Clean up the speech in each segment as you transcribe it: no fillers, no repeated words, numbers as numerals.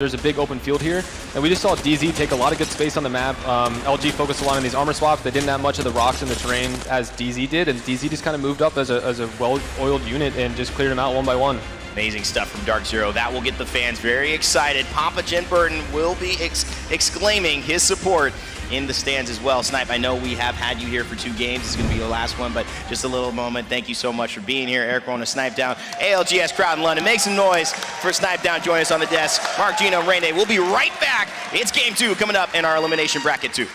There's a big open field here, and we just saw DZ take a lot of good space on the map. LG focused a lot on these armor swaps. They didn't have much of the rocks in the terrain as DZ did, and DZ just kind of moved up as a well-oiled unit and just cleared them out one by one. Amazing stuff from Dark Zero. That will get the fans very excited. Papa Jen Burton will be exclaiming his support in the stands as well. Snipe, I know we have had you here for 2 games. This is going to be your last one, but just a little moment. Thank you so much for being here. Eric Rona, Snipe Down, ALGS crowd in London. Make some noise for Snipe Down. Join us on the desk. Mark, Gino, Rain Day. We'll be right back. It's game 2 coming up in our elimination bracket 2.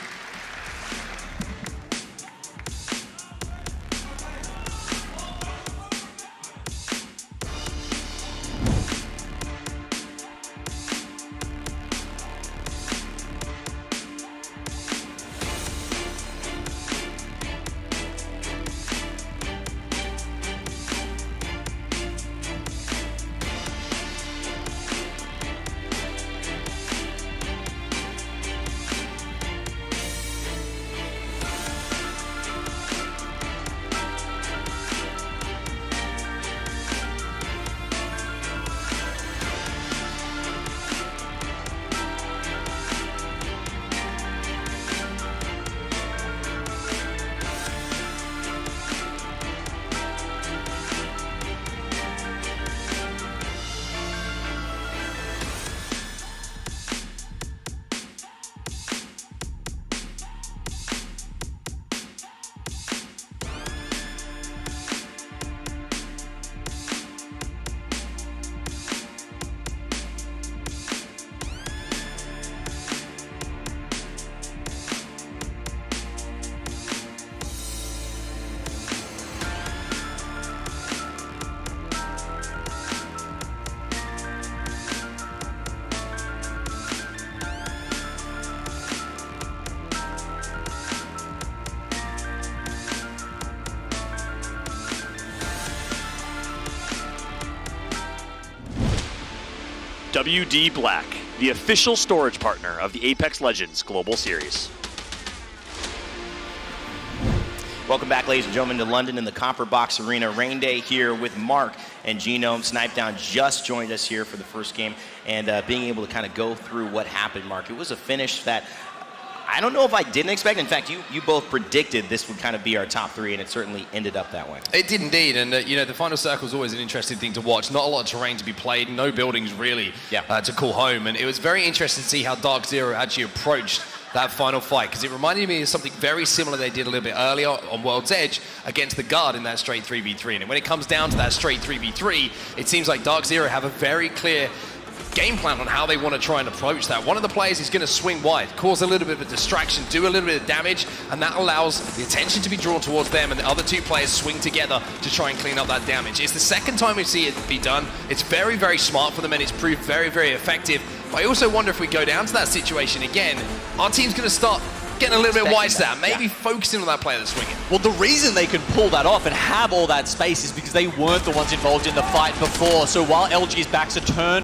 WD Black, the official storage partner of the Apex Legends Global Series. Welcome back, ladies and gentlemen, to London in the Copper Box Arena. Rain Day here with Mark and Genome. Snipe Down just joined us here for the first game, and being able to kind of go through what happened, Mark. It was a finish that I don't know if I didn't expect. In fact, you both predicted this would kind of be our top 3, and it certainly ended up that way. It did indeed, and you know, the final circle is always an interesting thing to watch. Not a lot of terrain to be played, no buildings really to call home, and it was very interesting to see how Dark Zero actually approached that final fight, because it reminded me of something very similar they did a little bit earlier on World's Edge against the Guard in that straight 3v3. And when it comes down to that straight 3v3, it seems like Dark Zero have a very clear game plan on how they want to try and approach that. One of the players is going to swing wide, cause a little bit of a distraction, do a little bit of damage, and that allows the attention to be drawn towards them, and the other 2 players swing together to try and clean up that damage. It's the second time we see it be done. It's very, very smart for them, and it's proved very, very effective. But I also wonder if we go down to that situation again, our team's going to start getting a little bit wise to that, maybe focusing on that player that's swinging. Well, the reason they can pull that off and have all that space is because they weren't the ones involved in the fight before. So while LG's backs are turned,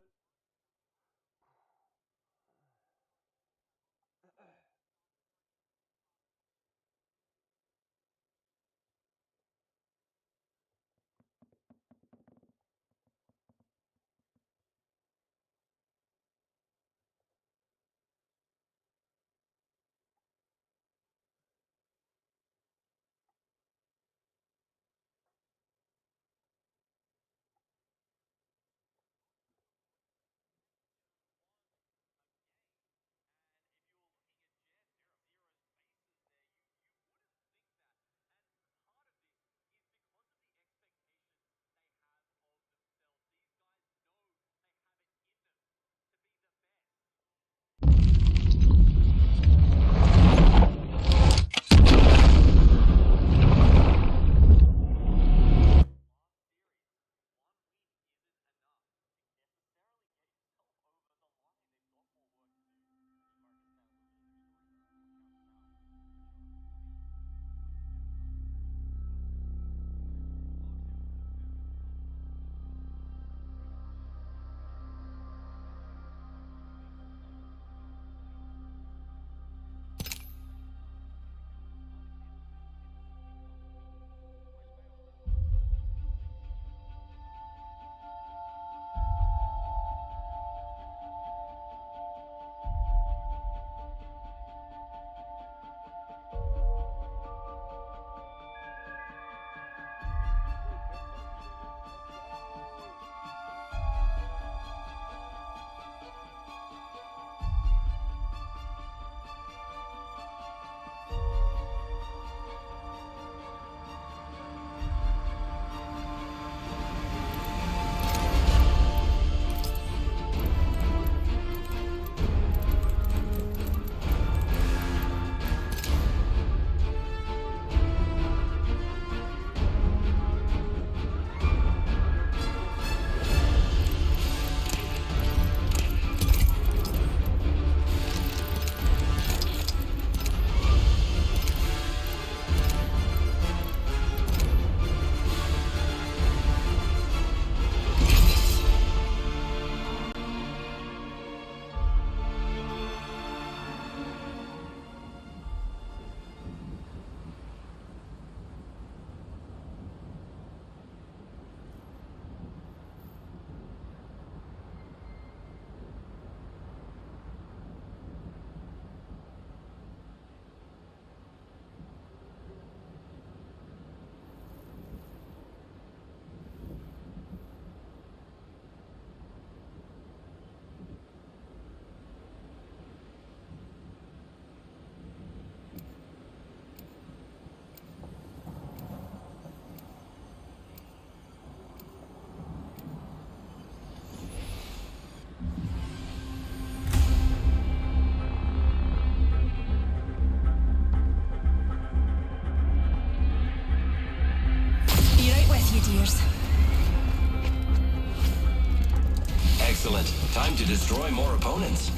destroy more opponents.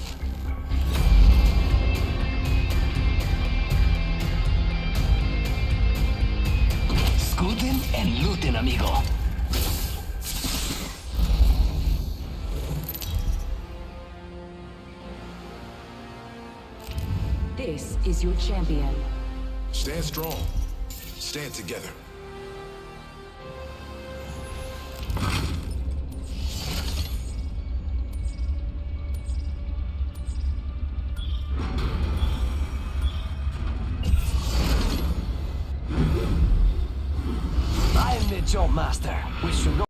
Scooten and looten, amigo. This is your champion. Stand strong. Stand together. I am the jump master. We should go.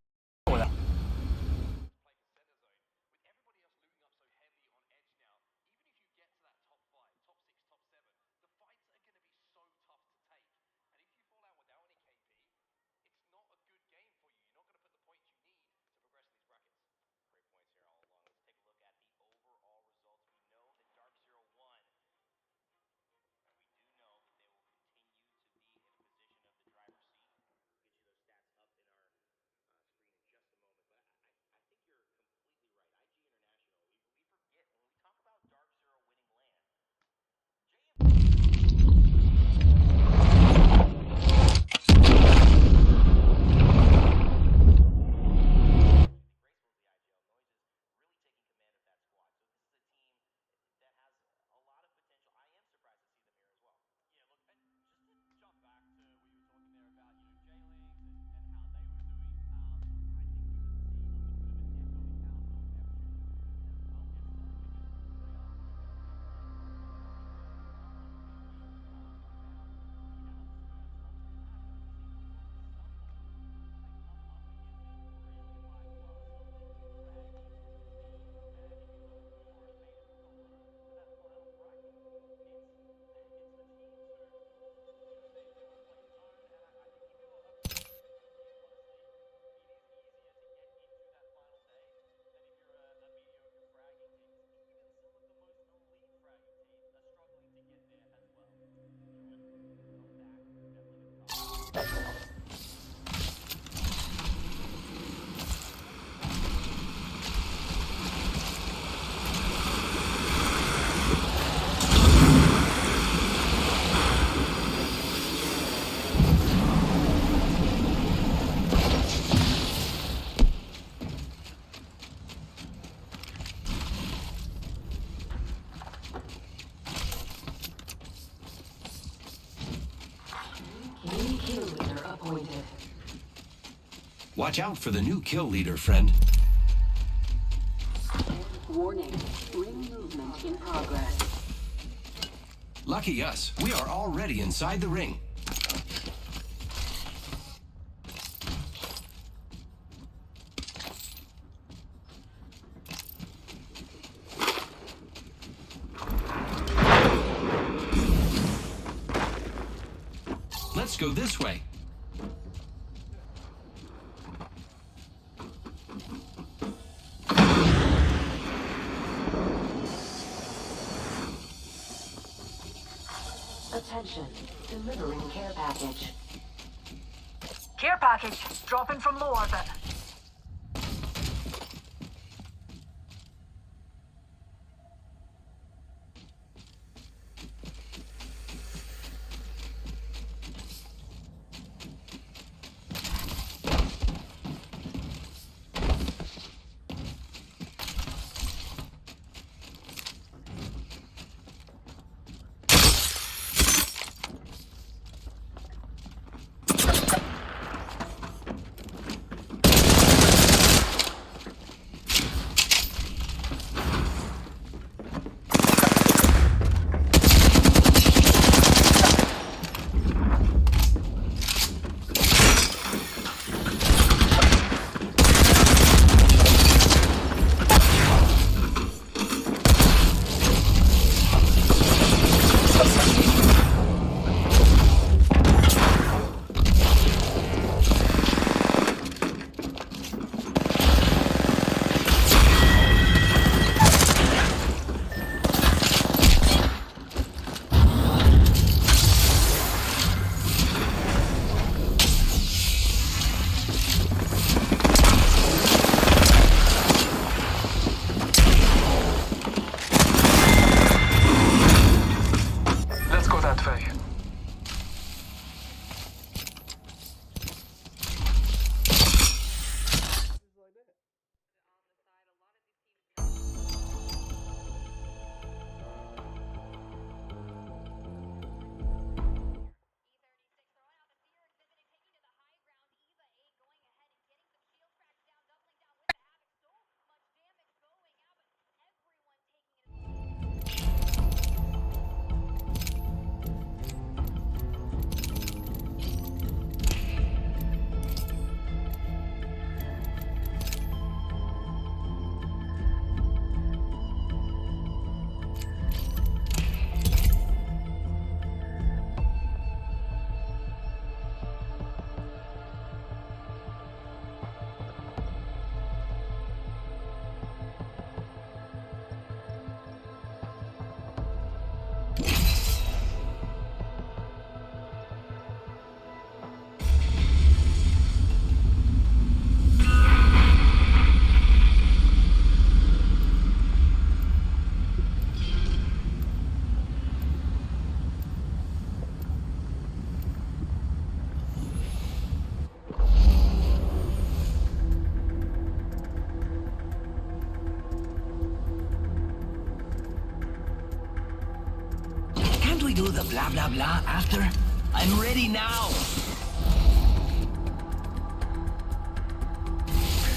Kill leader appointed. Watch out for the new kill leader, friend. Warning. Ring movement in progress. Lucky us, we are already inside the ring. Let's go this way. Attention. Delivering care package. Care package, dropping from low orbit. do the blah blah blah after? I'm ready now.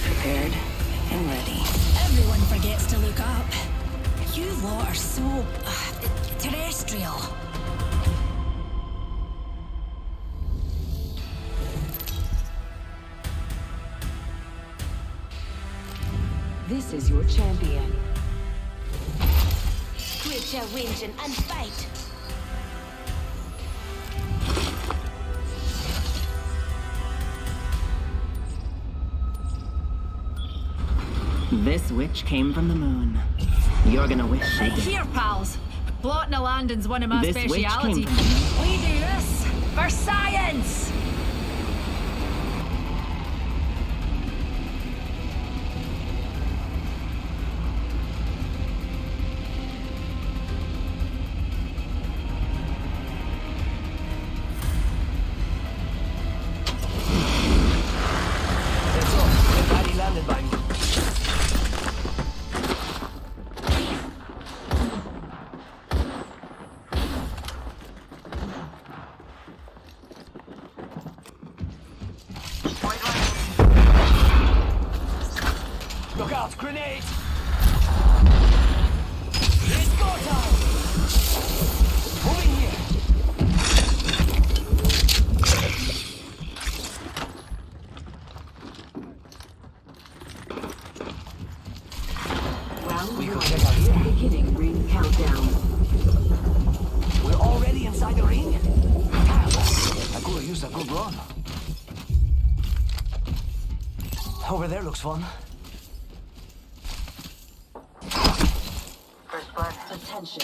Prepared and ready. Everyone forgets to look up. You lot are so terrestrial. This is your champion. Quit your whinging and fight. This witch came from the moon. You're gonna wish she did. Here, pals. Plotting a landing's one of my This witch specialities. came- We do this for science. Landed by me. Look out, grenade! It's go time! Moving here! We could check out here. Beginning ring countdown. We're already inside the ring? Damn, I could have used a good run. Over there looks fun. First blood. Attention.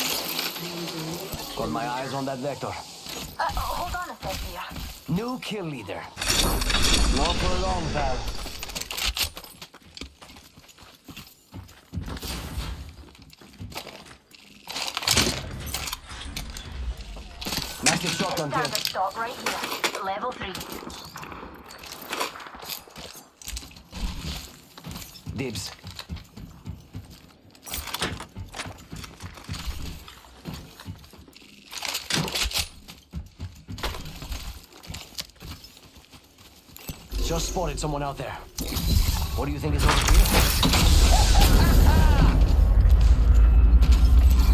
Got my eyes on that vector. Hold on a sec here. New kill leader. Not for long, pal. Massive shotgun kill. Target stop right here. Level 3. Dibs. Just spotted someone out there. What do you think is over here?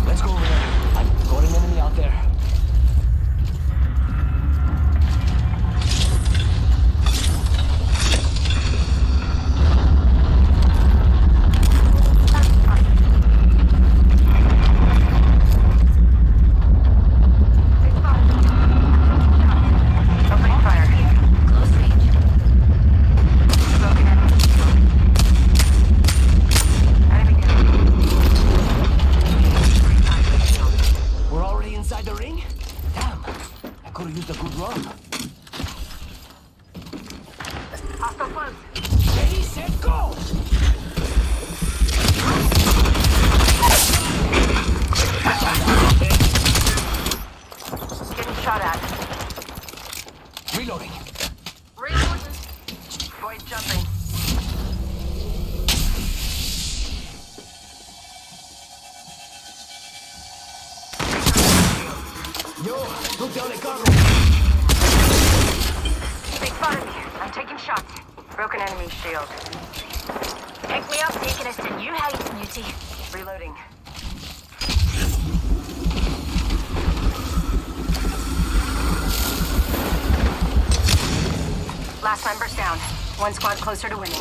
Let's go over there. I've got an enemy out there. Opening fire. Close range. Broken enemy shield. Enemy down. We're already inside the ring? Damn. I could have used a good run. Hostile close. Ready, set, go! Getting shot at. Reloading. Reloading. Void jumping. Yo, look down at cargo. They spotted me. I'm taking shots. Broken enemy shield. Pick me up, taking us to new heights, Newty. Reloading. Last member's down. One squad closer to winning.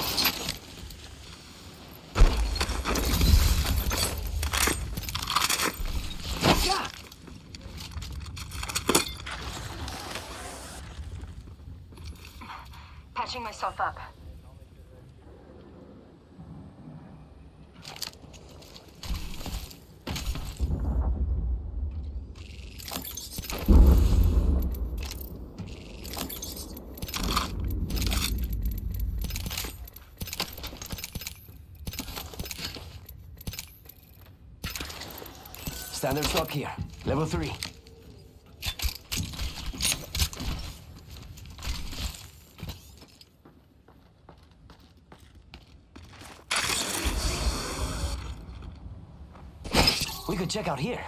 Yeah. Patching myself up. Standard stock here. Level 3. We could check out here.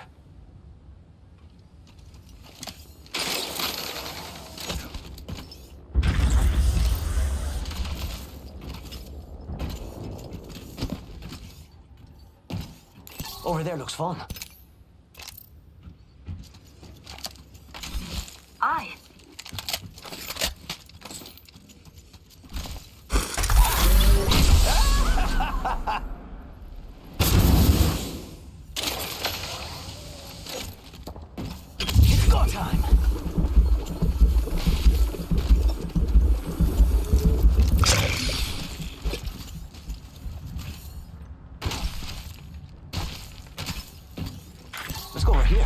there looks fun. Aye. It's go time. Let's go over here.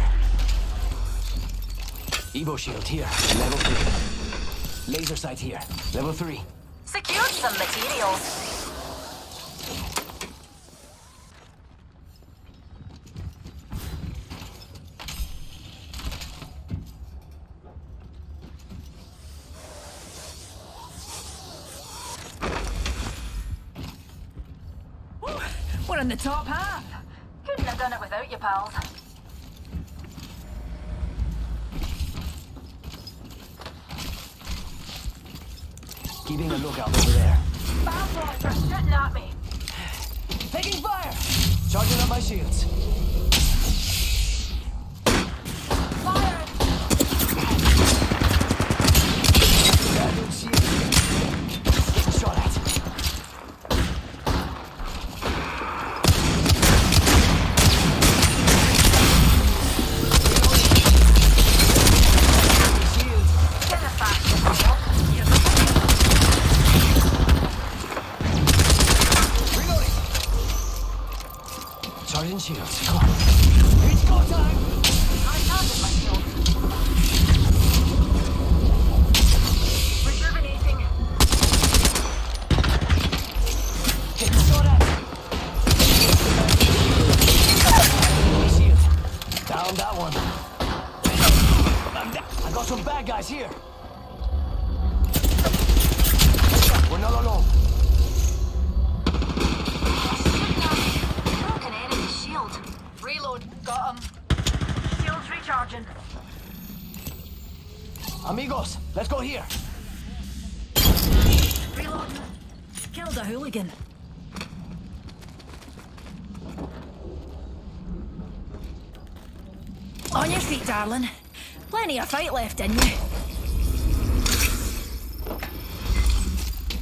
Evo shield here, level 3. Laser sight here, level 3. Secured some materials. We're in the top half. Couldn't have done it without you, pals. Keeping a lookout over there. Bad boys are shooting at me. Taking fire! Charging up my shields. Fire! Random shield. Getting shot at. Shield. Get us back. Reloading. Charging shields. Come on. It's go time. I charged my shield. Rejuvenating. Getting shot at. Shield. Down that one. I got some bad guys here. We're not alone. Broken enemy shield. Reload. Got him. Shields recharging. Amigos, let's go here. Reloading. Killed a hooligan. On your feet, darling. Plenty of fight left in you.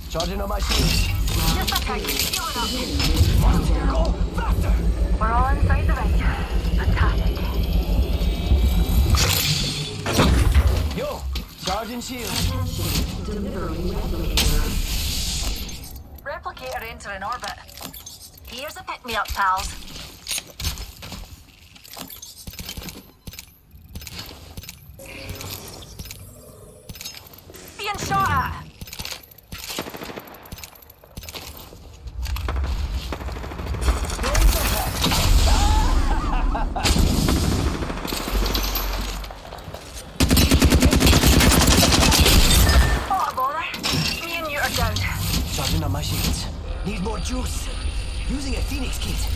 Charging on my shields. Just a tight. Healing up. Go faster! We're all inside the ring. Fantastic. Yo, charging shields. Replicator entering orbit. Here's a pick-me-up, pals. Being shot at. Oh, bother. Me and you are down. Charging on my shields. Need more juice. Using a Phoenix kit.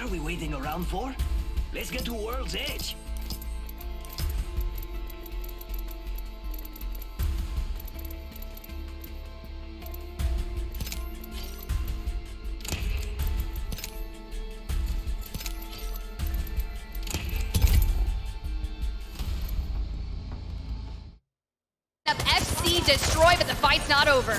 are we waiting around for? Let's get to World's Edge. FC destroyed, but the fight's not over.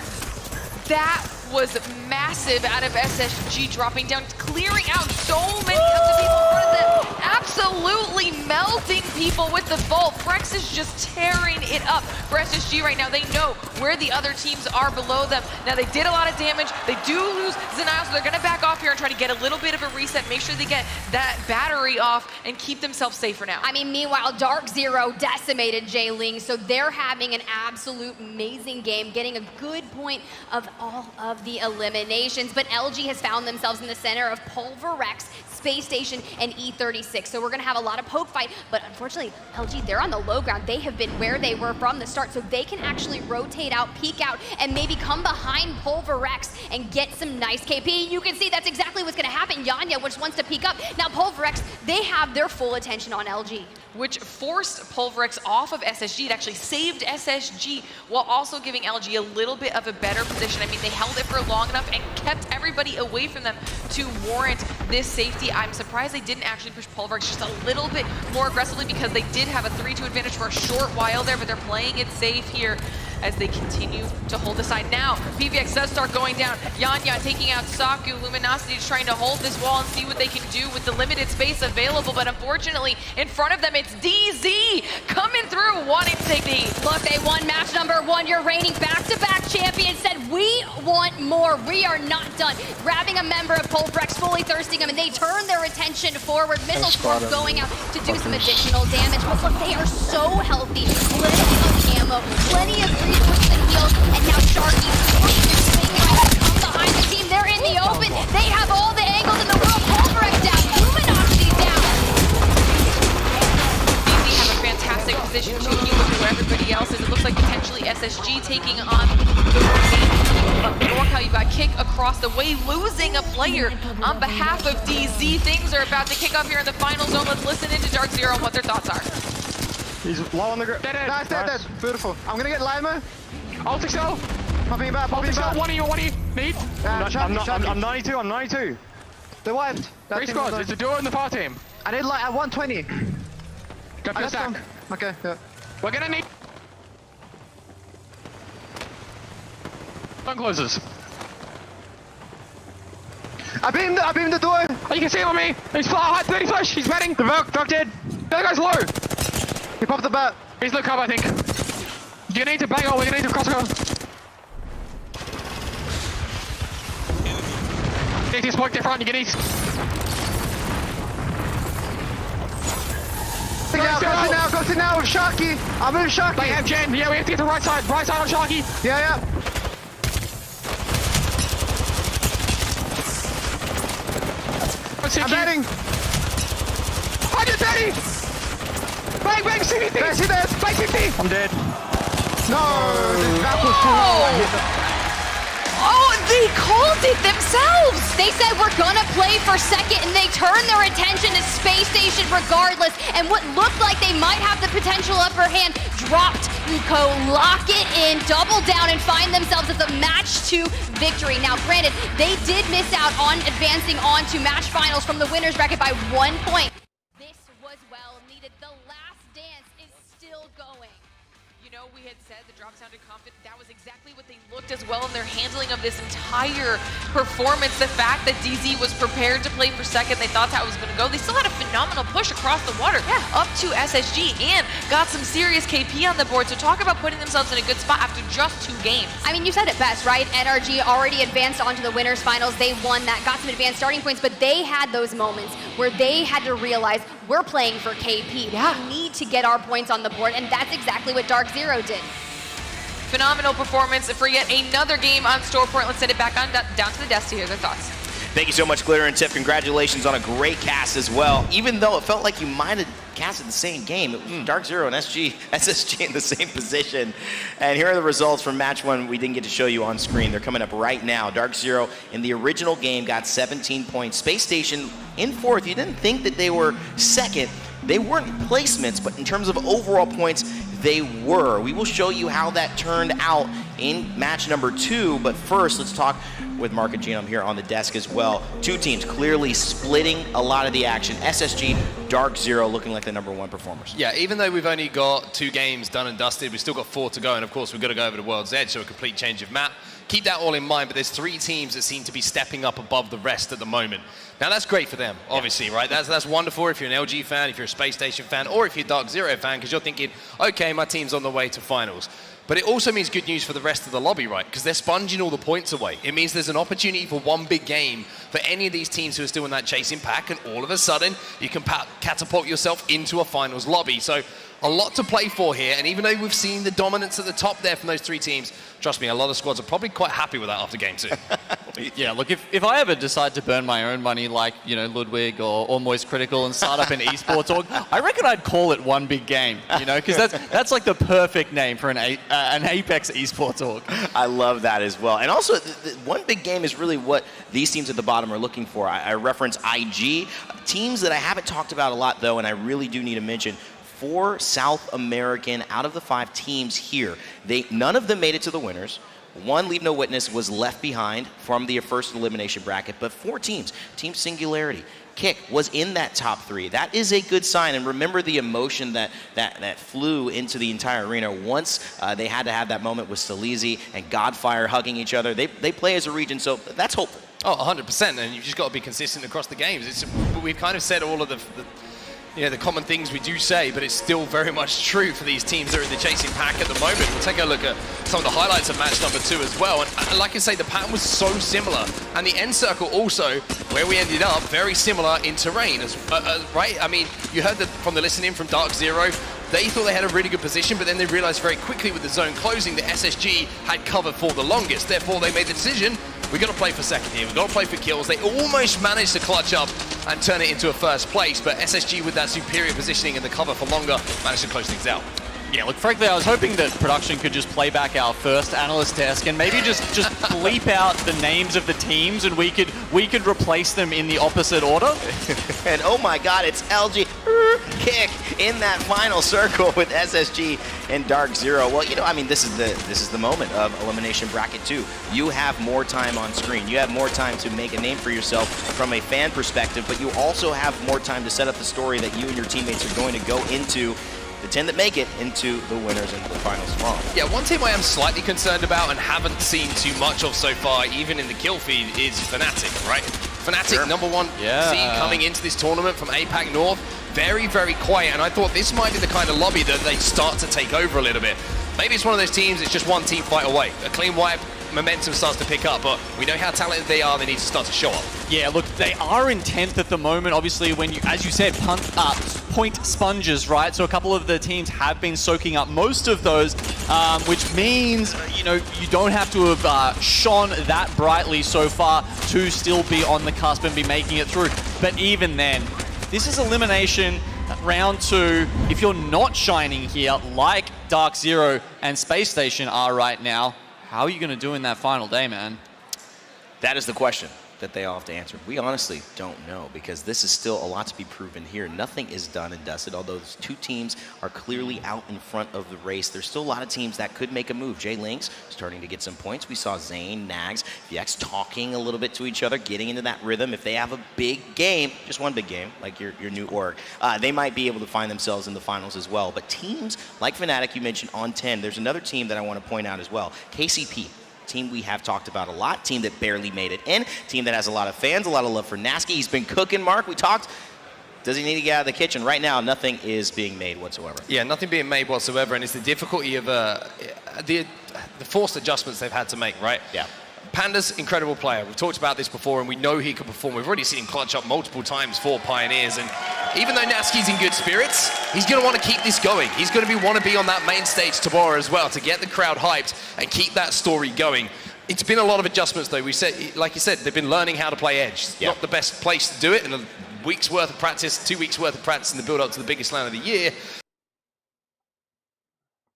That was massive out of SSG, dropping down, clearing out so many of the people in front of them. Absolutely melting people with the vault. Frex is just tearing it up for SSG right now. They know where the other teams are below them. Now, they did a lot of damage. They do lose Zenile, so they're going to back off here and try to get a little bit of a reset, make sure they get that battery off and keep themselves safe for now. I mean, meanwhile, Dark Zero decimated Jay Ling, so they're having an absolute amazing game, getting a good point of all of the eliminations. But LG has found themselves in the center of Pulverex, Space Station, and E36. So we're going to have a lot of poke fight, but unfortunately, LG, they're on the low ground. They have been where they were from the start, so they can actually rotate out, peek out, and maybe come behind Pulverex and get some nice KP. You can see that's exactly what's going to happen. Yanya, which wants to peek up. Now Pulverex, they have their full attention on LG. Which forced Pulverex off of SSG. It actually saved SSG while also giving LG a little bit of a better position. I mean, they held it for long enough and kept everybody away from them to warrant this safety. I'm surprised they didn't actually push Pulverex just a little bit more aggressively because they did have a 3-2 advantage for a short while there, but they're playing it safe here as they continue to hold the side. Now, PVX does start going down. Yanya taking out Saku. Luminosity is trying to hold this wall and see what they can do with the limited space available, but unfortunately, in front of them, it's DZ coming through, wanting to take the lead. Look, they won match number 1. Your reigning back-to-back champion said, we want more. We are not done. Grabbing a member of Pulverex, fully thirsting him, and they turn their attention forward. Missile Storm going out to do some additional damage. But look, they are so healthy. Plenty of ammo, plenty of resources and heals, and now Sharky forcing his swing right to come behind the team. They're in the open. They have all the angles in the world. Pulverex down, Luminosity down. DZ have a fantastic position to heal to where everybody else is. It looks like potentially SSG taking on the remaining. Norcal, you got kick across the way, losing a player on behalf of DZ. Things are about to kick off here in the final zone. Let's listen into Dark Zero and what their thoughts are. He's low on the ground. Nice, dead. Beautiful. I'm gonna get Lima. Ulti cell. Popping back, popping back. One of you. Need. I'm 92, I'm 92. They're wiped. 3 squads, it's a duo in the far team. I need like at 120. Go for the stack. Okay, yeah. We're gonna need... Sun closes. I beamed the door. Oh, you can see him on me. He's far, 30 flash. He's betting. The Valk dead. The other guy's low. He popped the bat. He's low cover, I think. You need to bang on, we're gonna need to cross go. You need to smoke their front, you can eat. Go to now with Sharky. I'm in Sharky. They have Jen. Yeah, we have to get the right side on Sharky. Yeah. I'm betting. 130. Bang, CVT! Bang, CVT! I'm dead. No, that was too low. Oh, they called it themselves! They said we're gonna play for second, and they turned their attention to Space Station regardless, and what looked like they might have the potential upper hand dropped. Nico, lock it in, double down, and find themselves at the match 2 victory. Now, granted, they did miss out on advancing on to match finals from the winner's bracket by 1 point. This was well needed. The last dance is still going. You know, we had said the drop sounded confident. That was exactly what they looked as well in their handling of this entire performance. The fact that DZ was prepared to play for second, they thought that was going to go. They still had a phenomenal push across the water up to SSG and got some serious KP on the board. So talk about putting themselves in a good spot after just 2 games. I mean, you said it best, right? NRG already advanced onto the winners finals. They won that, got some advanced starting points, but they had those moments where they had to realize we're playing for KP. We need to get our points on the board, and that's exactly what Dark Zero did. Phenomenal performance for yet another game on Storeport. Let's send it back on down to the desk to hear their thoughts. Thank you so much, Glitter and Tiff. Congratulations on a great cast as well. Even though it felt like you might have casted the same game. It was Dark Zero and SSG in the same position. And here are the results from match 1 we didn't get to show you on screen. They're coming up right now. Dark Zero in the original game got 17 points. Space Station in 4th. You didn't think that they were 2nd. They weren't placements, but in terms of overall points, they were. We will show you how that turned out in match number 2, but first let's talk with Mark and Genome here on the desk as well. 2 teams clearly splitting a lot of the action. SSG, Dark Zero looking like the #1 performers. Yeah, even though we've only got 2 games done and dusted, we've still got 4 to go, and of course we've got to go over to World's Edge, so a complete change of map. Keep that all in mind, but there's 3 teams that seem to be stepping up above the rest at the moment. Now that's great for them, obviously, right? That's wonderful if you're an LG fan, if you're a Space Station fan, or if you're a Dark Zero fan, because you're thinking, okay, my team's on the way to finals. But it also means good news for the rest of the lobby, right? Because they're sponging all the points away. It means there's an opportunity for one big game for any of these teams who are still in that chasing pack, and all of a sudden, you can catapult yourself into a finals lobby. So a lot to play for here, and even though we've seen the dominance at the top there from those 3 teams, trust me, a lot of squads are probably quite happy with that after game 2. Yeah, look, if I ever decide to burn my own money like, you know, Ludwig or Moist Critical and start up an esports org, I reckon I'd call it One Big Game, you know, because that's like the perfect name for an Apex esports org. I love that as well. And also, the One Big Game is really what these teams at the bottom are looking for. I reference IG, teams that I haven't talked about a lot, though, and I really do need to mention. 4 South American out of the 5 teams here. None of them made it to the winners. 1 Leave No Witness was left behind from the first elimination bracket, but 4 teams. Team Singularity, Kick was in that top 3. That is a good sign, and remember the emotion that flew into the entire arena once they had to have that moment with Staleezy and Godfire hugging each other. They play as a region, so that's hopeful. Oh, 100%, and you've just got to be consistent across the games. We've kind of said all of the common things we do say, but it's still very much true for these teams that are in the chasing pack at the moment. We'll take a look at some of the highlights of match number 2 as well. And like I say, the pattern was so similar. And the end circle also, where we ended up, very similar in terrain, right? I mean, you heard from the listening from Dark Zero, they thought they had a really good position, but then they realized very quickly with the zone closing that SSG had cover for the longest. Therefore, they made the decision, we've got to play for second here, we've got to play for kills. They almost managed to clutch up and turn it into a first place, but SSG with that superior positioning and the cover for longer managed to close things out. Yeah, look, frankly, I was hoping that production could just play back our first analyst desk and maybe just bleep out the names of the teams, and we could replace them in the opposite order. And oh my God, it's LG Kick in that final circle with SSG and Dark Zero. Well, you know, I mean, this is the moment of elimination bracket 2. You have more time on screen. You have more time to make a name for yourself from a fan perspective, but you also have more time to set up the story that you and your teammates are going to go into. The 10 that make it into the winners and the finals tomorrow. Yeah, one team I am slightly concerned about and haven't seen too much of so far, even in the kill feed, is Fnatic, right? Fnatic, Sure. #1 seed coming into this tournament from APAC North. Very, very quiet, and I thought this might be the kind of lobby that they start to take over a little bit. Maybe it's one of those teams, it's just one team fight away. A clean wipe, momentum starts to pick up, but we know how talented they are, they need to start to show up. Yeah, look, they are in 10th at the moment, obviously, when you, as you said, point sponges, right? So a couple of the teams have been soaking up most of those, which means, you know, you don't have to have shone that brightly so far to still be on the cusp and be making it through. But even then, this is elimination round 2. If you're not shining here, like Dark Zero and Space Station are right now, how are you going to do in that final day, man? That is the question that they all have to answer. We honestly don't know, because this is still a lot to be proven here. Nothing is done and dusted, although those 2 teams are clearly out in front of the race. There's still a lot of teams that could make a move. J-Links starting to get some points. We saw Zane, Nags, VX talking a little bit to each other, getting into that rhythm. If they have a big game, just one big game, like your new org, they might be able to find themselves in the finals as well. But teams like Fnatic, you mentioned on 10, there's another team that I want to point out as well, KCP. Team we have talked about a lot, team that barely made it in, team that has a lot of fans, a lot of love for Nasky. He's been cooking, Mark. We talked. Does he need to get out of the kitchen? Right now, nothing is being made whatsoever. Yeah, nothing being made whatsoever, and it's the difficulty of the forced adjustments they've had to make, right? Yeah. Panda's incredible player. We've talked about this before, and we know he can perform. We've already seen him clutch up multiple times for Pioneers, and even though Nasky's in good spirits, he's going to want to keep this going. He's going to want to be on that main stage tomorrow as well to get the crowd hyped and keep that story going. It's been a lot of adjustments, though. We said, like you said, they've been learning how to play Edge. It's not the best place to do it, and weeks worth of practice, 2 weeks worth of practice in the build up to the biggest LAN of the year.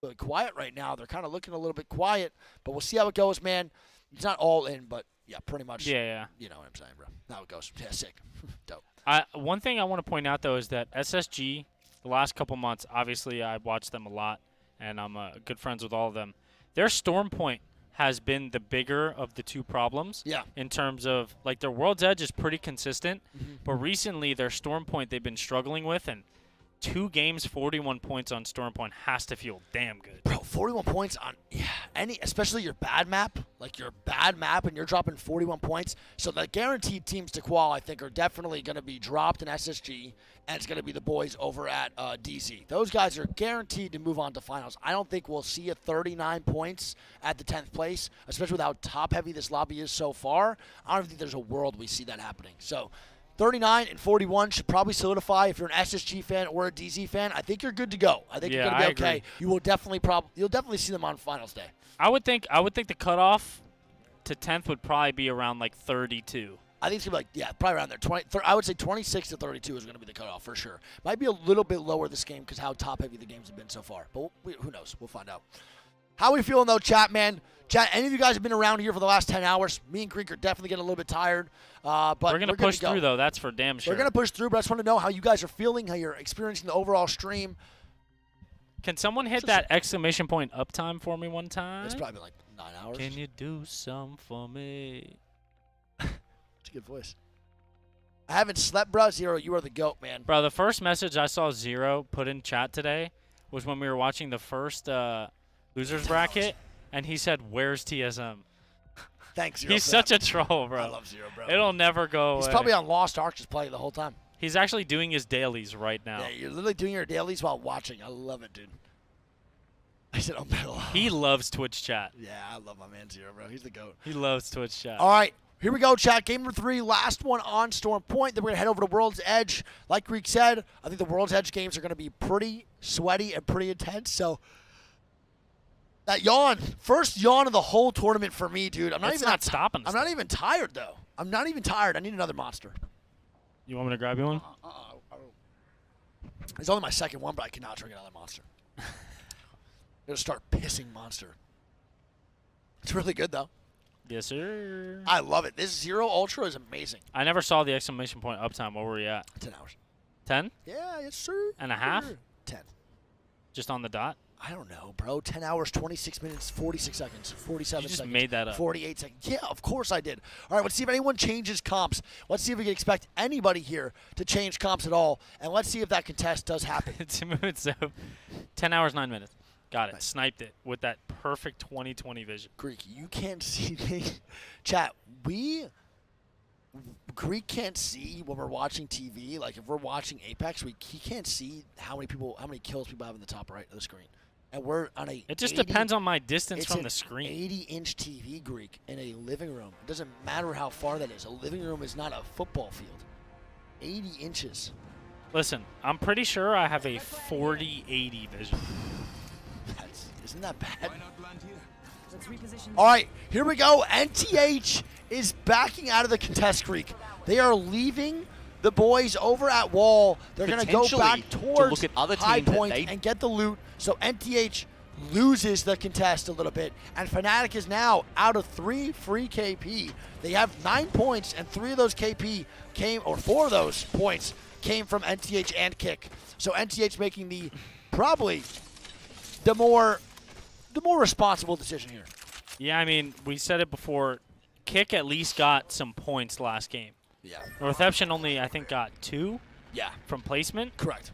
Really quiet right now. They're kind of looking a little bit quiet, but we'll see how it goes, man. It's not all in, but yeah, pretty much. Yeah. You know what I'm saying, bro. How it goes. Yeah, sick. Dope. One thing I want to point out, though, is that SSG, the last couple months, obviously I watched them a lot, and I'm good friends with all of them. Their Storm Point has been the bigger of the two problems. Yeah. In terms of, like, their World's Edge is pretty consistent, but recently their Storm Point they've been struggling with, and 2 games, 41 points on Storm Point has to feel damn good. Bro, 41 points on especially your bad map, like your bad map, and you're dropping 41 points. So the guaranteed teams to qual, I think, are definitely going to be dropped in SSG, and it's going to be the boys over at DZ. Those guys are guaranteed to move on to finals. I don't think we'll see a 39 points at the 10th place, especially with how top-heavy this lobby is so far. I don't think there's a world we see that happening. So 39 and 41 should probably solidify. If you're an SSG fan or a DZ fan, I think you're good to go. I think you're going to be okay. Agree. You will you'll definitely see them on finals day. I would think the cutoff to 10th would probably be around like 32. I think it's going to be probably around there. I would say 26 to 32 is going to be the cutoff for sure. Might be a little bit lower this game because how top-heavy the games have been so far. But who knows? We'll find out. How we feeling, though, chat, man? Chat, any of you guys have been around here for the last 10 hours? Me and Greek are definitely getting a little bit tired. But we're going to push through, though. That's for damn sure. We're going to push through, but I just want to know how you guys are feeling, how you're experiencing the overall stream. Can someone hit that exclamation point uptime for me one time? It's probably been like 9 hours. Can you do some for me? It's a good voice. I haven't slept, bro. Zero, you are the GOAT, man. Bro, the first message I saw Zero put in chat today was when we were watching the first losers bracket, and he said, "Where's TSM?" Thanks, Zero. He's such a troll, bro. I love Zero, bro. It'll never go away. He's probably on Lost Ark just playing the whole time. He's actually doing his dailies right now. Yeah, you're literally doing your dailies while watching. I love it, dude. I said, He loves Twitch chat. Yeah, I love my man Zero, bro. He's the GOAT. He loves Twitch chat. All right, here we go, chat. Game number 3, last one on Storm Point. Then we're going to head over to World's Edge. Like Greek said, I think the World's Edge games are going to be pretty sweaty and pretty intense. So that yawn, first yawn of the whole tournament for me, dude. I'm not stopping. I'm not even tired, though. I'm not even tired. I need another monster. You want me to grab you one? It's only my second one, but I cannot drink another monster. I'm going to start pissing monster. It's really good, though. Yes, sir. I love it. This Zero Ultra is amazing. I never saw the exclamation point uptime. What were we at? 10 hours. 10? Yeah, yes, sir. And a half? 10. Just on the dot? I don't know, bro. 10 hours, 26 minutes, 46 seconds, 47 You just seconds. made that up. 48 seconds. Yeah, of course I did. All right, let's see if anyone changes comps. Let's see if we can expect anybody here to change comps at all. And let's see if that contest does happen. So 10 hours, 9 minutes. Got it. Nice. Sniped it with that perfect 20/20 vision. Greek, you can't see me. Chat, Greek can't see when we're watching TV. Like, if we're watching Apex, he can't see how many kills people have in the top right of the screen. And we're on a It just depends on my distance from the screen. 80-inch TV, Greek, in a living room. It doesn't matter how far that is. A living room is not a football field. 80 inches. Listen, I'm pretty sure I have a 40/80 vision. Isn't that bad? All right, here we go. NTH is backing out of the contest, Greek. They are leaving the boys over at Wall. They're going to go back towards High Point and get the loot. So NTH loses the contest a little bit. And Fnatic is now out of 3 free KP. They have 9 points, and 3 of those KP came, or 4 of those points came from NTH and Kick. So NTH making probably the more responsible decision here. Yeah, I mean, we said it before. Kick at least got some points last game. Yeah. Northception only, I think, got 2. Yeah. From placement. Correct.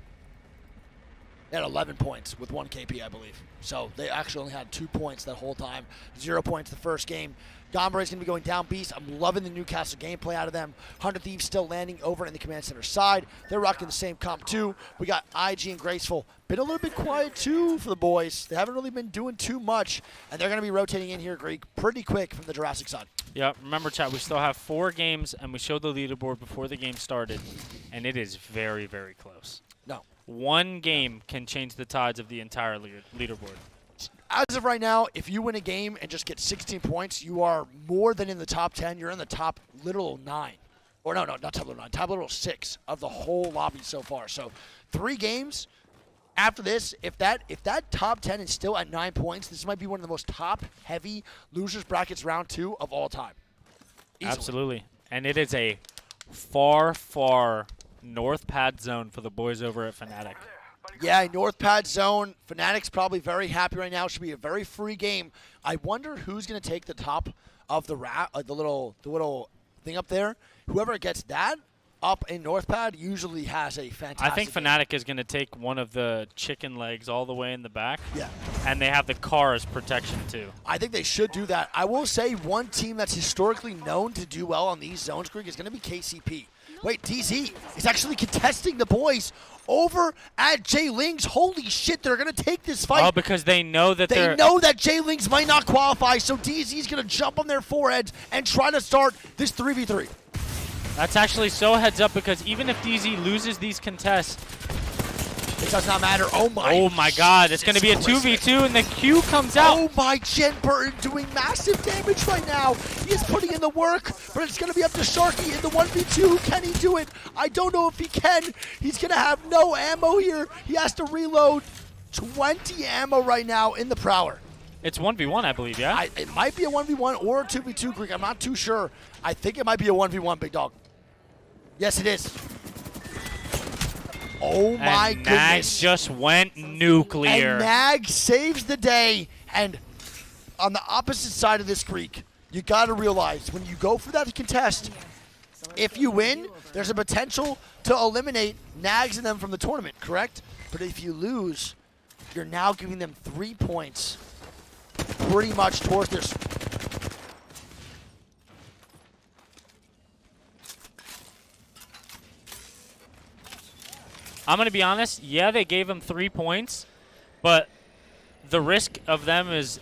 They had 11 points with 1 KP, I believe. So they actually only had 2 points that whole time. 0 points the first game. Gombre is going to be going down beast. I'm loving the Newcastle gameplay out of them. 100 Thieves still landing over in the command center side. They're rocking the same comp too. We got IG and Graceful. Been a little bit quiet too for the boys. They haven't really been doing too much. And they're going to be rotating in here, Greek, pretty quick from the Jurassic side. Yeah, remember, chat, we still have 4 games, and we showed the leaderboard before the game started. And it is very, very close. No. 1 game can change the tides of the entire leaderboard. As of right now, if you win a game and just get 16 points, you are more than in the top 10. You're in the top literal 9. Or no, not Tableau 9. Tableau 6 of the whole lobby so far. So 3 games. After this, if that top 10 is still at 9 points, this might be one of the most top-heavy losers brackets round 2 of all time. Easily. Absolutely. And it is a far, far north pad zone for the boys over at Fnatic. Yeah, North Pad Zone. Fnatic's probably very happy right now. It should be a very free game. I wonder who's going to take the top of the little thing up there. Whoever gets that up in North Pad usually has a fantastic I think Fnatic is going to take one of the chicken legs all the way in the back. Yeah. And they have the car as protection too. I think they should do that. I will say one team that's historically known to do well on these zones, Greg, is going to be KCP. Wait, DZ is actually contesting the boys over at Jay Ling's. Holy shit, they're going to take this fight. Oh, because they know that they know that Jay Ling's might not qualify, so DZ's going to jump on their foreheads and try to start this 3v3. That's actually so heads up, because even if DZ loses these contests, it does not matter. Oh my god, it's going to be a 2v2 and the Q comes out. Oh my, Jen Burton doing massive damage right now. He is putting in the work, but it's going to be up to Sharky in the 1v2. Can he do it? I don't know if he can. He's going to have no ammo here. He has to reload 20 ammo right now in the Prowler. It's 1v1, I believe, yeah? It might be a 1v1 or a 2v2, Greek. I'm not too sure. I think it might be a 1v1, big dog. Yes, it is. Oh my goodness. Nags just went nuclear. And Nag saves the day. And on the opposite side of this, Greek, you got to realize when you go for that contest, if you win, there's a potential to eliminate Nags and them from the tournament, correct? But if you lose, you're now giving them 3 points pretty much towards their... I'm going to be honest, yeah, they gave him 3 points, but the risk of them is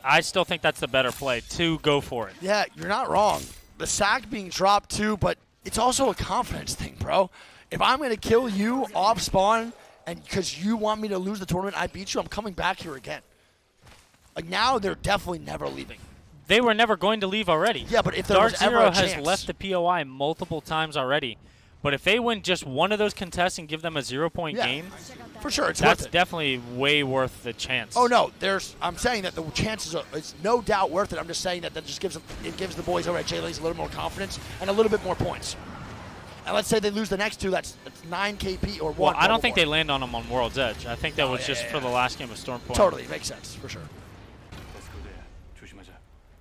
I still think that's the better play, to go for it. Yeah, you're not wrong. The sack being dropped too, but it's also a confidence thing, bro. If I'm going to kill you off spawn, and because you want me to lose the tournament, I beat you, I'm coming back here again. Like now, they're definitely never leaving. They were never going to leave already. Yeah, but if there Dark was ever Zero a has chance. left the POI multiple times already. But if they win just one of those contests and give them a 0-point game, for sure, it's that's worth it. definitely way worth the chance. Oh no, I'm saying that the chances are, it's no doubt worth it. I'm just saying that just gives the boys over at J-Leagues a little more confidence and a little bit more points. And let's say they lose the next two, that's 9 KP or 1. Well, I don't think they land on them on World's Edge. I think that was just for the last game of Stormpoint. Totally, it makes sense, for sure.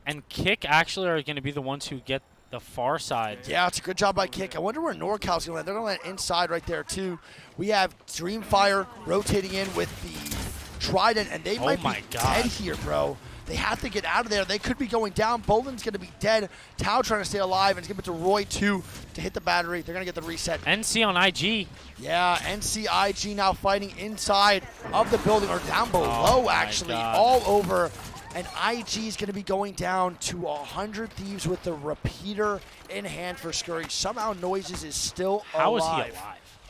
And Kick actually are going to be the ones who get the far side. Yeah, it's a good job by Kick. I wonder where NorCal's going to land. They're going to land inside right there, too. We have Dreamfire rotating in with the Trident, and they might be dead here, bro. They have to get out of there. They could be going down. Bolin's going to be dead. Tao trying to stay alive, and it's going to be to Roy, too, to hit the battery. They're going to get the reset. NC on IG. Yeah, NC IG now fighting inside of the building, or down below, actually, all over. And IG is going to be going down to 100 Thieves with the repeater in hand for Scurry. Somehow Noises is still alive. How is he alive?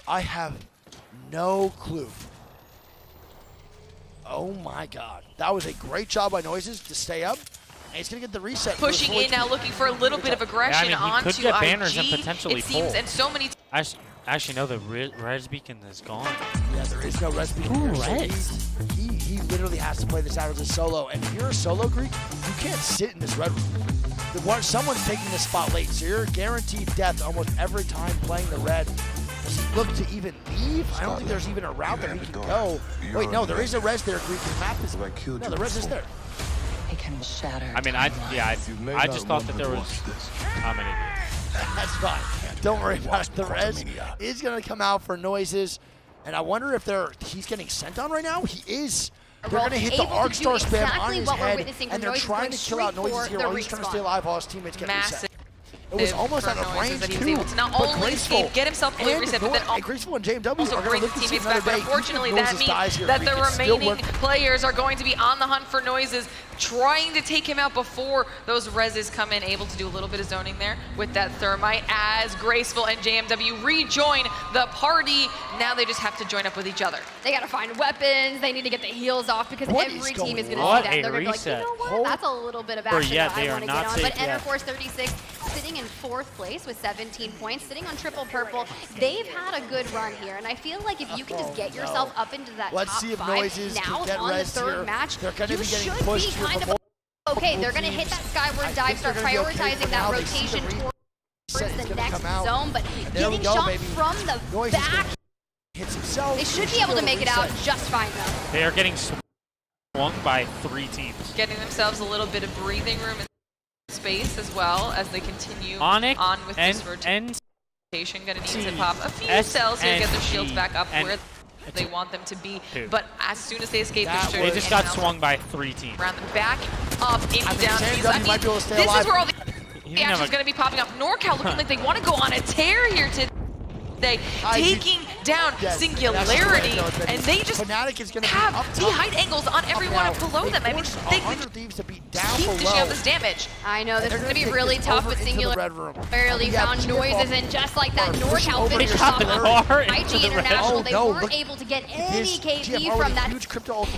I have no clue. Oh my god. That was a great job by Noises to stay up. And he's going to get the reset. Pushing in now, looking for a little bit of aggression onto could get banners IG, and potentially it seems, pull. and so many... Actually, no, the res beacon is gone. Yeah, there is no res beacon here. So he literally has to play this out as a solo. And if you're a solo Greek, you can't sit in this red room. Someone's taking this spot late, so you're guaranteed death almost every time playing the red. Does he look to even leave? I don't think there's even a route that he can go. Wait, no, there is a res there, Greek. The map is... No, the res is there. It can shatter. I mean, I just thought that there was... I'm an idiot. That's fine. Don't worry about it. The res is going to come out for Noises. And I wonder if he's getting sent on right now. He is. They're going to hit the Arcstar spam on his head. And they're trying to kill out Noises here while he's trying to stay alive while his teammates get reset. It was almost out of range, that he was too. able to not only escape, get himself fully reset, but then Graceful and JMW also are bring going the to teammates back. But unfortunately, that means that the remaining players are going to be on the hunt for Noises. trying to take him out before those reses come in, able to do a little bit of zoning there with that thermite as Graceful and JMW rejoin the party. Now they just have to join up with each other. They gotta find weapons, they need to get the heals off because every team is gonna on? see that. They're gonna be like, you know what, that's a little bit of action that I wanna get on. But Enerforce 36 sitting in 4th place with 17 points, sitting on triple purple. They've had a good run here, and I feel like if you can just get yourself up into that top 5 now on the 3rd match, you should be kind of okay. They're gonna hit that skyward dive, start prioritizing that rotation towards the next zone, but getting shot from the back, they should be able to make it out just fine though. They are getting swung by 3 teams. Getting themselves a little bit of breathing room and space as well as they continue Onyx on with this rotation. Gonna need to pop a few cells here to get their shields back up where they want them to be. But as soon as they escape, they just got swung by 3 teams. Around the back, up, into down. I mean, this is where all the action is going to be popping up. NorCal looking like they want to go on a tear here today, taking down Singularity, and they just have the height angles on everyone below them. I mean, they could keep dishing out this damage. I know, this is going to be really tough with Singularity. Barely found noises, and just like that, NorCal finished off IG International. They weren't able to get any KP from that,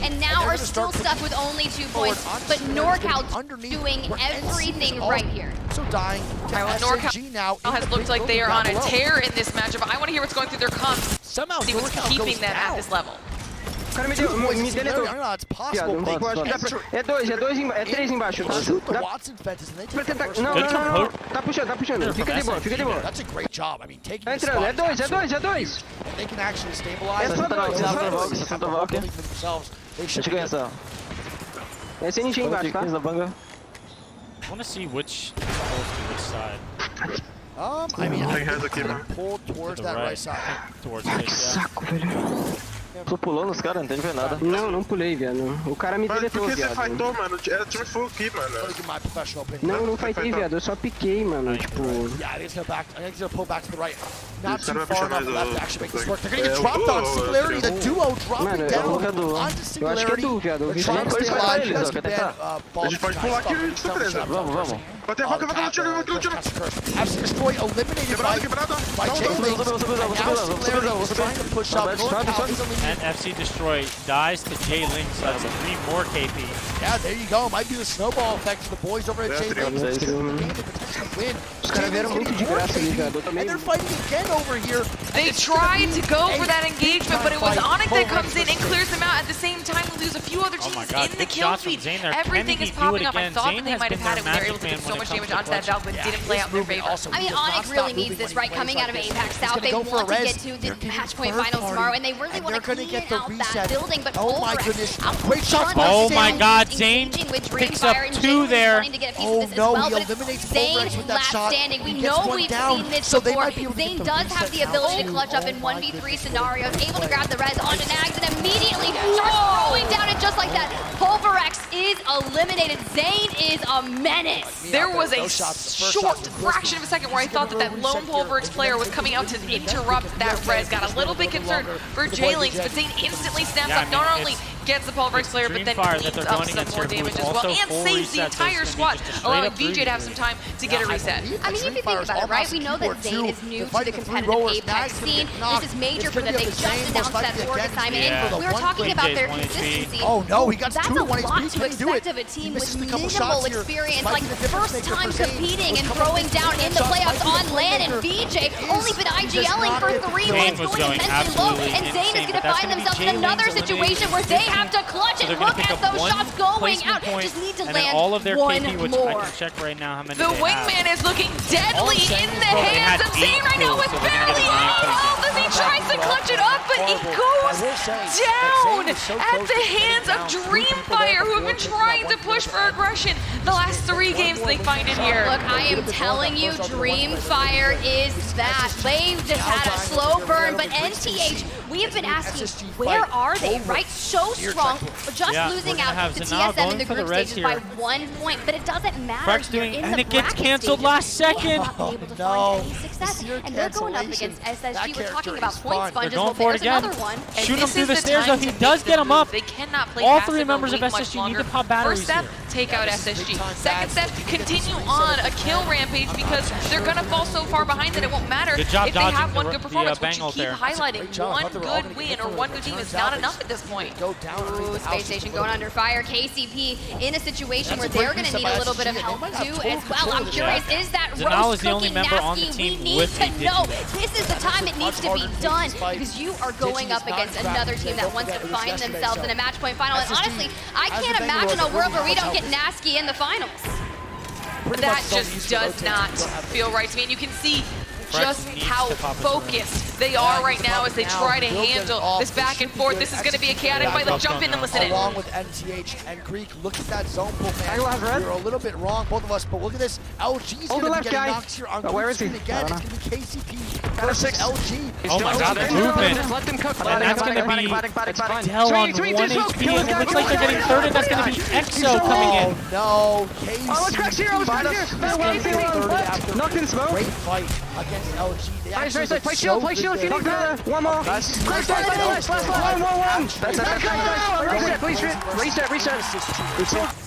and now are still stuck with only 2 points, but NorCal doing everything right here. So dying. NorCal now has looked like they are on a tear in this matchup. I want to hear what's going through their comms. Somehow see what's keeping them at this level. It's possible. É 3 embaixo. Não. Tá puxando. Fica de boa. That's a great job. I mean, taking Tá entrando. É 2. They can actually stabilize. Deixa eu ganhar essa. Esse é ninja embaixo, tá? I want to see which goes to which side. I mean, I think pull towards that right side. Towards it, yeah. Tu pulou nos caras, não tem ver nada. Não pulei, viado. O cara me deletou, viado. Por que você fightou, mano? Era time full aqui, mano. Não fightei, viado. Eu só piquei, mano. Tipo... Yeah, I think he's gonna pull back to the right. Not too far enough left to actually make this work. They're gonna get dropped on Singularity. The duo dropping down onto Singularity. They're trying to stay alive. You guys can ban A gente pode pular aqui de surpresa. Vamos. Vai ter roca, vai ter um tiro. Has to destroy, eliminated by J-Link. Now Singularity is trying to push up. And FC Destroy dies to J-Link, so that's 3 more KP. Yeah, there you go. Might be the snowball effect for the boys over at J-Link. Win. And they're fighting again over here. They tried to go for that engagement, but it was Onyx that comes in and clears them out. At the same time, we lose a few other teams in the kill feed. Everything is popping up. I thought that they might have had it when they were able to do so much damage onto that Valve, but didn't play out in their favor. I mean, Onyx really needs this, right? Coming out of Apex South, they want to get to the match point finals tomorrow, and they really want to clean out that building, but oh my goodness, great shot. Oh my god, Zane picks up 2 there. Oh no, he eliminates Zane with that shot. We know we've seen this before. Zane does have the ability to clutch up in 1v3 scenarios, able to grab the res onto Nags and immediately starts throwing down, and just like that, Pulverex is eliminated. Zane is a menace. There was a short fraction of a second where I thought that lone Pulverex player was coming out to interrupt that res. Got a little bit concerned for J-Links, but Zane instantly snaps up, not only gets the Pulverex player, but then cleans up some more damage as well, and saves the entire squad, allowing VJ to have some time to get a reset. I mean, if you think about it, right? We know that Zane is new to the competitive Apex scene. This is major for them. They've just announced that org assignment, and we were talking about their consistency. Oh no, he got that's 2 a 1 lot HP. to expect of a team with minimal experience, like first time competing and throwing down in the playoffs on LAN, and VJ only been IGLing for 3 months, going immensely low, and Zane is going to find themselves in another situation where they have to clutch it. Look at those shots going out. Just need to land all of their one KP, which more. I can check right now how many the wingman is looking deadly in the hands of Zane right now with barely any health as he tries to clutch it up, but he goes down at the hands of Dreamfire, who have been trying to push for aggression the last 3 games they find it here. Look, I am telling you, Dreamfire is that. They just had a slow burn, but NTH We have been asking, SSG where fight are they, over right? So here, strong, Tractor. just Yeah, losing we're gonna out have to Zanal TSM in going the for the group reds stages by here. 1 point, but it doesn't matter. Frank's You're doing, in and the it gets bracket canceled stages. last second. They're not able to find any success, Severe and they're going up cancellation. against That SSG. We're character talking about is point fun. sponges. They're Well, going for it there's again. another one. And Shoot him this through is the stairs, though. time He to does make get the him up. move. They cannot play All passive three or members of wait much SSG need longer. to pop batteries First step, here. take out SSG. big time Second bad. step, continue on a kill rampage because they're going to fall so far behind that it won't matter Good job if they dodging have one the good performance, bang which you ult keep there. highlighting. Great job. I One thought they were all good gonna win get or through one it. good team is Turns not out enough they at this point. Go down Ooh, underneath the Space house Station just a going little under fire. KCP in a situation where That's a they're great going to reset need a by little bit of SSG. help They might have too total as well. control I'm of this. curious, is that Zanal roast is the only cooking member on the nasty? We team need with to a know. Digi. This is the time it needs to be harder to done take this fight. because you are going Digi up is not against cracked. another team that Don't wants to forget, it was find yesterday, themselves so in a match point final. And SSG honestly, I has can't the Bangalore imagine a really world where we much don't get help. nasty in the finals. Pretty That much don't just use the does rotate. not You don't have feel right to me. And you can see Frax just needs how to pop his focused they are right now as they try to He'll get it handle off. this back and Should be forth. good. This is going to be a chaotic Yeah, fight. Let's Buff jump in and now. listen in. Along with NTH and Greek, look at that zone pull, man. Angle has red. We're a little bit wrong, both of us, but look at this. LG's Hold going the to left, be getting guy. knocked here on Oh, where is he? screen again. I It's don't going to be KCP Got a versus 6. LG. Oh my god, that movement. Just let them cook. That's going to be Dell on 1 HP, and it looks like they're getting third, and that's going to be EXO coming in. Oh, no. KCP. Oh, let's crack zero. Let's crack zero. Knocked in smoke. Great fight against LG. They Nice, actually nice, look play so shield, play good shield. there. Knocked there. One more. Last one. Reset.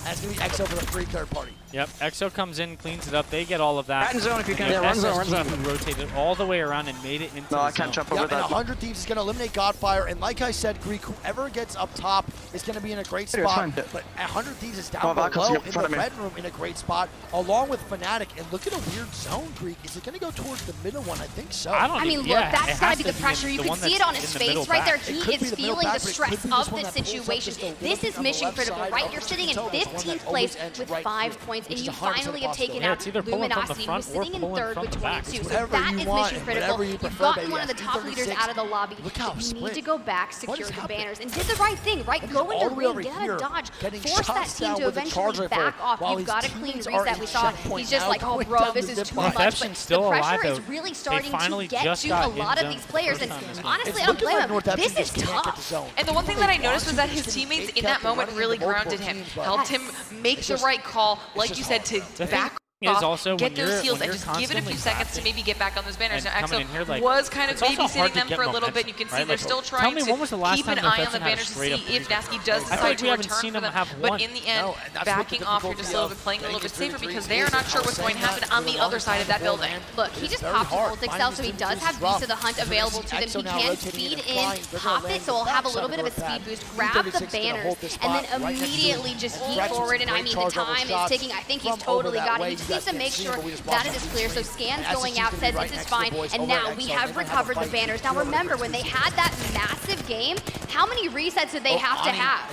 That's going to be EXO for the free third party. Yep, EXO comes in, cleans it up. They get all of that. Rat in zone if you can. And Yeah, run zone, SSG run zone. rotated all the way around and made it into No, the I can't zone. jump Yeah, over and that. 100 Thieves is going to eliminate Godfire, and like I said, Greek, whoever gets up top is going to be in a great Dude, it's spot. fine. But 100 Thieves is down Oh, Valkyrie below up in in front the of me. red room in a great spot, along with Fnatic. And look at a weird zone, Greek. Is it going to go towards the middle one? I think so. I mean, look, that's got to be the pressure. You can see it on his face right there. He is feeling the stress of the situation. This is mission critical, right? You're sitting in 15th place with 5 points, and you finally have taken out Luminosity, who's sitting in third with 22. So that is mission critical. You've gotten one of the top leaders out of the lobby. You need to go back, secure the banners, and did the right thing, right? Go into the lane, get out of dodge, force that team to eventually back off. You've got a clean reset. We saw he's just like, oh, bro, this is too much. But the pressure is really starting to get to a lot of these players. And honestly, I don't blame him. This is tough. And the one thing that I noticed was that his teammates in that moment really grounded him, helped him make the right call, like you said, to back off, also get when those you're- heals, when and you're just give it a few constantly seconds to maybe get back on those banners. Now, and coming in here, EXO like, was kind of it's also hard babysitting to them get for a little momentum, bit. You can see right? they're Like, still tell trying me, when was the to last keep time an the eye on Fetson the had a banners to straight up see if lead? Nasky does I feel decide like to we haven't return seen for them them. have But one. in the end, No, and that's what backing the off here just a little bit, playing a little bit safer because they're not sure what's going to happen on the other side of that building. Look, he just popped his ult excel, so he does have Beast of the Hunt available to them. He can feed in, pop it, so he'll have a little bit of a speed boost, grab the banners, and then immediately just heat forward. And I mean, the time is ticking. I think he's totally got it. He just needs to make sure that it is clear. So Scan's going out, says this is fine, and now we have recovered the banners. Now remember, when they had that massive game, how many resets did they have to have?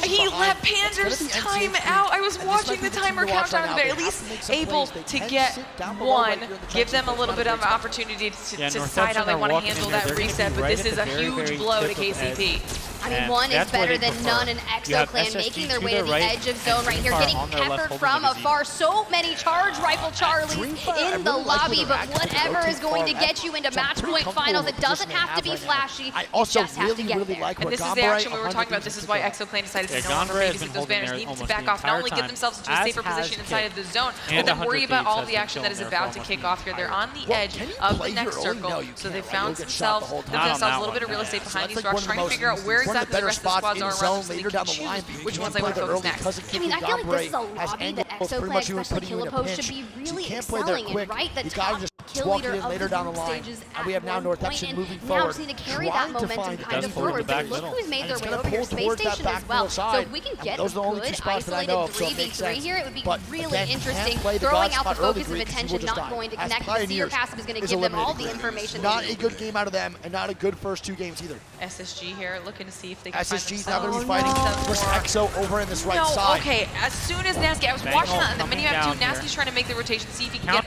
He let Panzer's time out. I was watching the timer countdown, but at least able to get one, give them a little bit of an opportunity to decide how they want to handle that reset, but this is a huge blow to KCP. I mean, one is better than none, and EXO Clan making their way to the edge of zone right here, getting peppered from afar. So many charge rifle Charlies in the lobby, but whatever is going to get you into match point finals, it doesn't have to be flashy, you just have to get there. And this is the action we were talking about. This is why EXO Clan decided to no longer babysit those banners, needed to back off, not only get themselves into a safer position inside of the zone, but then worry about all the action that is about to kick off here. They're on the edge of the next circle, so they found themselves a little bit of real estate behind these rocks, trying to figure out where exactly the rest of the squads are around, so they can choose which ones they want to focus next. I mean, I feel like this is a lobby that EXO Clan, especially Killapose, should be really excelling in, right? The top kill leader of the group stages at we have now one point, Northeastern and moving now forward, just need to carry that momentum kind of forward. But look who's made their way over here, Space Station as well. So if we can get a good isolated 3v3 here, it would be really interesting. Throwing out the focus of attention, not going to connect. The Seer passive is going to give them all the information. Not a good game out of them, and not a good first 2 games either. SSG here looking to see if they can SSG's find now going to be fighting versus EXO over in this right side. Okay, as soon as Nasky, I was watching that, and the menu have 2, Nasky's trying to make the rotation, see if he can get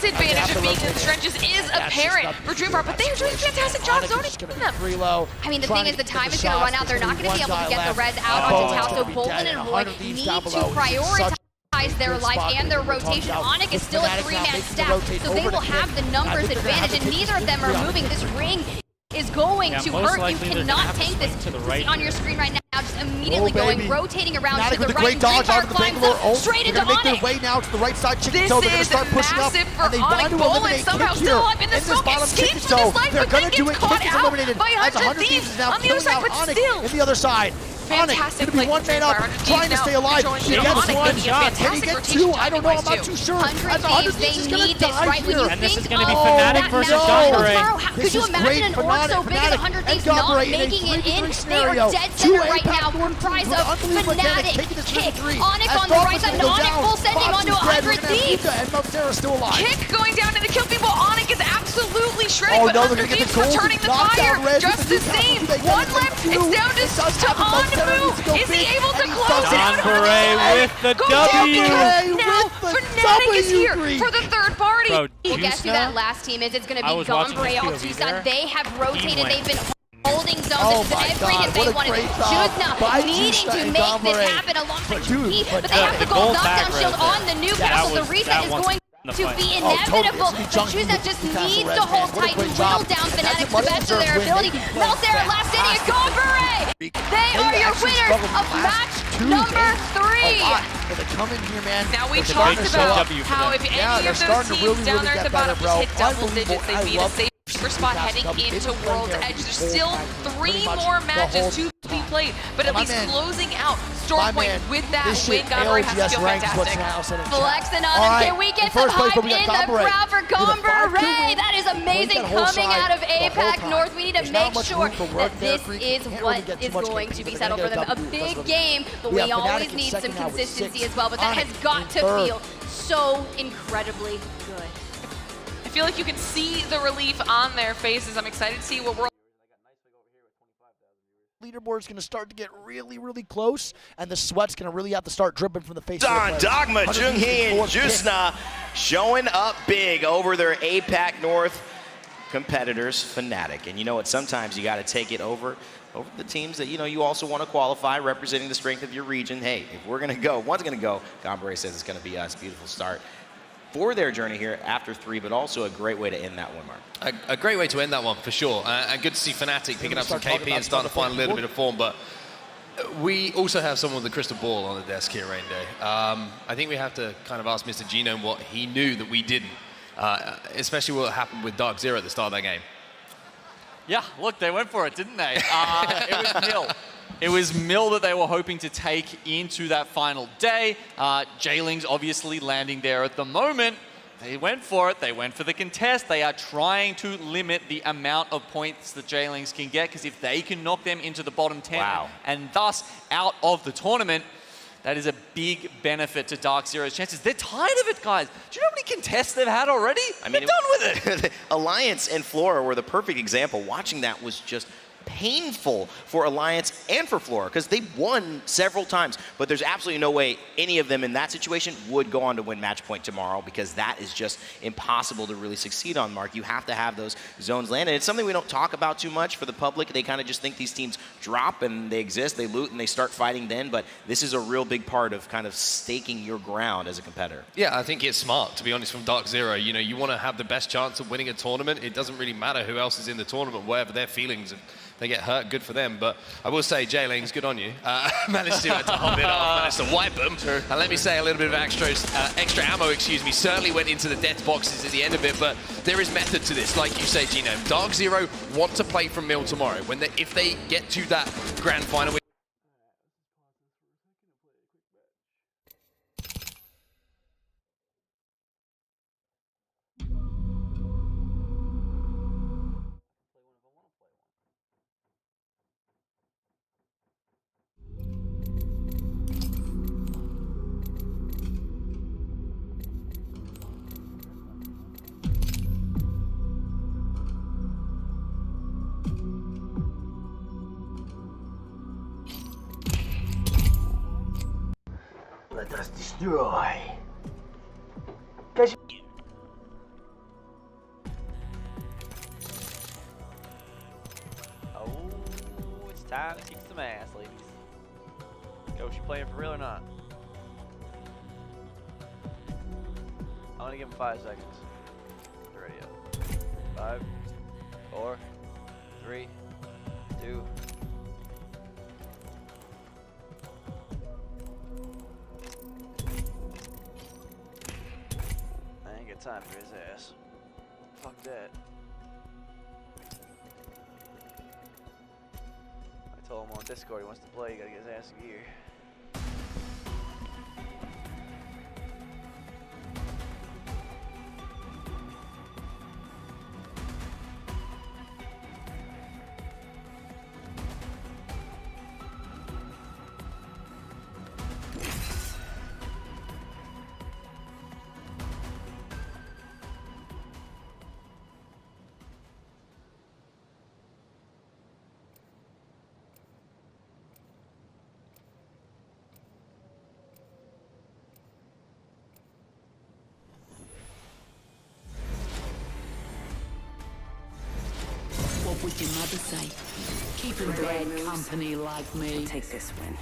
disadvantage of being in the trenches is apparent for Dreamheart, but they're doing a fantastic job zoning them. I mean, the thing is, the time is going to run out. They're not going to be able to get the reds out onto Tau, so Bolden and Roy need to prioritize their life and their rotation. Onyx is still a 3-man stack, so they will have the numbers advantage, and neither of them are moving. This ring is going to hurt. You cannot tank this. To the right. On your screen right now, just immediately going, rotating around Fnatic to the with a right. great dodge onto the Bangalore ult. Straight into They're gonna make Onyx. their way now to the right side. Chicken This Toe, they're gonna is start pushing up. massive for And they want Onyx. to Bolden eliminate somehow Kick still here up in the this smoke, bottom escapes Chicken with Toe. his life, They're but gonna then do gets it. caught Kick is out eliminated by as 100 100 Thieves is now on the other killing side, out but Onyx still. in the other side. Onyx Fantastic gonna be play one man by up, 100 trying to Thieves stay now. alive. Joins He in. gets Onyx one making a shot. Can he fantastic get rotation two? I don't know. I'm timing-wise, not too. too sure. 100 As 100 Thieves, Thieves is they gonna need this, die right? When here. you And this think, is gonna be oh, Fnatic that versus match Jacare. tomorrow, could This you is imagine great. an orb so big as 100 and Thieves not Gobray in a making it 3v3 in? They scenario. are dead Two center right APAC now, North comprised teams of with unbelievable mechanics, Fnatic, taking this Kick, 3v3. Onyx As on the Fox right is side, gonna go Onyx down. full sending Fox onto is dead. We're 100 gonna have Thieves. Puka and Montero still alive. Kick going down into the kill people. Onyx is absolutely absolutely shredding, but underneath returning the fire just the same. One left, it's down to Onmu. Is he able to close it out? with the W. Now Fnatic is here for the third party. Bro, Well, guess who that last team is? It's going to be Gombre on Tucson. They have rotated. They've been holding zones. This is everything they wanted. Juzna needing to make this happen alongside GP, but they have the gold knockdown shield on the Newcastle. The reset is going to be inevitable, but Juzna just needs to hold tight and whittle down Fnatic to the best of their ability. Meltzer, last inning, Gombre! They are your winners of match number 3. They come in here, man. Now we talked about how if any of those teams down there at the bottom just hit double digits, they'd be in a safer spot heading into World's Edge. There's still 3 more matches to be played, but at least closing out Stormpoint with that win, Gombre has to feel fantastic. Flexing on him. Can we get some hype in the crowd for Gombre? That is amazing coming out of APAC North. We need to make sure that this is what is going to be settled for them. A big game, but we always need some consistency as well, but that has got to feel so incredibly good. I feel like you can see the relief on their faces. I'm excited to see what we're leaderboard is going to start to get really, really close, and the sweat's going to really have to start dripping from the face. Don Dogma, Junghee, and Juzna showing up big over their APAC North competitors, Fnatic. And you know what? Sometimes you got to take it over the teams that you also want to qualify, representing the strength of your region. Hey, if we're going to go, one's going to go. Gombre says it's going to be us. Beautiful start for their journey here after 3, but also a great way to end that one, Mark. A great way to end that one, for sure. And good to see Fnatic picking up some KP and starting to find a little bit of form. But we also have someone with a crystal ball on the desk here, Rain Day. I think we have to kind of ask Mr. Genome what he knew that we didn't, especially what happened with Dark Zero at the start of that game. Yeah, look, they went for it, didn't they? It was nil. It was Mill that they were hoping to take into that final day. Jailing's obviously landing there at the moment. They went for it. They went for the contest. They are trying to limit the amount of points that Jailings can get, because if they can knock them into the bottom 10 and thus out of the tournament, that is a big benefit to Dark Zero's chances. They're tired of it, guys. Do you know how many contests they've had already? I mean, they're done with it. Alliance and Flora were the perfect example. Watching that was just painful for Alliance and for Flora, because they won several times, but there's absolutely no way any of them in that situation would go on to win match point tomorrow, because that is just impossible to really succeed on, Mark. You have to have those zones land, and it's something we don't talk about too much for the public. They kind of just think these teams drop and they exist, they loot, and they start fighting then, but this is a real big part of kind of staking your ground as a competitor. Yeah, I think it's smart, to be honest, from Dark Zero. You want to have the best chance of winning a tournament. It doesn't really matter who else is in the tournament, whatever their feelings, and they get hurt, good for them. But I will say, Jailings, good on you. Managed to hop it off, managed to wipe them. And let me say, a little bit of extra ammo, certainly went into the death boxes at the end of it, but there is method to this. Like you say, Genome, Dark Zero want to play from Mill tomorrow. If they get to that grand final, Let us destroy. Oh, it's time to kick some ass, ladies. Yo, she playing for real or not? I'm gonna give him 5 seconds. Get ready up. 5, 4, 3, 2. I ain't got time for his ass. Fuck that. I told him on Discord he wants to play, you gotta get his ass in gear. with your mother say. Keeping bad company like me. Take this win.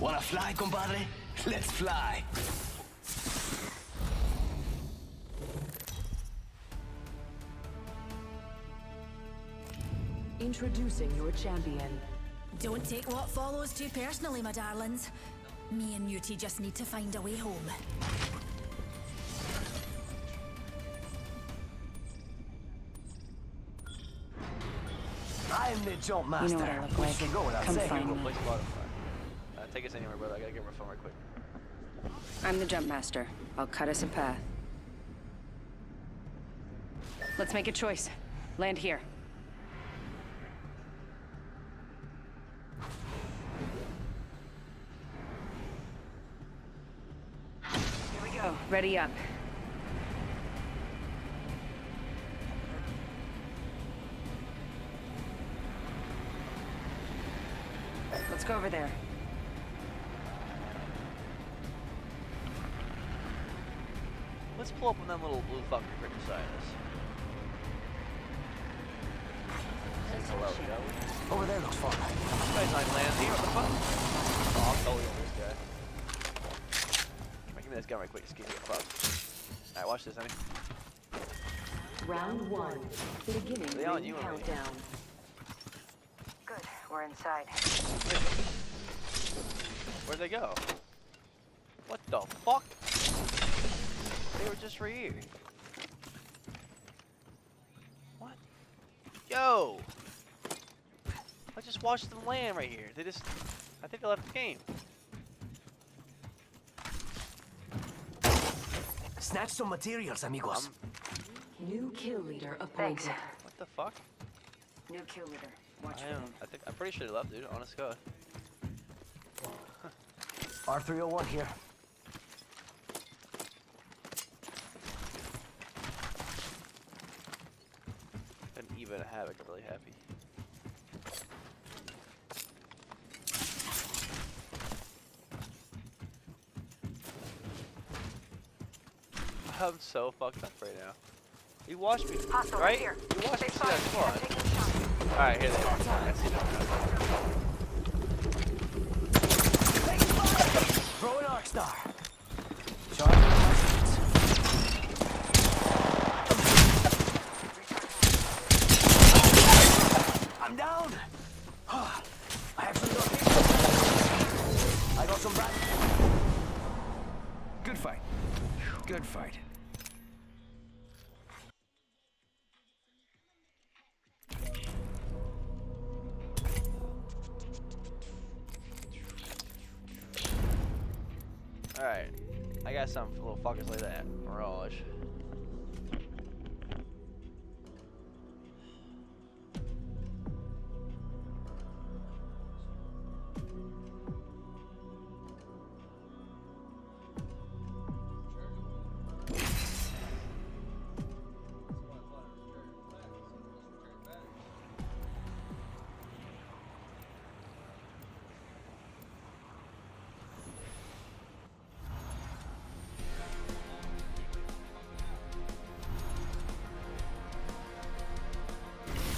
Wanna fly, compadre? Let's fly. Introducing your champion. Don't take what follows too personally, my darlings. Me and Muti just need to find a way home. I am the jump master. You know what I look like. Come find me. Play Spotify. Take us anywhere, brother. I gotta get my phone right quick. I'm the jump master. I'll cut us a path. Let's make a choice. Land here. Here we go. Ready up. Let's go over there. Let's pull up on that little blue fucker right beside us. Hello, shall we? Over there looks fun. You guys not land here, what the fuck? Oh, I'll totally on this guy. Give me this gun right quick, just give me a fuck. Alright, watch this, honey. Round 1. Beginning They on ring you and me. countdown. Good, we're inside. Where'd they go? What the fuck? They were just right here. What? Yo! I just watched them land right here. They just... I think they left the game. Snatch some materials, amigos. New kill leader appointed. What the fuck? New kill leader. Watch I am. I'm pretty sure they left, dude. Honest God. R301 here. And even a havoc. I'm really happy. I'm so fucked up right now. You watched me, Hostile right? here. You watched me Stay see that fine. squad. Alright, here they are. I see them now. Throw an arc star. I'm down. I actually got hit. I got some back. Good fight. Good fight. Alright. I got something for little fuckers like that. Mirage.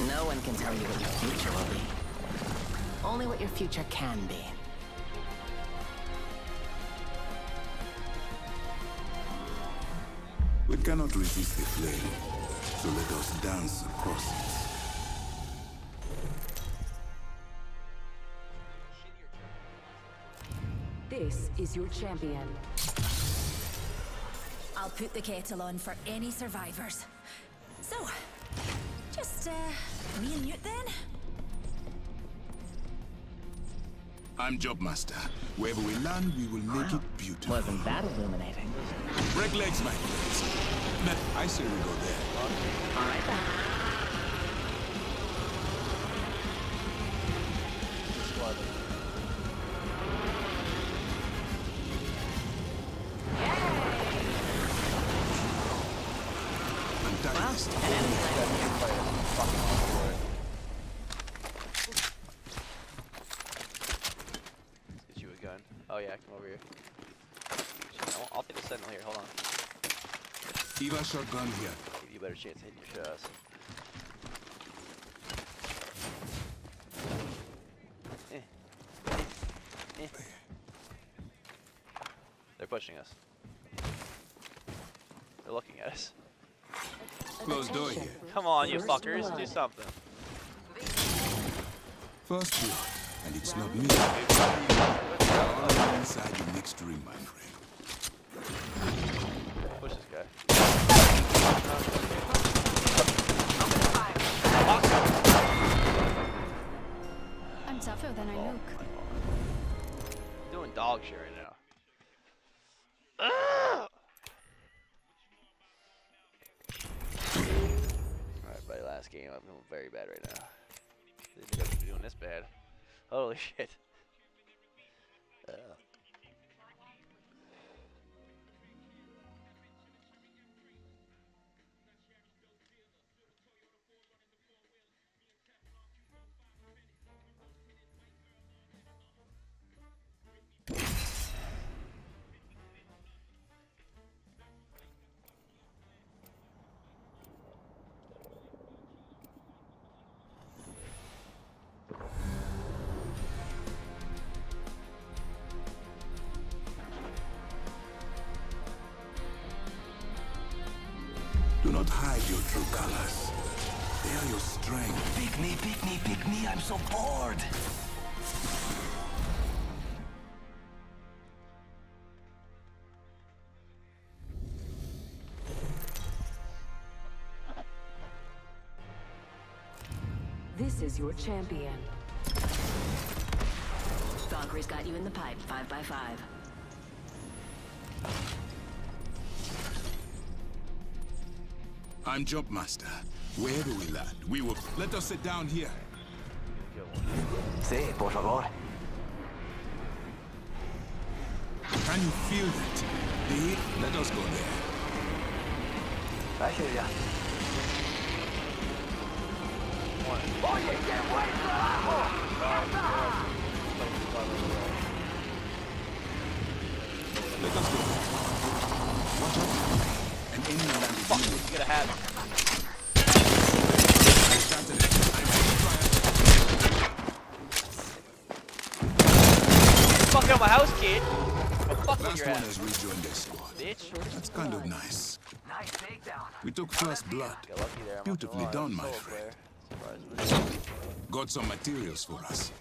No one can tell you what your future will be. Only what your future can be. We cannot resist the flame, so let us dance across it. This is your champion. I'll put the kettle on for any survivors. So, just me and Newt then? I'm Job Master. Wherever we land, we will make it beautiful. Wasn't that illuminating? Break legs, my friends. Nah, I say we go there. All right then. Antagonist. Let's get you a gun. Oh yeah, I'm over here. I'll take the sentinel here. Hold on. Eva shotgun here. Give you a better chance of hitting your shots. They're pushing us. They're looking at us. Closed door here. Come on, you fuckers, do something. First blood, and it's not me. All inside your next ring, my friend. Push this guy. I'm tougher than I look. Doing dog shit right now. Alright, buddy, last game. I'm doing very bad right now. Didn't think I'd be doing this bad. Holy shit. Do not hide your true colors. They are your strength. Pick me, pick me, pick me. I'm so bored. This is your champion. Valkyrie's got you in the pipe, 5x5. I'm Jump Master. Wherever we land, we will. Let us sit down here. Sí, por favor. Can you feel that? The heat? Let us go there. I hear ya. Oye, qué buen trabajo. Let us go. Watch out. An enemy landed. Fuck, you gotta have it. Fuck out my house, kid. Oh, fuck Last your one ass. has rejoined their squad. Bitch. That's kind of nice. Nice takedown. We took first blood. Got lucky there. Beautifully done, my friend. Got some materials for us.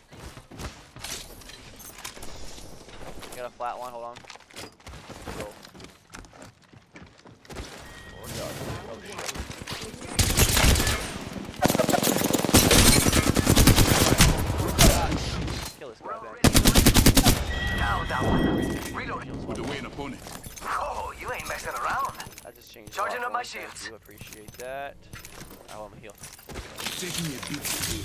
Got a flat one, hold on. Go. Oh, shit. Kill this guy back. Down that one. Reloading. Put away an opponent. Oh, you ain't messing around. I just changed. Charging up my Thank shields. you, appreciate that. I want to heal. Taking a beat here.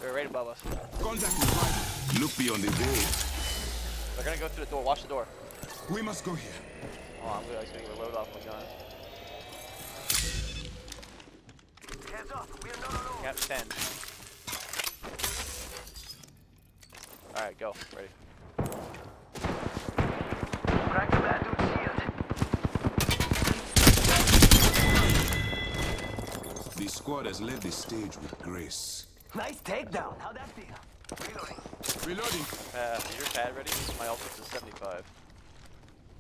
They're right above us. Contact with rival. Look beyond the veil. They're gonna go through the door. Watch the door. We must go here. Oh, I'm gonna get a load off my gun. Heads up. We are not alone. Cap 10. Alright, go. Ready. Crack that dude's shield. The squad has led the stage with grace. Nice takedown. How'd that feel? Reloading. Reloading. Is your pad ready? My ultimate is 75.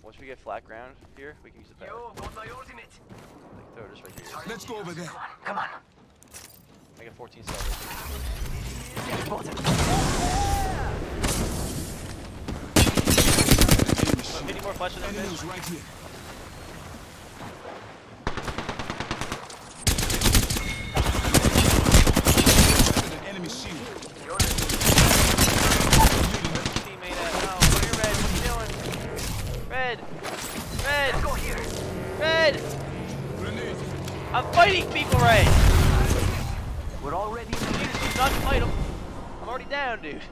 Once we get flat ground here, we can use the pad. Yo, got my ultimate. Like, throw this right here. Let's go over there. Come on. Make a 14 cell. Any more flesh in there, Enemies bitch? right here. An enemy shield. Teammate at no. Where you Red? What you doing? Red! Red! Let's go here. Red! Grenade. I'm fighting people, Red! We're already in You need to not fight them. I'm already down, dude.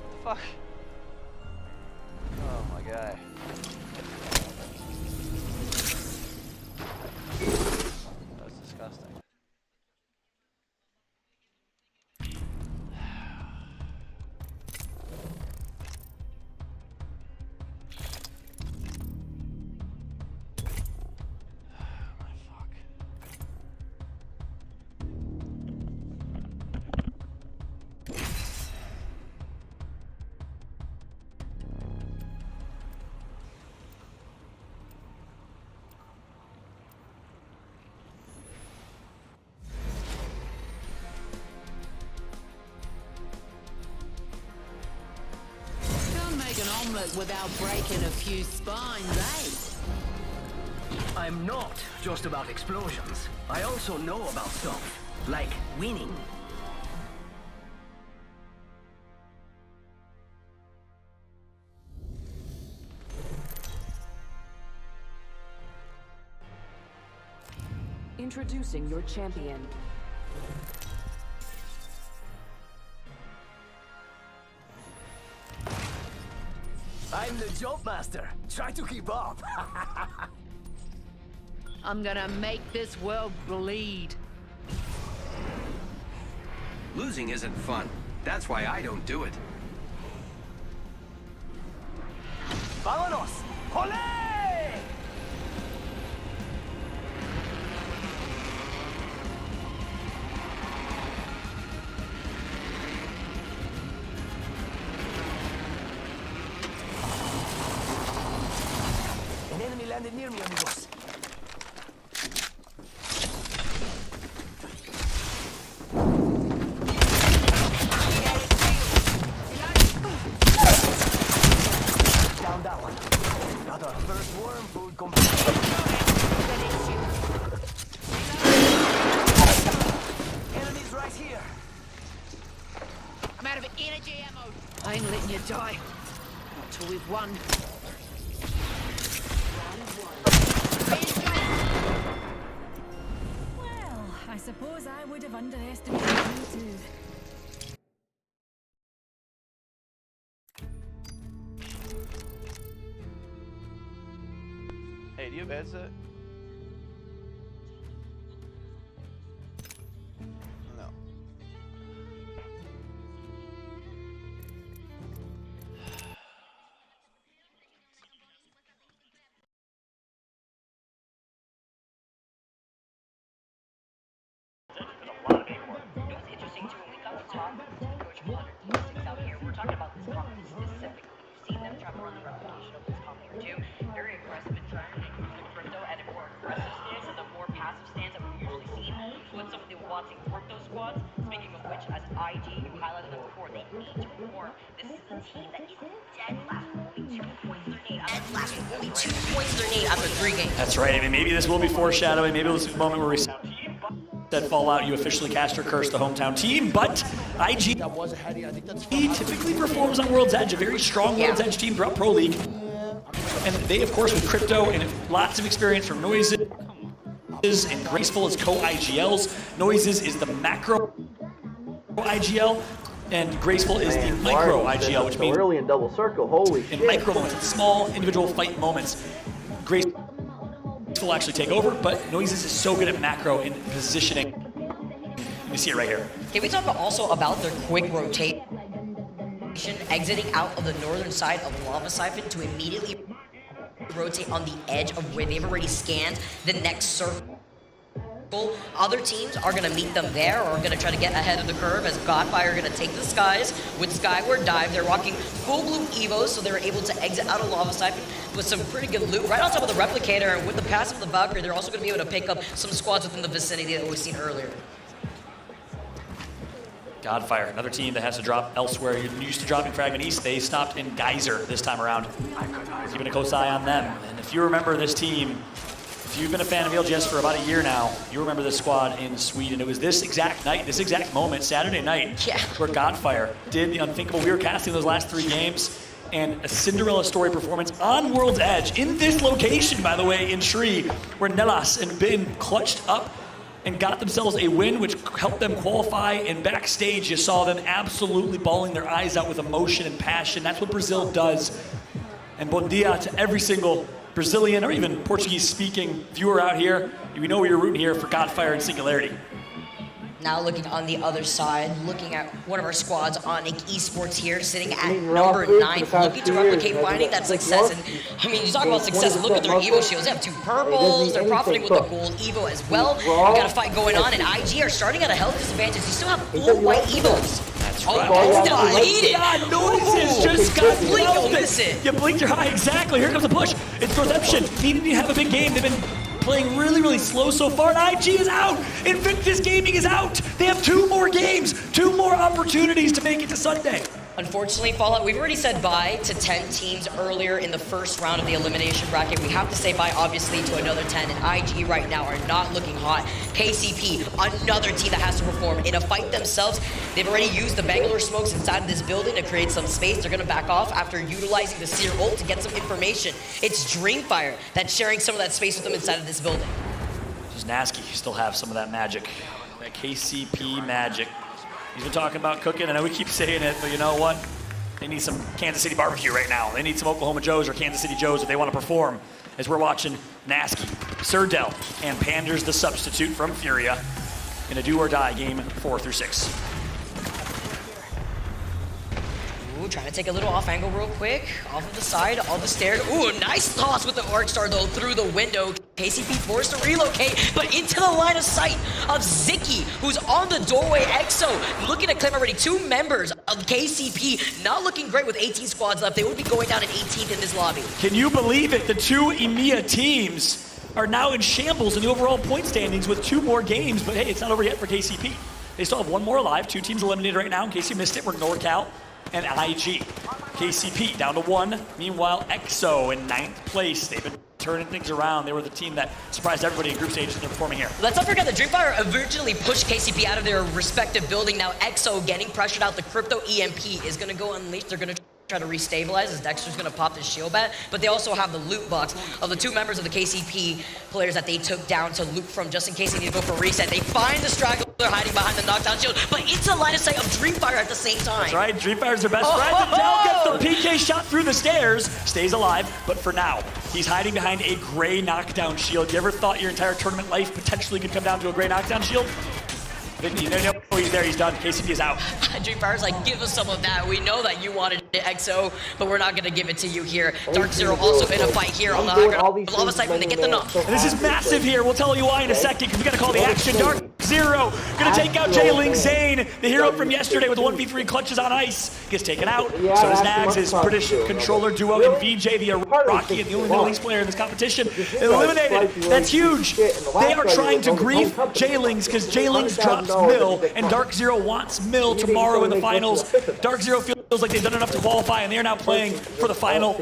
What the fuck? Oh my god. That's disgusting. an omelette without breaking a few spines, eh? I'm not just about explosions. I also know about stuff, like winning. Introducing your champion. I'm the jump master. Try to keep up. I'm gonna make this world bleed. Losing isn't fun. That's why I don't do it. Vámonos! Olé! An enemy landed near me, amigos. Down that one. Got our first worm food complete. Enemies right here. I'm out of energy ammo. I ain't letting you die. Not till we've won. Well, I suppose I would have underestimated you too. Hey, do you have headset? No. Only 2 points to their need after 3 games. That's right. I mean, maybe this will be foreshadowing. Maybe this is a moment where we said Fallout, you officially cast your curse, the hometown team. But IG typically performs on World's Edge, a very strong World's Edge team throughout Pro League. And they, of course, with Crypto and lots of experience from Noises and Graceful as co-IGLs. Noises is the macro IGL, and Graceful is the micro IGL, which means early in double circle. Holy in micro moments, in small individual fight moments. Graceful will actually take over, but Noises is so good at macro in positioning. You see it right here. Can we talk also about their quick rotation, exiting out of the northern side of Lava Siphon to immediately rotate on the edge of where they've already scanned the next circle. Other teams are going to meet them there or are going to try to get ahead of the curve as Godfire are going to take the skies with Skyward Dive. They're rocking full blue Evos, so they're able to exit out of Lava Siphon with some pretty good loot right on top of the Replicator. And with the pass of the Valkyrie, they're also going to be able to pick up some squads within the vicinity that we've seen earlier. Godfire, another team that has to drop elsewhere. You're used to dropping Fragment East. They stopped in Geyser this time around. Keeping a close eye on them. And if you remember this team, if you've been a fan of LGS for about a year now, you remember this squad in Sweden. It was this exact night, this exact moment, Saturday night, where Godfire did the unthinkable. We were casting those last 3 games, and a Cinderella story performance on World's Edge, in this location, by the way, in Sri, where Nelas and Bin clutched up and got themselves a win, which helped them qualify. And backstage, you saw them absolutely bawling their eyes out with emotion and passion. That's what Brazil does. And bon dia to every single Brazilian or even Portuguese-speaking viewer out here. We know you're rooting here for Godfire and Singularity. Now looking on the other side, looking at one of our squads, Onyx Esports here, sitting at number 9, looking to replicate, finding that success. And I mean, you talk about success, look at their Evo shields. They have 2 purples, they're profiting with the gold Evo as well. We've got a fight going on, and IG are starting at a health disadvantage. You still have full white Evos. That's right. Oh, Still deleted. God, Noises just got blink, you'll miss it. You blinked your eye, exactly. Here comes the push. It's Reception. Needing to have a big game. They've been playing really, really slow so far, and IG is out. Invictus Gaming is out. They have 2 more games, 2 more opportunities to make it to Sunday. Unfortunately, Fallout, we've already said bye to 10 teams earlier in the first round of the elimination bracket. We have to say bye, obviously, to another 10, and IG right now are not looking hot. KCP, another team that has to perform in a fight themselves. They've already used the Bangalore smokes inside of this building to create some space. They're going to back off after utilizing the Seer ult to get some information. It's Dreamfire that's sharing some of that space with them inside of this building. Just Nasky still have some of that magic, that KCP magic. He's been talking about cooking. I know we keep saying it, but you know what? They need some Kansas City barbecue right now. They need some Oklahoma Joes or Kansas City Joes if they want to perform. As we're watching Nasky, Surdell, and Panders the substitute from Furia in a do-or-die game 4 through 6. Ooh, trying to take a little off angle real quick. Off of the side, off the stairs. Ooh, nice toss with the Arc Star though through the window. KCP forced to relocate, but into the line of sight of Zicky, who's on the doorway. EXO looking to claim already 2 members of KCP. Not looking great with 18 squads left. They would be going down at 18th in this lobby. Can you believe it? The 2 EMEA teams are now in shambles in the overall point standings with 2 more games, but hey, it's not over yet for KCP. They still have 1 more alive. 2 teams eliminated right now. In case you missed it, we're NorCal and IG. KCP down to 1. Meanwhile, EXO in 9th place. They've been turning things around. They were the team that surprised everybody in group stages and they're performing here. Let's not forget that Dreamfire originally pushed KCP out of their respective building. Now EXO getting pressured out. The Crypto EMP is going to go unleashed. They're going to try to restabilize as Dexter's going to pop his shield bat, but they also have the loot box of the 2 members of the KCP players that they took down to loot from just in case they need to go for a reset. They find the straggler hiding behind the knockdown shield, but it's a line of sight of Dreamfire at the same time. That's right, Dreamfire's their best friend. Adele gets the PK shot through the stairs, stays alive, but for now, he's hiding behind a gray knockdown shield. You ever thought your entire tournament life potentially could come down to a gray knockdown shield? You know, he's there, he's done. KCP is out. Dreamfire's like, give us some of that. We know that you wanted it, EXO, but we're not going to give it to you here. Dark Zero also in a fight here on the high ground. Lava Siphon, they get the knock. And this is massive here. We'll tell you why in a second, because we got to call the action. Dark Zero going to take out J-Ling Zane, the hero from yesterday with the 1v3 clutches on ice. Gets taken out. So does Nags, his British controller duo, and VJ, the Iraqi, and the only Middle East player in this competition, eliminated. That's huge. They are trying to grief J-Lings because J-Lings drops Mill, and Dark Zero wants Mill tomorrow in the finals. Dark Zero feels like they've done enough to qualify, and they are now playing for the final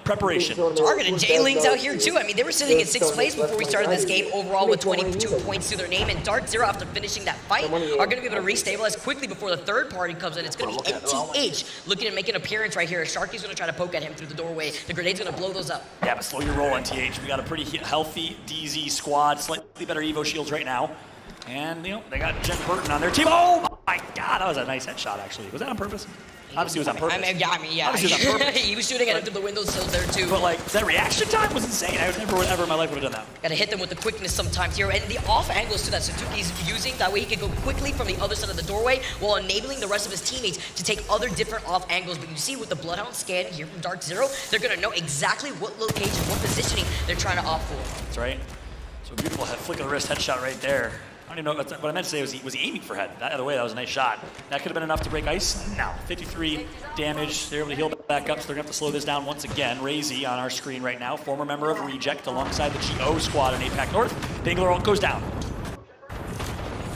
preparation. Target and J-Lings out here too. I mean, they were sitting in 6th place before we started this game overall with 22 points to their name, and Dark Zero, after finishing that fight, are going to be able to restabilize quickly before the third party comes in. It's going to be NTH looking to make an appearance right here. Sharky's going to try to poke at him through the doorway. The grenade's going to blow those up. Yeah, but slow your roll, NTH. We got a pretty healthy DZ squad, slightly better Evo shields right now. And, you know, they got Jen Burton on their team. Oh, my God. That was a nice headshot, actually. Was that on purpose? Obviously, it was on purpose. I mean, yeah. Obviously, it was on purpose. He was shooting at him through the windowsill there, too. But, like, that reaction time was insane. I never ever in my life would have done that. Gotta hit them with the quickness sometimes here. And the off angles, too, that Suzuki's using. That way he can go quickly from the other side of the doorway while enabling the rest of his teammates to take other different off angles. But you see with the Bloodhound scan here from Dark Zero, they're gonna know exactly what location, what positioning they're trying to opt for. That's right. So beautiful flick of the wrist headshot right there. I don't even know what I meant to say was he aiming for head. Either way, that was a nice shot. That could have been enough to break ice. No, 53 damage. They're able to heal back up, so they're going to have to slow this down once again. Razy on our screen right now, former member of Reject alongside the GO squad in APAC North. Bangalore goes down.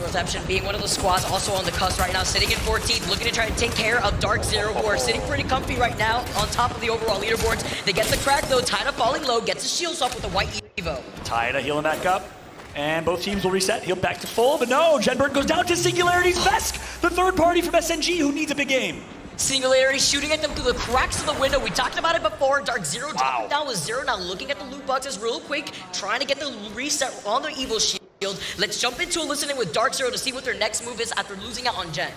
Reception being one of the squads also on the cusp right now, sitting in 14th, looking to try to take care of Dark Zero, who are sitting pretty comfy right now on top of the overall leaderboards. They get the crack though, Taida falling low, gets his shields off with a white Evo. Taida healing back up. And both teams will reset, heal back to full, but no, Jenberg goes down to Singularity's Vesk, the third party from SNG who needs a big game. Singularity shooting at them through the cracks of the window. We talked about it before. Dark Zero dropping down with Zero, now looking at the loot boxes real quick, trying to get the reset on their Evo shield. Let's jump into a listening with Dark Zero to see what their next move is after losing out on Jen.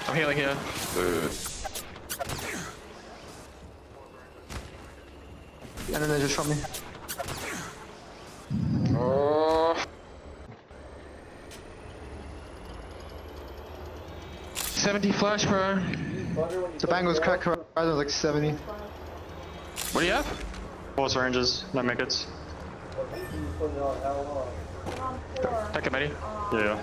I'm healing here. And then they just shot me. 70 flash, bro. The bang was cracked horizon like 70. What do you have? Force ranges, no megas. Take it, matey. Yeah.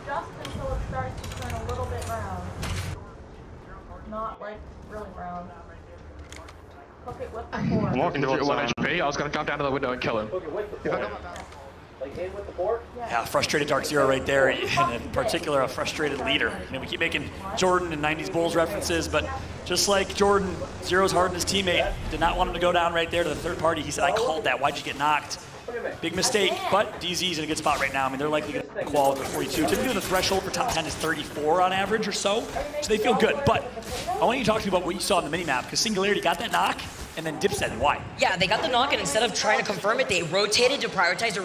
Just until it starts to turn a little bit round. Not like really round. I'm walking to 1 HP. I was gonna jump down to the window and kill him. Yeah, frustrated Dark Zero right there, and in particular a frustrated leader. You know, we keep making Jordan and 90s Bulls references, but just like Jordan, Zero's hard on his teammate, did not want him to go down right there to the third party. He said, I called that, why'd you get knocked? Big mistake, but DZ's in a good spot right now. I mean, they're likely going to qualify for 42. Typically the threshold for top 10 is 34 on average or so they feel good. But I want you to talk to me about what you saw in the minimap, because Singularity got that knock, and then Dipset. Why? Yeah, they got the knock, and instead of trying to confirm it, they rotated to prioritize their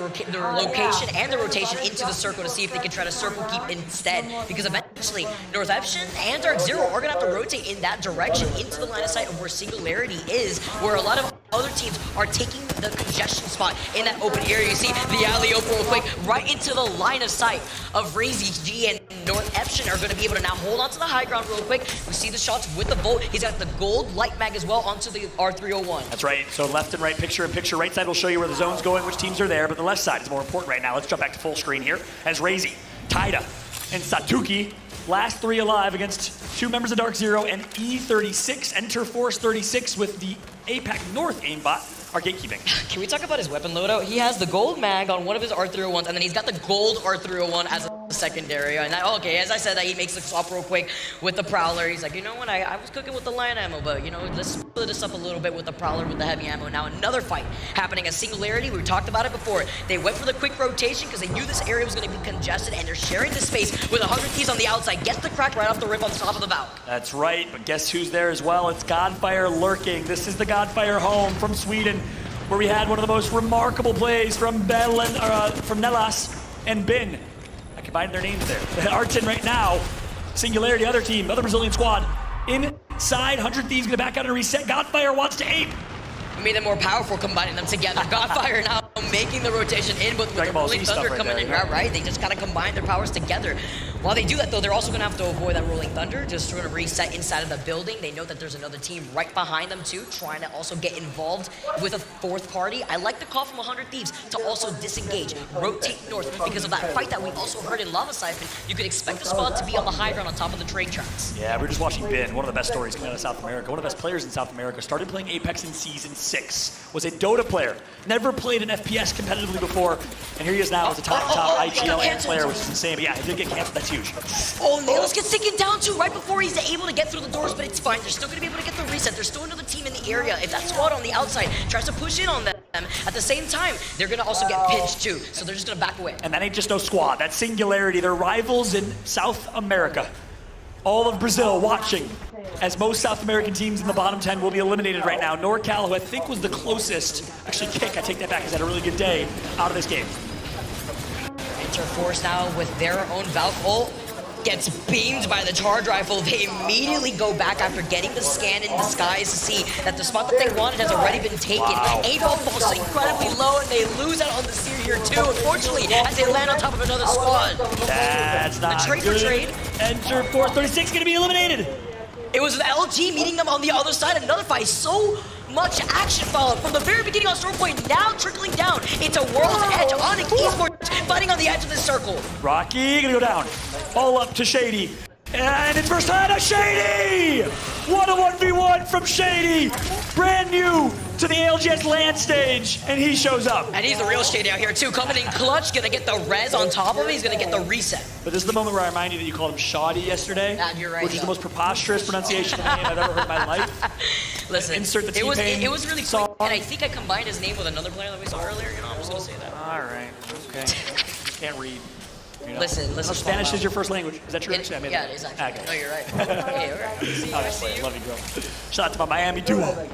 location and the rotation into the circle to see if they could try to circle keep instead. Because eventually, North Epsilon and Dark Zero are going to have to rotate in that direction into the line of sight of where Singularity is, where a lot of other teams are taking the congestion spot in that open area. You see the alley-oop real quick, right into the line of sight of Razy G, and North Epsilon are going to be able to now hold on to the high ground real quick. We see the shots with the Bolt. He's got the gold light mag as well onto the R301. That's right. So left and right, picture in picture. Right side will show you where the zone's going, which teams are there, but the left side is more important right now. Let's jump back to full screen here as Razy, Taida, and Satuki, last three alive against two members of Dark Zero, and E36 enter Force 36 with the APAC North aimbot are gatekeeping. Can we talk about his weapon loadout? He has the gold mag on one of his R301s, and then he's got the gold R301 as a secondary. And okay, as I said, that he makes the swap real quick with the Prowler. He's like, you know what, I was cooking with the light ammo, but you know, let's split this up a little bit with the Prowler with the heavy ammo. Now another fight happening at Singularity. We talked about it before. They went for the quick rotation because they knew this area was going to be congested, and they're sharing the space with 100 Thieves on the outside. Gets the crack right off the rip on top of the Valk. That's right, but guess who's there as well? It's Godfire lurking. This is the Godfire home from Sweden, where we had one of the most remarkable plays from Nelas and Bin. I combined their names there. Artin right now, Singularity, other team, other Brazilian squad. Inside, 100 Thieves gonna back out and reset. Godfire wants to ape. Made them more powerful combining them together. Godfire now making the rotation in, but with the Rolling Thunder coming in, right? They just gotta combine their powers together. While they do that, though, they're also gonna have to avoid that Rolling Thunder, just sort of reset inside of the building. They know that there's another team right behind them, too, trying to also get involved with a fourth party. I like the call from 100 Thieves to also disengage, rotate north, because of that fight that we also heard in Lava Siphon. You could expect the squad to be on the high ground on top of the train tracks. Yeah, we're just watching Bin, one of the best stories coming out of South America, one of the best players in South America. Started playing Apex in Season 6, was a Dota player, never played an FPS competitively before, and here he is now as a top IGL player, which is insane. But yeah, he did get canceled, that's huge. Oh, Nails gets taken down too right before he's able to get through the doors, but it's fine. They're still going to be able to get the reset. There's still another team in the area. If that squad on the outside tries to push in on them, at the same time, they're going to also get pinched too. So they're just going to back away. And that ain't just no squad. That's Singularity. They're rivals in South America. All of Brazil watching, as most South American teams in the bottom 10 will be eliminated right now. NorCal, who I think was the closest, actually Kick, I take that back, has had a really good day out of this game. Interforce now with their own Valk ult. Gets beamed by the charge rifle. They immediately go back after getting the scan in the skies to see that the spot that they wanted has already been taken. Wow. A-ball falls incredibly low, and they lose out on the seer here too, unfortunately, as they land on top of another squad. That's not trade good. for trade. Enter Force 36 gonna be eliminated. It was LG meeting them on the other side. Another fight. So much action followed from the very beginning on Storm Point, now trickling down into World's Edge. Onyx Esports fighting on the edge of this circle. Rocky gonna go down. All up to Shady. And it's first time to Shady! What a 1v1 from Shady! Brand new to the ALGS land stage, and he shows up. And he's the real Shady out here too, coming in clutch, gonna get the res on top of it, he's gonna get the reset. But this is the moment where I remind you that you called him Shoddy yesterday. You're right. Which is the most preposterous pronunciation of a name I've ever heard in my life. Listen, insert the it was T-Pain really song. quick, and I think I combined his name with another player that we saw earlier, you know, I'm just gonna say that. Alright, okay. Can't read. You know? Listen. Spanish is your first language. Is that true? Yeah, it is actually. Okay. No, you're right. Hey, all right. Obviously, I love you, girl. Shout out to my Miami duo,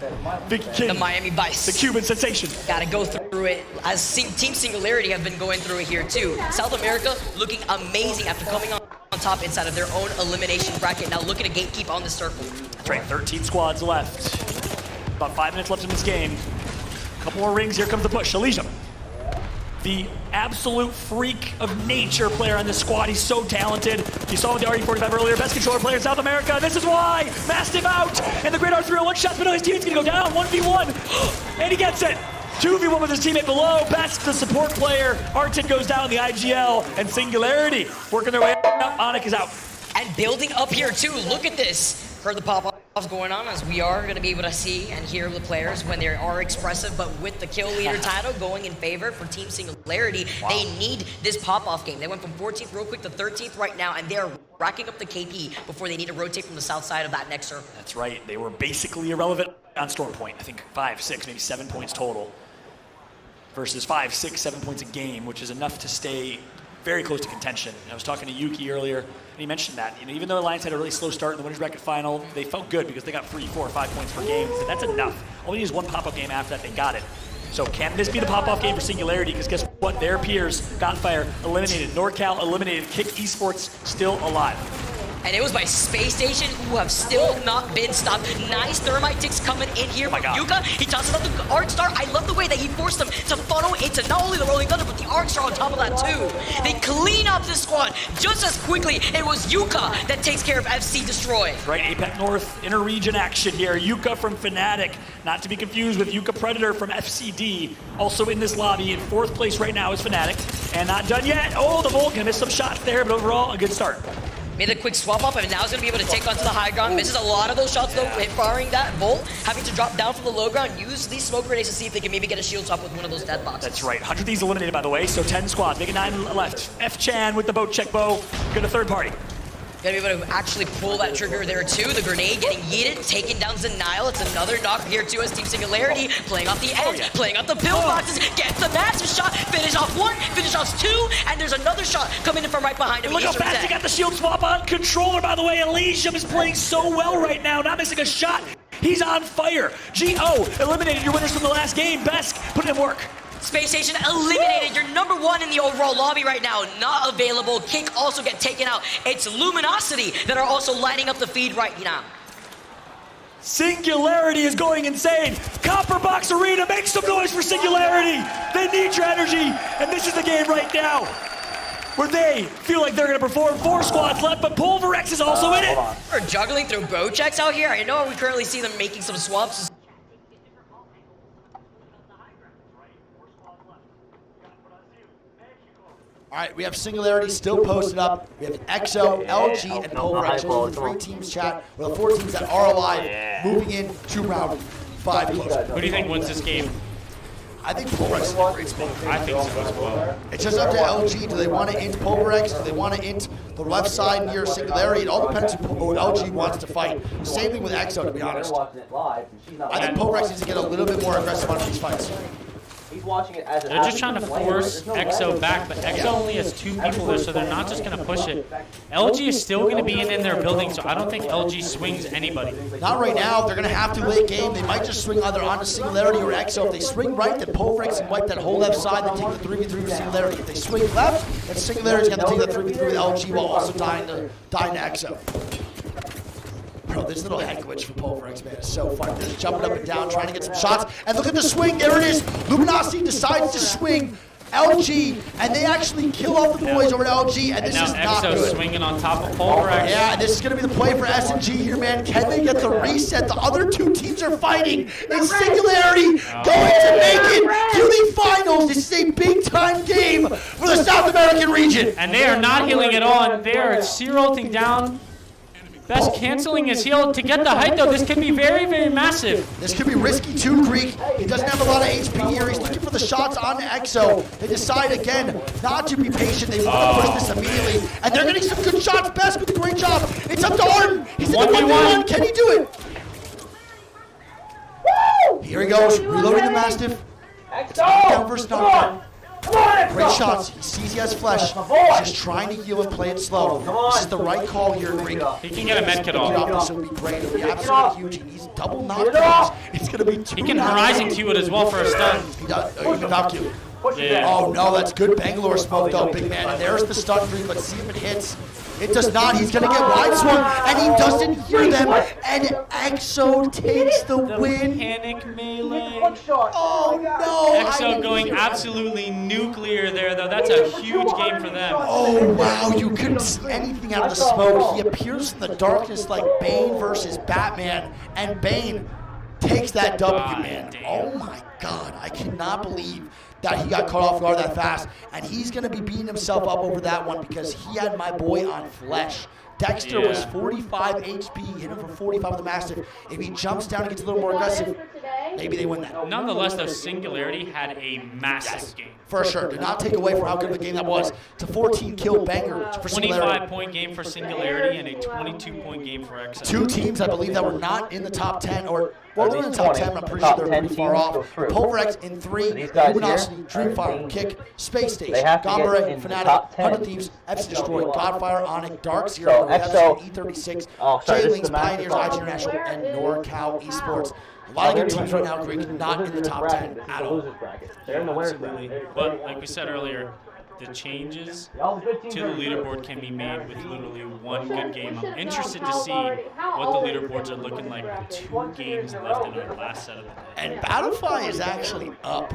Big King. The Miami Vice. The Cuban sensation. Gotta go through it, as Team Singularity have been going through it here too. South America looking amazing after coming on top inside of their own elimination bracket. Now looking to gatekeep on the circle. That's right, 13 squads left. About 5 minutes left in this game. A couple more rings, here comes the push. Elysium, the absolute freak of nature player on this squad. He's so talented. You saw with the RE45 earlier, best controller player in South America. This is why. Mastiff out, and the great R301 shots, but no, his teammate's gonna go down. 1v1, and he gets it. 2v1 with his teammate below. Best the support player. Artin goes down the IGL, and Singularity working their way up. Onyx is out. And building up here too. Look at this. Heard the pop going on, as we are going to be able to see and hear the players when they are expressive, but with the kill leader title going in favor for Team Singularity, they need this pop-off game. They went from 14th real quick to 13th right now, and they're racking up the KP before they need to rotate from the south side of that next circle. That's right. They were basically irrelevant on Storm Point. I think 5, 6, maybe 7 points total versus 5, 6, 7 points a game, which is enough to stay very close to contention. I was talking to Yuki earlier, and he mentioned that. Even though Alliance had a really slow start in the winners bracket final, they felt good because they got 3, 4, 5 points per game. So that's enough. All they need is one pop-up game after that, they got it. So can this be the pop-off game for Singularity? Because guess what? Their peers, Godfire, eliminated. NorCal eliminated. Kick Esports still alive. And it was by Space Station, who have still not been stopped. Nice thermite ticks coming in here from Yuka. He tosses out the Arc Star. I love the way that he forced them to funnel into not only the Rolling Thunder, but the Arc Star on top of that too. They clean up this squad just as quickly. It was Yuka that takes care of FC Destroy. Right, APAC North inter-region action here. Yuka from Fnatic, not to be confused with Yuka Predator from FCD. Also in this lobby, in 4th place right now is Fnatic. And not done yet. Oh, the Volt gonna miss some shots there, but overall, a good start. Made a quick swap up, and now he's going to be able to take onto the high ground. Misses a lot of those shots, though, firing that Volt, having to drop down from the low ground, use these smoke grenades to see if they can maybe get a shield swap with one of those dead boxes. That's right. 100 Thieves eliminated, by the way, so 10 squads. Make it 9 left. F-Chan with the boat check bow. Go to third party. Gonna be able to actually pull that trigger there too. The grenade getting yeeted, taking down Zenile. It's another knock here too as Team Singularity playing off the edge, playing off the build boxes, gets the massive shot, finish off 1, finish off 2, and there's another shot coming in from right behind him. Look how fast he got the shield swap on. Controller, by the way. Elysium is playing so well right now, not missing a shot. He's on fire. G.O. eliminated your winners from the last game. Besk, put in work. Space Station eliminated. You're number 1 in the overall lobby right now. Not available. Kick also get taken out. It's Luminosity that are also lining up the feed right now. Singularity is going insane. Copperbox Arena, make some noise for Singularity. They need your energy, and this is the game right now where they feel like they're going to perform. 4 squads left, but Pulverex is also in it. We're juggling through bow checks out here. I know we currently see them making some swaps. All right, we have Singularity still posted up. We have EXO, LG, and Pulverex. Those are the 3 teams, chat. With the 4 teams that are alive, moving in to round 5 close. Who do you think wins this game? I think Pulverex is a great spot. I think so as well. It's just up to LG. Do they want to int Pulverex? Do they want to int the left side near Singularity? It all depends on who LG wants to fight. Same thing with EXO, to be honest. I think Pulverex needs to get a little bit more aggressive on these fights. He's watching it as They're just trying to force EXO back, but EXO only has 2 people there, so they're not just going to push it. LG is still going to be in their building, so I don't think LG swings anybody. Not right now. They're going to have to late game. They might just swing either onto Singularity or EXO. If they swing right, then Pulverex can wipe that whole left side and take the 3v3 with Singularity. If they swing left, then Singularity's going to take the 3v3 with LG while also dying to EXO. Bro, this little head glitch from Pulverex, man, is so fun. They're just jumping up and down, trying to get some shots. And look at the swing. There it is. Luminosity decides to swing LG, and they actually kill off the boys over at LG, and this is not good. And now EXO swinging on top of Pulverex. Yeah, and this is going to be the play for S&G here, man. Can they get the reset? The other 2 teams are fighting. It's Singularity going to make it to the finals. This is a big-time game for the South American region. And they are not healing at all, and they are zero-ulting down. Besk canceling his heal to get the height, though. This could be very, very massive. This could be risky too, Greek. He doesn't have a lot of HP here. He's looking for the shots on EXO. They decide again not to be patient. They want to push this immediately. And they're getting some good shots. Besk with a great job. It's up to Arden. He's in the 1v1. Can he do it? Here he goes, reloading the Mastiff. Knockdown versus knockdown. Great shots. He sees he has flesh. He's just trying to heal and play it slow. This is the right call here, Greek. He can get a med kit off. This would be great. It would be absolutely huge. He needs double knockdowns. It's going to be 2. He can Horizon Q it as well for a stun. He does. Even Valkyrie. Yeah. Oh no, that's good Bangalore smoke though, big man. And there's the stun Greek. Let's see if it hits. It does not. He's going to get wide swung, and he doesn't hear them. And EXO takes the win. Panic melee. Oh no! EXO going absolutely nuclear there, though. That's a huge game for them. Oh wow! You couldn't see anything out of the smoke. He appears in the darkness like Bane versus Batman, and Bane takes that W, man. Oh my God! I cannot believe that he got caught off guard that fast, and he's going to be beating himself up over that one because he had my boy on flesh. Dexter was 45 HP, hit him for 45 with the Mastiff. If he jumps down and gets a little more aggressive, maybe they win that. Nonetheless, though, Singularity had a massive game. For sure. Did not take away from how good of a game that was. It's a 14-kill banger for Singularity. 25-point game for Singularity and a 22-point game for XO. Two teams, I believe, that were not in the top 10, or well, they're in the top 10, but I'm pretty sure they're pretty far off. Pulverex in 3, Luminosity, Dreamfire, Kick, Space Station, Gombre, Fnatic, 100 Thieves, FC Destroy, Godfire, Onyx, Dark Zero, E36, J-Links, Pioneers, IG International, and NorCal Esports. A lot of good teams right now, Greek, not in the top 10 at all. They're in the absolutely. But like we said earlier, the changes to the leaderboard can be made with literally one good game. I'm interested to see what the leaderboards are looking like with 2 games left in our last set of the day. And Battlefy is actually up.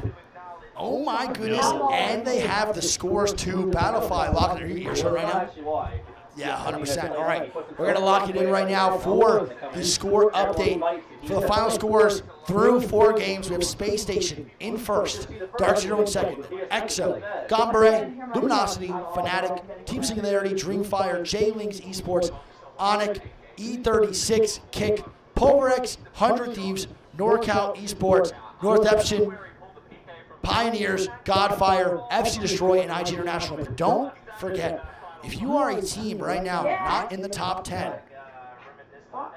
Oh my goodness, and they have the scores too. Battlefy locking their ears right now. Yeah, 100%. All right, we're going to lock it in right now for the score update. For the final scores through 4 games, we have Space Station in first, Dark Zero in second, EXO, Gombre, Luminosity, Fnatic, Team Singularity, Dreamfire, J-Links Esports, Onyx, E36, Kick, Pulverex, 100 Thieves, NorCal Esports, North Epson, Pioneers, Godfire, FC Destroy, and IG International. But don't forget, if you are a team right now not in the top 10,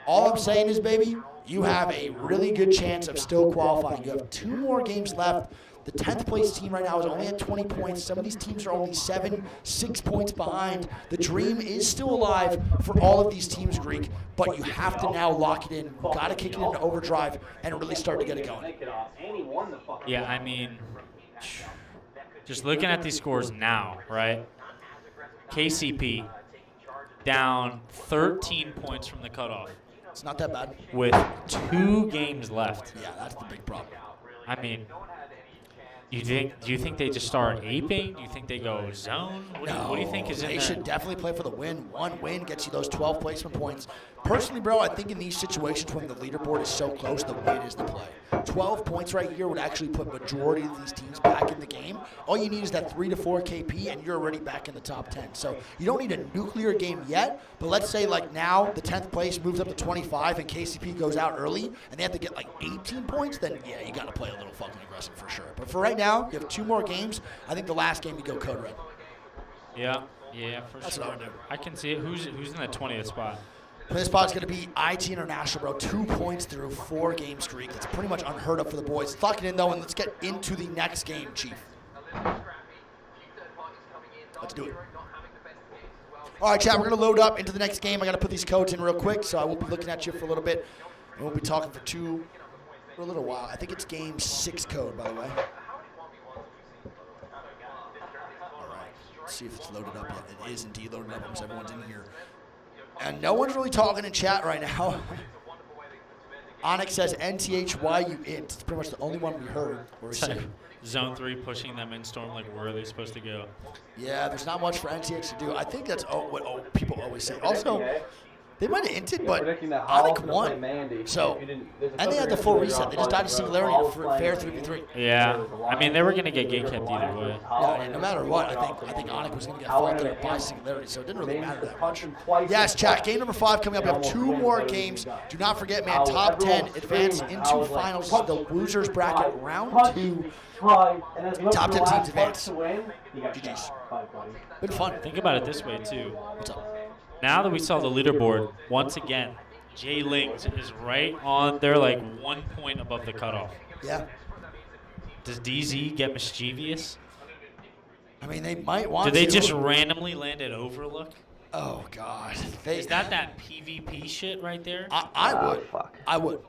all I'm saying is, baby, you have a really good chance of still qualifying. You have 2 more games left. The 10th place team right now is only at 20 points. Some of these teams are only 6 points behind. The dream is still alive for all of these teams, Greek, but you have to now lock it in. You've got to kick it into overdrive and really start to get it going. Yeah, I mean, just looking at these scores now, right? KCP down 13 points from the cutoff. It's not that bad. With 2 games left. Yeah, that's the big problem. I mean, do you think they just start aping? Do you think they go zone? What do you think is in there? They should definitely play for the win. One win gets you those 12 placement points. Personally, bro, I think in these situations when the leaderboard is so close, the win is the play. 12 points right here would actually put majority of these teams back in the game. All you need is that 3 to 4 KP, and you're already back in the top 10. So you don't need a nuclear game yet, but let's say like now the 10th place moves up to 25 and KCP goes out early, and they have to get like 18 points, then yeah, you got to play a little fucking aggressive for sure. But for right now, you have 2 more games. I think the last game you go Code Red. Yeah, for That's sure. what I would do. I can see it. Who's in the 20th spot? This spot's going to be IT International, bro. 2 points through 4 game streak. That's pretty much unheard of for the boys. Let's lock it in, though, and let's get into the next game, Chief. Let's do it. All right, chat, we're going to load up into the next game. I got to put these codes in real quick, so I won't be looking at you for a little bit. And we'll be talking for a little while. I think it's game 6 code, by the way. All right, let's see if it's loaded up yet. It is indeed loaded up because everyone's in here. And no one's really talking in chat right now. Onyx says, NTH, why you int? It's pretty much the only one we heard. Where we say, Zone 3 pushing them in Storm, like where are they supposed to go? yeah, there's not much for NTH to do. I think that's what people always say. Also, they might have inted, but Onyx won. So, and they had the full reset. They just died to Singularity in a fair 3v3. Yeah, I mean, they were going to get gate kept either way. Yeah, and no matter what, I think Onyx was going to get fought there by Singularity, so it didn't really matter that much. Yes, chat, game number 5 coming up. We have 2 more games. Do not forget, man, top 10 advance into finals. This is the losers bracket, round 2. Top 10 teams advance. GG's. Been fun. Think about it this way, too. What's up? Now that we saw the leaderboard, once again, J-Links is right on there, like 1 point above the cutoff. Yeah. Does DZ get mischievous? I mean, they might want to. Do they just randomly land at Overlook? Oh, God. Is that PvP shit right there? I would. I would.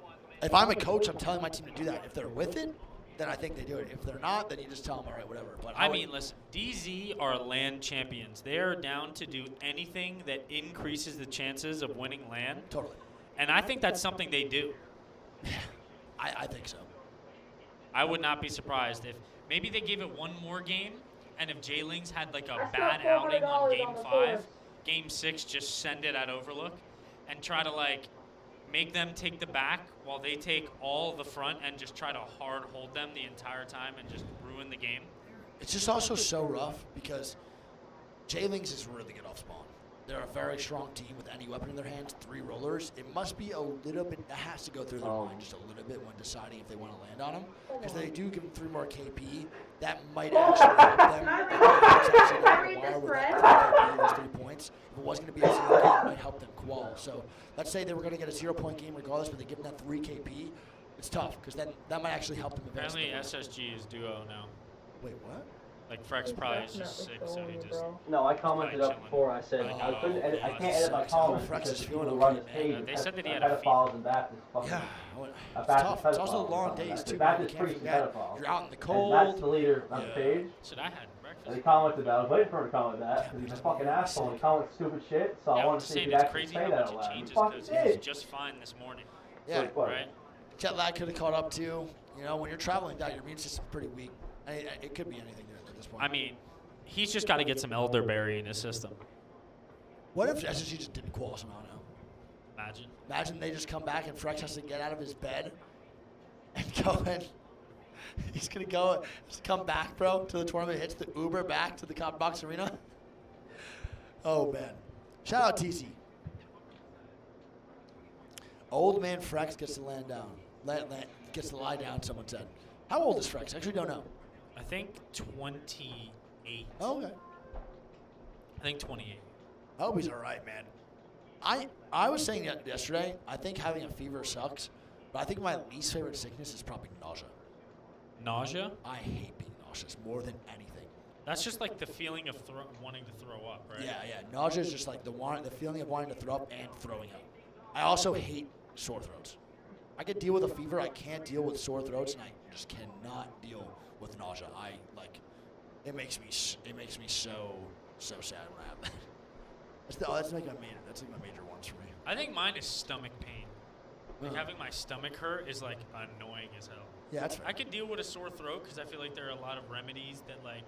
If I'm a coach, I'm telling my team to do that. If they're with it, then I think they do it. If they're not, then you just tell them, all right, whatever. But I mean, listen, DZ are LAN champions. They are down to do anything that increases the chances of winning LAN. Totally. And I think that's something they do. I think so. I would not be surprised if maybe they gave it 1 more game, and if J-Links had like a bad outing on game 5, game 6, just send it at Overlook and try to like make them take the back while they take all the front and just try to hard hold them the entire time and just ruin the game. It's just also so rough because J-Links is really good off spawn. They're a very strong team with any weapon in their hands, 3 rollers. It must be a little bit, that has to go through their mind just a little bit when deciding if they want to land on them. Because they do give them 3 more KP. That might actually help them. Those 3 points. If it was going to be a 0 game, it might help them qual. So let's say they were going to get a 0-point game regardless, but they give them that 3 KP. It's tough because then that might actually help them advance. Apparently SSG is duo now. Wait, what? Like Frex probably is just sick, so he just. No, I commented up before. I said I couldn't edit. I can't edit my comments because people who run this page. They said that he had a pedophiles and Baptist. Yeah, it's tough. It's also long days too. Baptist priests and pedophiles. You're out in the cold. And that's the leader on the page. Shit, I had breakfast. And he commented that. I was waiting for him to comment that because he's a fucking asshole and he comments stupid shit. So I wanted to see if he actually say that out loud. It's crazy because he was just fine this morning. Yeah, right. Jet lag could have caught up too. You know, when you're traveling down, your immune system's pretty weak. It could be anything at this point. I mean, he's just got to get some elderberry in his system. What if SSG just didn't qual somehow now? Imagine. Imagine they just come back and Frex has to get out of his bed and go in. He's going to go, just come back, bro, to the tournament, hits the Uber back to the Cop Box Arena. Oh, man. Shout out TC. Old man Frex gets to land down. Gets to lie down, someone said. How old is Frex? I actually don't know. I think 28. Oh, okay. I think 28. I hope he's all right, man. I was saying that yesterday, I think having a fever sucks, but I think my least favorite sickness is probably nausea. Nausea? I hate being nauseous more than anything. That's just like the feeling of wanting to throw up, right? Yeah. Nausea is just like the feeling of wanting to throw up and throwing up. I also hate sore throats. I could deal with a fever. I can't deal with sore throats, and I just cannot deal with nausea. It makes me so sad when I have that. That's like my major ones for me. I think mine is stomach pain. Like having my stomach hurt is like annoying as hell. Yeah, that's fair. I could deal with a sore throat because I feel like there are a lot of remedies that like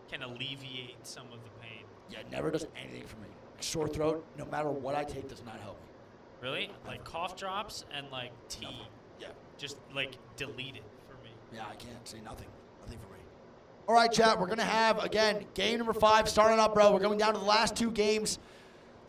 can alleviate some of the pain. Yeah, it never does anything for me. Like sore throat, no matter what I take, does not help me. Really? Like cough drops and like tea. Nothing. Yeah. Just like delete it for me. Yeah, I can't say nothing. Nothing for me. All right, chat. We're going to have, again, game number 5 starting up, bro. We're going down to the last 2 games.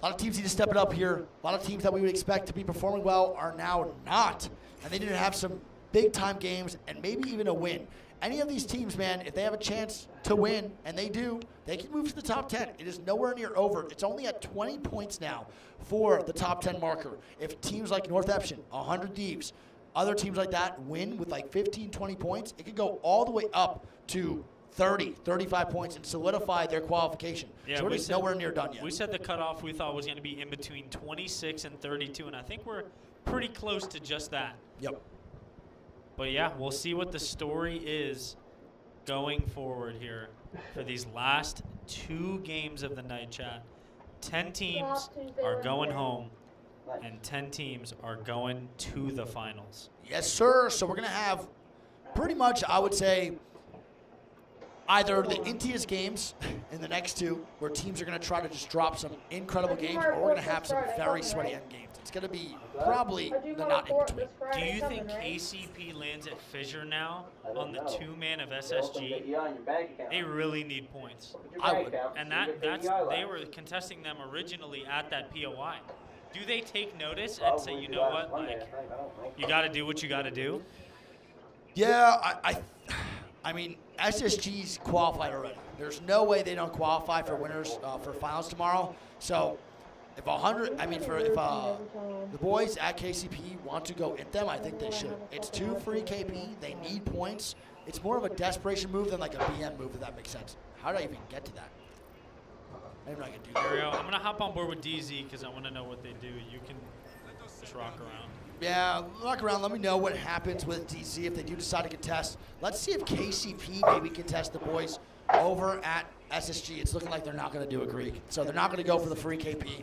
A lot of teams need to step it up here. A lot of teams that we would expect to be performing well are now not. And they need to have some big-time games and maybe even a win. Any of these teams, man, if they have a chance to win, and they do, they can move to the top 10. It is nowhere near over. It's only at 20 points now for the top 10 marker. If teams like North Epson, 100 Thieves, other teams like that win with like 15, 20 points, it could go all the way up to 30, 35 points and solidify their qualification. Yeah, so it is nowhere near done yet. We said the cutoff we thought was going to be in between 26 and 32, and I think we're pretty close to just that. Yep. But yeah, we'll see what the story is going forward here for these last 2 games of the night, chat. 10 teams are going home, and 10 teams are going to the finals. Yes, sir. So we're going to have pretty much, I would say, either the intiest games in the next 2, where teams are going to try to just drop some incredible games, or we're going to have some very sweaty end games. It's going to be probably the not in between. Do you think KCP lands at Fissure now on the 2-man of SSG? They really need points. I would. And they were contesting them originally at that POI. Do they take notice and say, you know what, like, you got to do what you got to do? Yeah, I mean, SSG's qualified already. There's no way they don't qualify for winners for finals tomorrow. So if the boys at KCP want to go at them, I think they should. It's 2 free KP. They need points. It's more of a desperation move than like a BM move, if that makes sense. How did I even get to that? I'm not gonna do that. Ariel, I'm gonna hop on board with DZ because I want to know what they do. You can just rock around. Yeah, rock around. Let me know what happens with DZ if they do decide to contest. Let's see if KCP maybe contest the boys over at SSG. It's looking like they're not going to do a Greek. So they're not going to go for the free KP.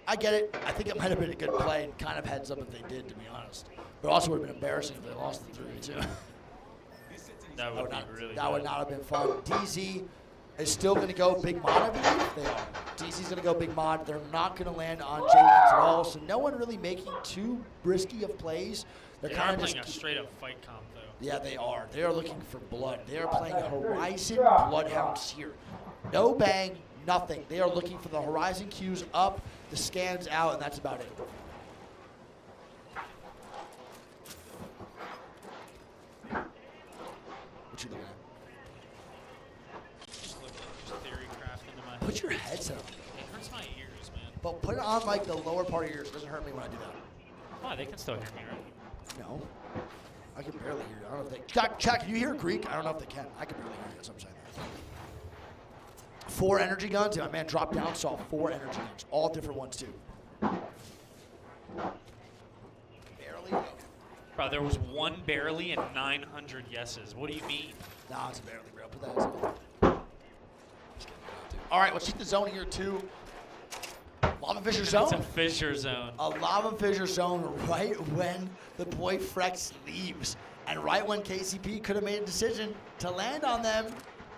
I get it. I think it might have been a good play and kind of heads up if they did, to be honest. But it also would have been embarrassing if they lost the 3-2. That would be really That would not have been fun. DZ is still going to go big mod, I believe. They are. DZ's going to go big mod. They're not going to land on Jayden's at all. So no one really making too risky of plays. They're They kind are of playing just a straight-up fight comp, though. Yeah, they are. They are looking for blood. They are playing Horizon Bloodhounds here. No bang, nothing. They are looking for the horizon cues up, the scans out, and that's about it. What you looking at? Just theory craft into my Put your headset on. It hurts my ears, man. But put it on like the lower part of your ears. It doesn't hurt me when I do that. Why? They can still hear me, right? No. I can barely hear you. I don't know if they... Jack, can you hear Greek? I don't know if they can. I can barely hear you. That's what I'm saying. 4 energy guns. My man dropped down, saw 4 energy guns. All different ones, too. Barely. Bro, there was 1 barely and 900 yeses. What do you mean? Nah, it's barely, bro. Put that in zone. All right, let's check the zone here, too. Lava fissure zone? It's a fissure zone. A lava fissure zone right when the boy Frex leaves. And right when KCP could have made a decision to land on them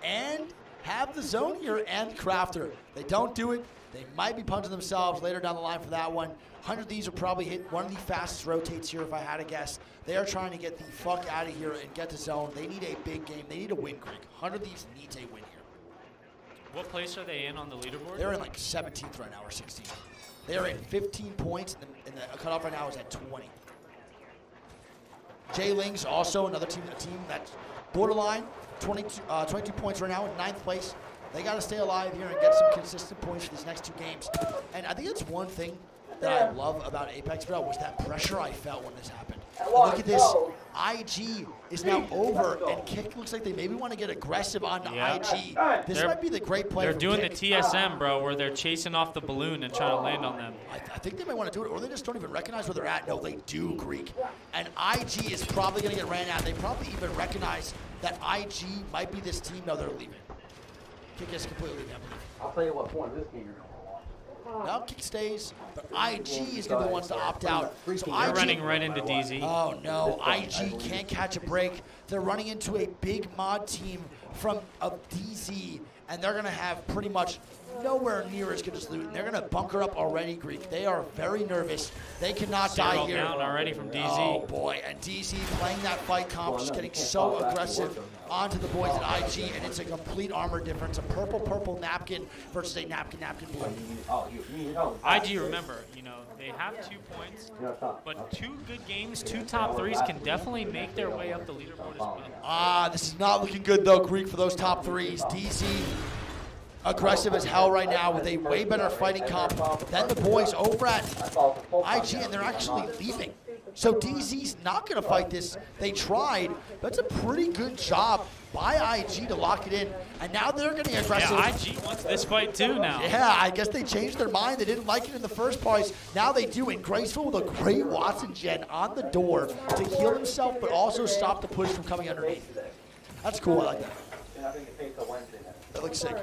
and have the zone here and Crafter. They don't do it. They might be punching themselves later down the line for that one. 100 of these will probably hit one of the fastest rotates here if I had to guess. They are trying to get the fuck out of here and get to zone. They need a big game. They need a win, Greek. 100 of these needs a win here. What place are they in on the leaderboard? They're in like 17th right now or 16th. They are in 15 points and the cutoff right now is at 20. J-Lings also another team that's borderline. 22 points right now in 9th place. They got to stay alive here and get some consistent points for these next 2 games. And I think that's one thing that I love about Apex, bro, was that pressure I felt when this happened. And look at this. IG is now over, and Kick looks like they maybe want to get aggressive on IG. This might be the great play. They're doing the TSM, bro, where they're chasing off the balloon and trying to land on them. I think they might want to do it, or they just don't even recognize where they're at. No, they do, Greek. And IG is probably going to get ran out. They probably even recognize that IG might be this team. No, they're leaving. Kick is completely leaving, I believe. I'll tell you what point of this game you're going to watch. No, Kick stays, but IG is going to be the ones to opt out. So They're running right into DZ. Oh, no. IG can't catch a break. They're running into a big mod team from DZ, and they're going to have pretty much nowhere near as good as loot. And they're going to bunker up already, Greek. They are very nervous. They cannot die here. Down already from DZ. Oh, boy. And DZ playing that fight comp, just getting so aggressive onto the boys at IG, and it's a complete armor difference. A purple napkin versus a napkin blue. IG, remember, they have 2 points, but 2 good games, 2 top 3s can definitely make their way up the leaderboard as well. This is not looking good, though, Greek, for those top 3s. DZ aggressive as hell right now with a way better fighting comp than the boys over at IG, and they're actually leaving. So DZ's not going to fight this. They tried, but it's a pretty good job by IG to lock it in, and now they're getting aggressive. Yeah, IG wants this fight too now. Yeah, I guess they changed their mind. They didn't like it in the first place. Now they do, and Graceful with a great Watson gen on the door to heal himself, but also stop the push from coming underneath. That's cool, I like that. That looks sick.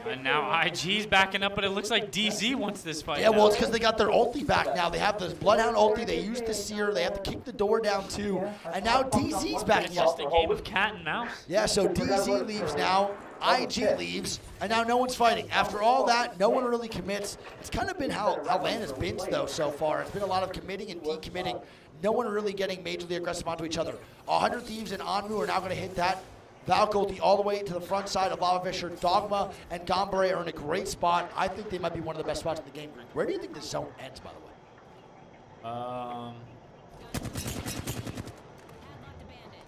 And now IG's backing up, but it looks like DZ wants this fight. Yeah, well, it's because they got their ulti back now. They have the Bloodhound ulti. They used the Seer. They have to kick the door down, too. And now DZ's backing It's just a game of cat and mouse. Yeah, so DZ leaves now. IG leaves. And now no one's fighting. After all that, no one really commits. It's kind of been how LAN has been, though, so far. It's been a lot of committing and decommitting. No one really getting majorly aggressive onto each other. 100 Thieves and Anmu are now going to hit that. Valk ulti all the way to the front side of Lava Fissure. Dogma and Gombre are in a great spot. I think they might be one of the best spots in the game. Where do you think the zone ends, by the way?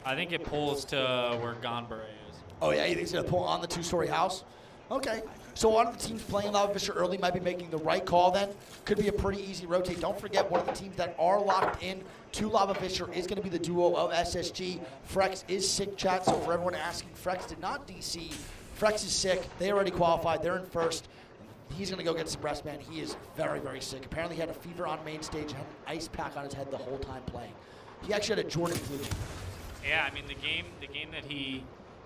I think it pulls to where Gombre is. Oh, yeah? You think it's going to pull on the 2-story house? Okay. So a lot of the teams playing Lava Fissure early might be making the right call then. Could be a pretty easy rotate. Don't forget, one of the teams that are locked in to Lava Fissure is going to be the duo of SSG. Frex is sick, chat, so for everyone asking, Frex did not DC. Frex is sick. They already qualified. They're in first. He's going to go get some rest, man. He is very, very sick. Apparently he had a fever on main stage, had an ice pack on his head the whole time playing. He actually had a Jordan flu. Yeah, I mean, the game that he,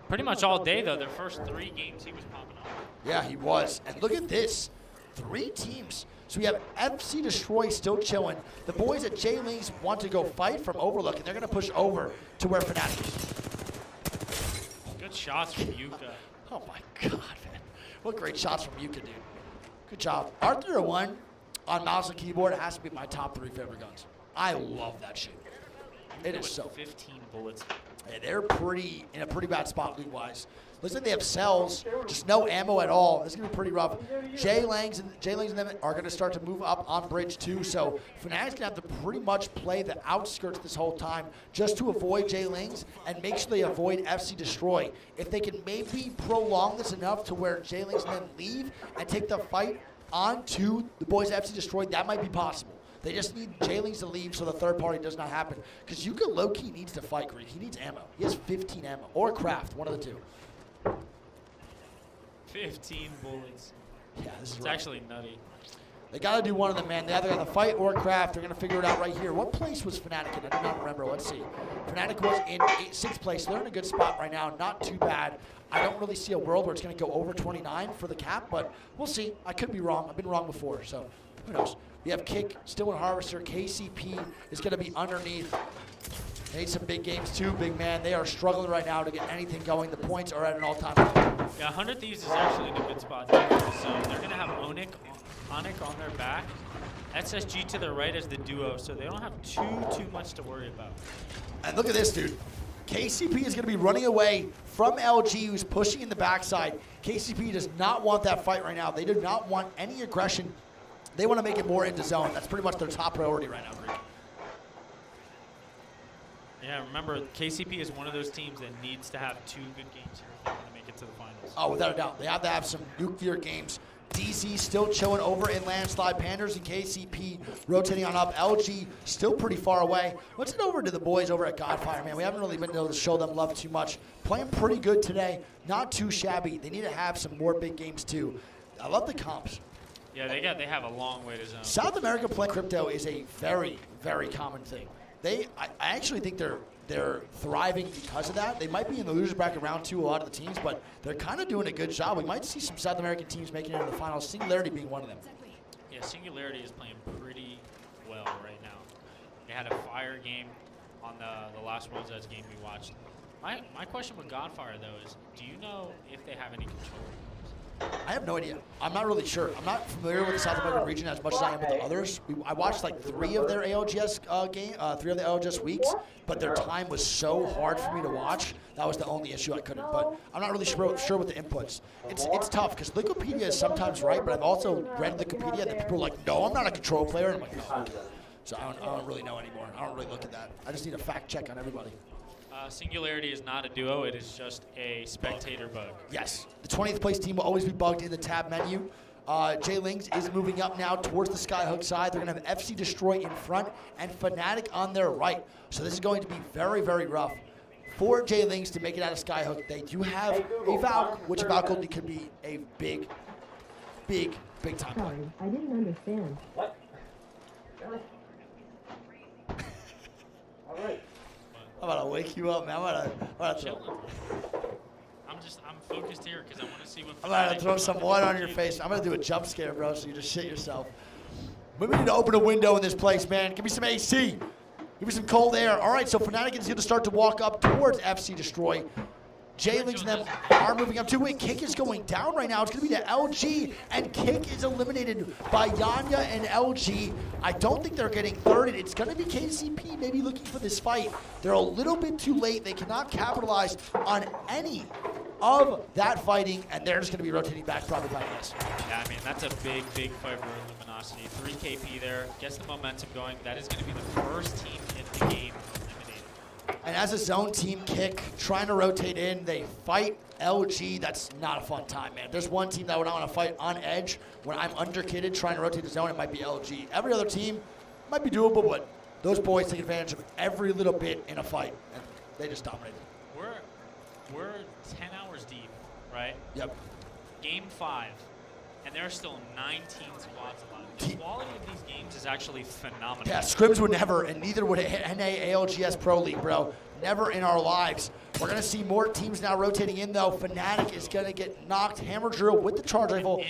pretty much all day, though, their first 3 games he was popping off. Yeah, he was. And look at this. 3 teams. So we have FC Destroy still chilling. The boys at J-Lings want to go fight from Overlook, and they're going to push over to where Fnatic is. Good shots from Yuka. Oh, my God, man. What great shots from Yuka, dude. Good job. R301 on mouse and keyboard has to be my top 3 favorite guns. I love that shit. It is so. 15 bullets Yeah, they're in a pretty bad spot league-wise. Looks like they have cells, just no ammo at all. This is going to be pretty rough. Jay Langs and them are going to start to move up on bridge 2, so Fnatic's going to have to pretty much play the outskirts this whole time just to avoid Jay Langs and make sure they avoid FC Destroy. If they can maybe prolong this enough to where Jay Langs and them leave and take the fight onto the boys FC Destroy, that might be possible. They just need Jaylings to leave so the third party does not happen. Because Yuka low-key needs to fight Greek. He needs ammo. He has 15 ammo. Or Kraft, one of the two. 15 bullets. Yeah, this is It's rough. actually nutty. They got to do one of them, man. They either got to fight or Kraft. They're going to figure it out right here. What place was Fnatic in? I do not remember. Let's see. Fnatic was in 6th place. They're in a good spot right now. Not too bad. I don't really see a world where it's going to go over 29 for the cap, but we'll see. I could be wrong. I've been wrong before, so who knows. We have Kick still in Harvester. KCP is going to be underneath. They need some big games too, big man. They are struggling right now to get anything going. The points are at an all-time high. Yeah, 100 Thieves is actually in a good spot too. So they're going to have Onik on their back, SSG to their right as the duo, so they don't have too much to worry about. And look at this, dude. KCP is going to be running away from LG, who's pushing in the backside. KCP does not want that fight right now. They do not want any aggression. They want to make it more into zone. That's pretty much their top priority right now, Greek. Yeah, remember, KCP is one of those teams that needs to have 2 good games here if they want to make it to the finals. Oh, without a doubt. They have to have some nuclear games. DC still chilling over in Landslide. Panthers and KCP rotating on up. LG still pretty far away. Let's head over to the boys over at Godfire, man. We haven't really been able to show them love too much. Playing pretty good today. Not too shabby. They need to have some more big games, too. I love the comps. Yeah, they have a long way to zone. South America playing crypto is a very, very common thing. I actually think they're thriving because of that. They might be in the loser bracket round 2, a lot of the teams, but they're kind of doing a good job. We might see some South American teams making it into the finals, Singularity being one of them. Yeah, Singularity is playing pretty well right now. They had a fire game on the last World's Edge game we watched. My question with Godfire, though, is do you know if they have any control? I have no idea. I'm not really sure. I'm not familiar with the South American region as much as I am with the others. I watched like 3 of their ALGS 3 of the ALGS weeks, but their time was so hard for me to watch. That was the only issue I couldn't. But I'm not really sure with the inputs. It's tough because Wikipedia is sometimes right, but I've also read Wikipedia that people are like, no, I'm not a control player. And I'm like, no. So I don't really know anymore. I don't really look at that. I just need a fact check on everybody. Singularity is not a duo, it is just a spectator bug. Yes, the 20th place team will always be bugged in the tab menu. Jay Lings is moving up now towards the Skyhook side. They're going to have FC Destroy in front and Fnatic on their right. So this is going to be very, very rough for Jay Lings to make it out of Skyhook. They do have a Valk, which Valk could be a big time play. I didn't understand. What? All right. I'm about to wake you up, man. I'm about to I'm focused here because I want to see what. I'm about to throw some water on your face. I'm going to do a jump scare, bro, so you just shit yourself. We need to open a window in this place, man. Give me some AC. Give me some cold air. All right, so Fnatic is going to start to walk up towards FC Destroy. J-Lings and them are moving up too. Wait, Kick is going down right now. It's going to be to LG, and Kick is eliminated by Yanya and LG. I don't think they're getting thirded. It's going to be KCP maybe looking for this fight. They're a little bit too late. They cannot capitalize on any of that fighting, and they're just going to be rotating back probably by this. Yeah, I mean, that's a big fight for Luminosity. 3 KP there, gets the momentum going. That is going to be the first team in the game eliminated. And as a zone team, Kick, trying to rotate in, they fight LG. That's not a fun time, man. If there's one team that would want to fight on edge when I'm underkitted trying to rotate the zone, it might be LG. Every other team might be doable, but those boys take advantage of every little bit in a fight, and they just dominated. We're 10 hours deep, right? Yep. Game 5, and there are still 19 squads alive. The quality of these games is actually phenomenal. Yeah, scrims would never, and neither would NA ALGS Pro League, bro. Never in our lives. We're going to see more teams now rotating in, though. Fnatic is going to get knocked. Hammer Drill with the charge rifle.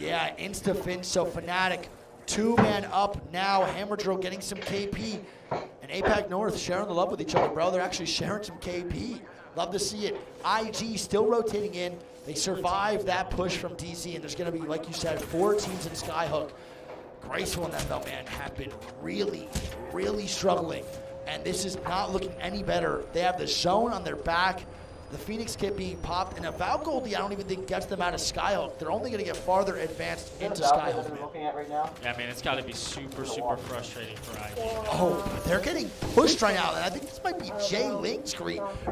Yeah, insta-fin. So Fnatic, 2-man up now. Hammer Drill getting some KP. And APAC North sharing the love with each other, bro. They're actually sharing some KP. Love to see it. IG still rotating in. They survived that push from DC, and there's going to be, like you said, 4 teams in Skyhook. Graceful and them, though, man, have been really struggling and this is not looking any better. They have the zone on their back, the Phoenix kit being popped, and a Valgoldie I don't even think gets them out of Skyhook. They're only going to get farther advanced into Skyhook. Looking at right now. Yeah, I mean, it's got to be super, super frustrating for IG. Oh, they're getting pushed right now, and I think this might be Jay Link's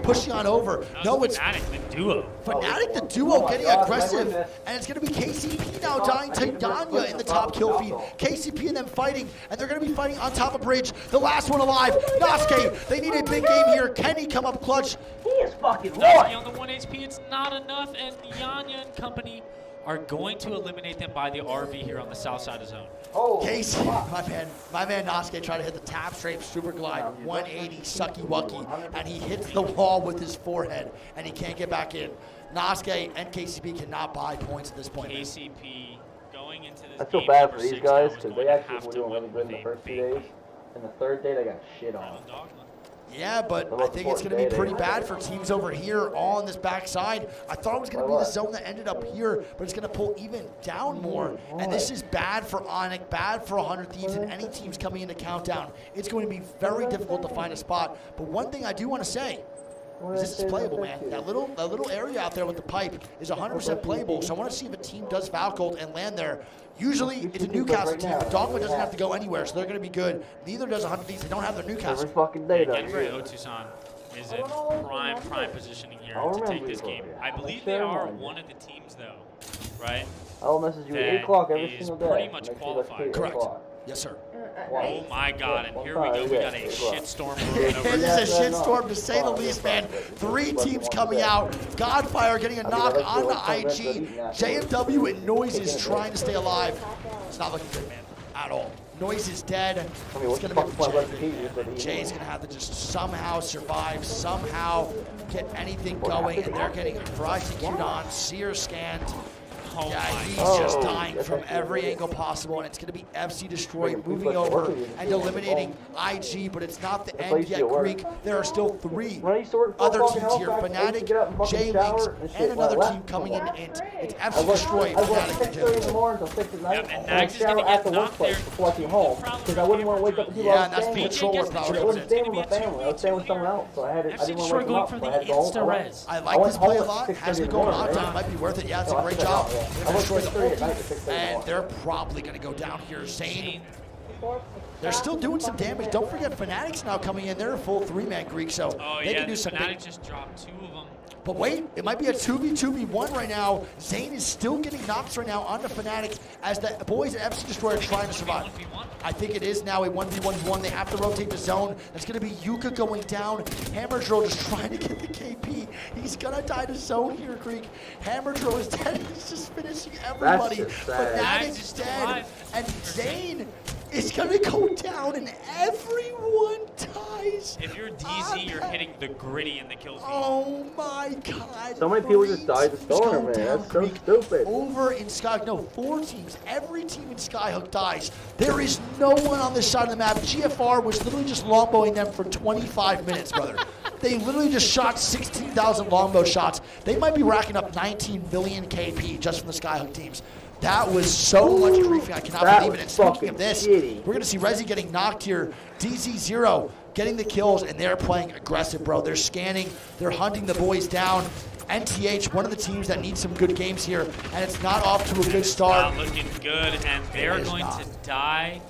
pushing on over. No, it's Fnatic, the duo. Fnatic, the duo, getting aggressive, and it's going to be KCP now dying to Danya in the top kill feed. KCP and them fighting, and they're going to be fighting on top of bridge. The last one alive, Nosuke. They need a big game here. Can he come up clutch? He is fucking Nosuke on the 1 HP, it's not enough, and Yanya and company are going to eliminate them by the RV here on the south side of zone. Oh, Casey, my man Nosuke tried to hit the tap straight super glide, 180 sucky wucky, and he hits the wall with his forehead, and he can't get back in. Nosuke and KCP cannot buy points at this point. KCP going into this I feel bad for these guys because they actually were doing really good in the first 2 days. And the third day they got shit on. Yeah, but I think it's going to be pretty bad for teams over here all on this backside. I thought it was going to be the zone that ended up here, but it's going to pull even down more. And this is bad for Onyx, bad for 100 Thieves, and any teams coming into Countdown. It's going to be very difficult to find a spot. But one thing I do want to say is this is playable, man. That little area out there with the pipe is 100% playable. So I want to see if a team does Valcolt and land there. Usually, it's a Newcastle team. Dogma doesn't have to go anywhere, so they're going to be good. Neither does 100 Thieves. They don't have their Newcastle. Every fucking day, though. Denver Tucson is in prime positioning here to take this game. I believe they are one of the teams, though, right? I'll message you at 8 o'clock every single day. Pretty much qualified. Correct. Yes, sir. Oh my God, and here we go. We got a shitstorm brewing over It here. is a shitstorm to say the least, man. 3 teams coming out. Godfire getting a knock on the IG. JMW and Noise is trying to stay alive. It's not looking good, man, at all. Noise is dead. It's going to be Jay. Jay's going to have to just somehow survive, somehow get anything going, and they're getting prosecuted on, seer scanned. Oh yeah, he's just dying from every angle possible, and it's going to be FC Destroyed moving over and eliminating IG, but it's not the end yet, Greek. There are still 3 other teams here, Fnatic, J-Links, and another team coming in Int. It's FC Destroyed, Fnatic, and J-Links. And Nags is going to get knocked there. Before I came home, because I wouldn't want to wake up the people yeah, and that's Patrol probably. I wasn't staying with my family. I was staying with someone else, so I didn't want to wake them up. So I had to go home. I like this play a lot. Has to go on time. Might be worth it. Yeah, it's a great job. They're destroy the whole team, and they're probably going to go down here. Zane, they're still doing some damage. Don't forget, Fnatic's now coming in. They're a full 3-man Greek, so they can do something. Fnatic just dropped 2 of them. But wait, it might be a 2v1 right now. Zane is still getting knocks right now onto Fnatic as the boys at FC Destroyer are trying to survive. I think it is now a 1v1. They have to rotate the zone. It's going to be Yuka going down. Hammer Drill just trying to get the KP. He's going to die to zone here, Greek. Hammer Drill is dead. He's just finishing everybody. Fnatic is dead. And Zane is going to go down, and everyone dies. If you're DZ, you're hitting the gritty in the kill feed. Oh my God. So many people just died to Storm, man. That's so stupid. Over in Skyhook, no, 4 teams. Every team in Skyhook dies. There is no one on this side of the map. GFR was literally just longbowing them for 25 minutes, brother. They literally just shot 16,000 longbow shots. They might be racking up 19 million KP just from the Skyhook teams. That was so much griefing, I cannot believe it. And speaking of this, we're going to see Rezi getting knocked here. DZ0 getting the kills, and they're playing aggressive, bro. They're scanning, they're hunting the boys down. NTH, one of the teams that needs some good games here, and it's not off to a good start. Not looking good, and they're going to die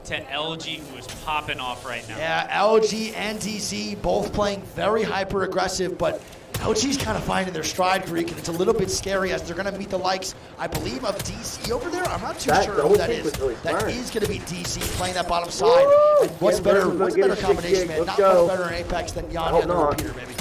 to LG, who is popping off right now. Yeah, LG and DC both playing very hyper-aggressive, but LG's kind of finding their stride, Greek, and it's a little bit scary as they're going to meet the likes, I believe, of DC over there. I'm not too sure who that is. That is going to be DC playing that bottom side. And what's better? What's a better combination, man? Not much better in Apex than Yanya and the repeater, baby.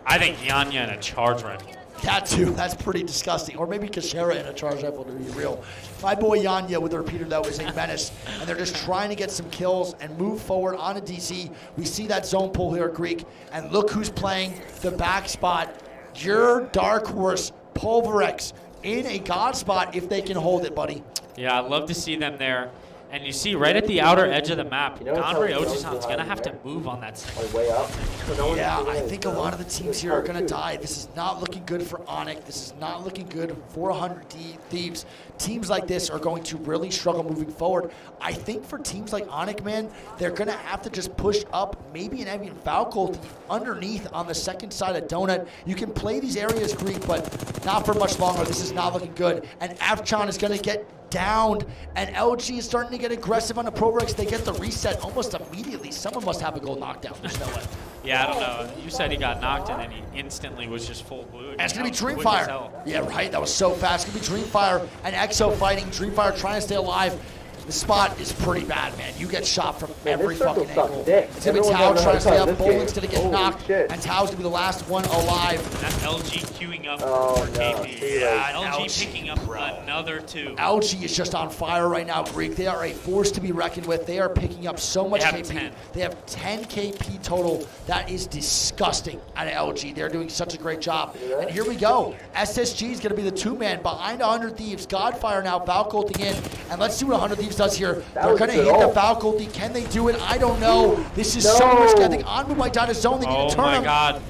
I think Yanya and a charge rifle. That too, that's pretty disgusting. Or maybe Kashera and a charge rifle, to be real. My boy Yanya with the repeater, though, is a menace. And they're just trying to get some kills and move forward on a DC. We see that zone pull here, Greek. And look who's playing the back spot. Your dark horse, Pulverex, in a god spot if they can hold it, buddy. Yeah, I'd love to see them there. And you see right at the outer edge of the map, Ganbare Ojisan's going to have to move on that second. Way up. Yeah, I think a lot of the teams here are going to die. This is not looking good for Onyx. This is not looking good for 100 Thieves. Teams like this are going to really struggle moving forward. I think for teams like Onyx, man, they're going to have to just push up maybe an Evian Falco underneath on the second side of Donut. You can play these areas, Greek, but not for much longer. This is not looking good. And Avchan is going to get downed, and LG is starting to get aggressive on the Proverx. They get the reset almost immediately. Someone must have a gold knockdown. There's no way. Yeah, I don't know. You said he got knocked, and then he instantly was just full blue. And it's going to be Dreamfire. Yeah, right. That was so fast. It's going to be Dreamfire and Exo fighting. Dreamfire trying to stay alive. The spot is pretty bad, man. You get shot from every fucking angle. It's going to be Tao trying to stay up. Bowling's going to get knocked, and Tao's going to be the last one alive. And that's LG queuing up for KP. Yeah, LG picking up another 2. LG is just on fire right now, Greek. They are a force to be reckoned with. They are picking up so much KP. 10. They have 10 KP total. That is disgusting out of LG. They're doing such a great job. And here we go. SSG is going to be the 2-man behind 100 Thieves. Godfire now Valcolting in. And let's see what 100 Thieves does here. They're going to hit the Valcolting. Can they do it? I don't know. This is so risky. I think Anmu might die to zone. They need to turn him. Oh my God.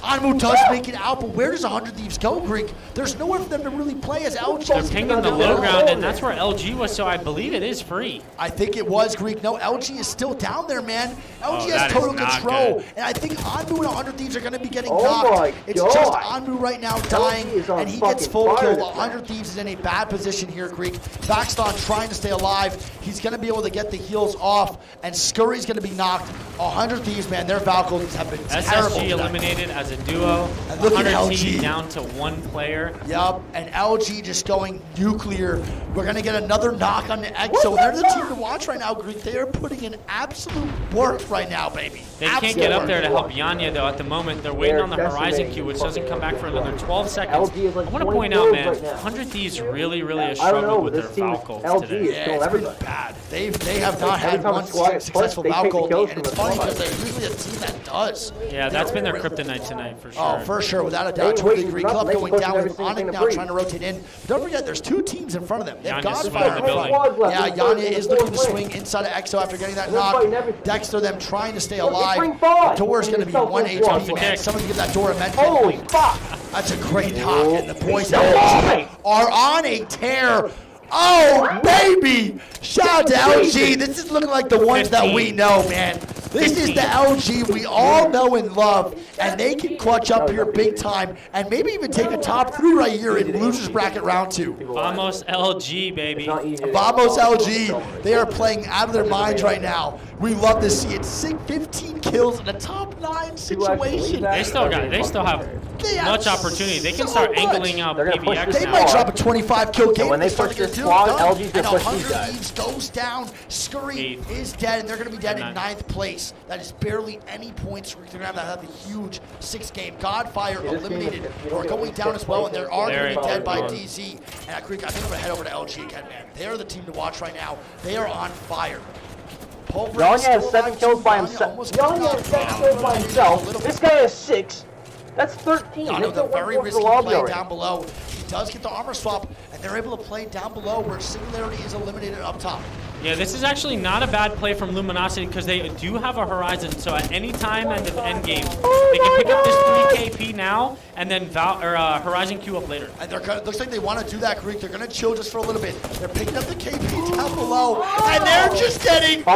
Anmu does make it out, but where does 100 Thieves go, Greek? There's nowhere for them to really play as LG. They're pinging the low ground, and that's where LG was, so I believe it is free. I think it was, Greek. No, LG is still down there, man. LG has total control, and I think Anmu and 100 Thieves are going to be getting knocked. It's just Anmu right now dying, and he gets full kill. 100 Thieves is in a bad position here, Greek. Baxton trying to stay alive. He's going to be able to get the heals off, and Scurry's going to be knocked. 100 Thieves, man, their Valkyries have been terrible. SSG eliminated as a duo. And look at 100 LG down to 1 player. Yup, and LG just going nuclear. We're going to get another knock on the EXO. They're the team to watch right now, Greek. They are putting in absolute work right now, baby. They can't get up there to help Yanya, though, at the moment. They're waiting on the Horizon Q, which doesn't come back for another 12 seconds. I want to point out, man, 100 Thieves really has struggled with their foul cults today. Yeah, it's been bad. They have not had one successful foul cult, and it's funny because they're usually a team that does. Yeah, that's been their kryptonite tonight, for sure. Oh, for sure, without a doubt. Greek Club going down with Onyx now trying to rotate in. But don't forget, there's 2 teams in front of them. They've Godfire in front. Yeah, Yanya is looking to swing inside of EXO after getting that knock. Dexter, them trying to stay alive. The door is going to be 1 HP, man. Someone give that door a med. Holy fuck! That's a great knock, and the boys are on a tear. Oh, baby! Shout out to LG. This is looking like the ones that we know, man. This is the LG we all know and love, and they can clutch up here big time and maybe even take a top 3 right here in losers bracket round 2. Vamos LG, baby. Vamos LG. They are playing out of their minds right now. We love to see it. 15 kills in a top 9 situation. They still have much opportunity. They can start angling out PVX They now. might drop a 25 kill game. When they push this squad, LG's and gonna push 100 these guys. Thieves goes down. Scurry is dead, and they're going to be dead in 9th place. That is barely any points. They're going to have a huge 6-game. Godfire eliminated or going down as well, and they're going to be dead by DZ. And I think I'm going to head over to LG again, man. They're the team to watch right now. They are on fire. Yanya has 7 kills by himself. Yanya has 7 kills by himself. This guy has 6. That's 13. Yanya with a very risky play down below. He does get the armor swap, and they're able to play down below where Singularity is eliminated up top. Yeah, this is actually not a bad play from Luminosity because they do have a Horizon. So at any time at the end game, they can pick up this 3 KP now and then Horizon Q up later. And looks like they want to do that, Greek. They're going to chill just for a little bit. They're picking up the KP down below, and they're just getting 4.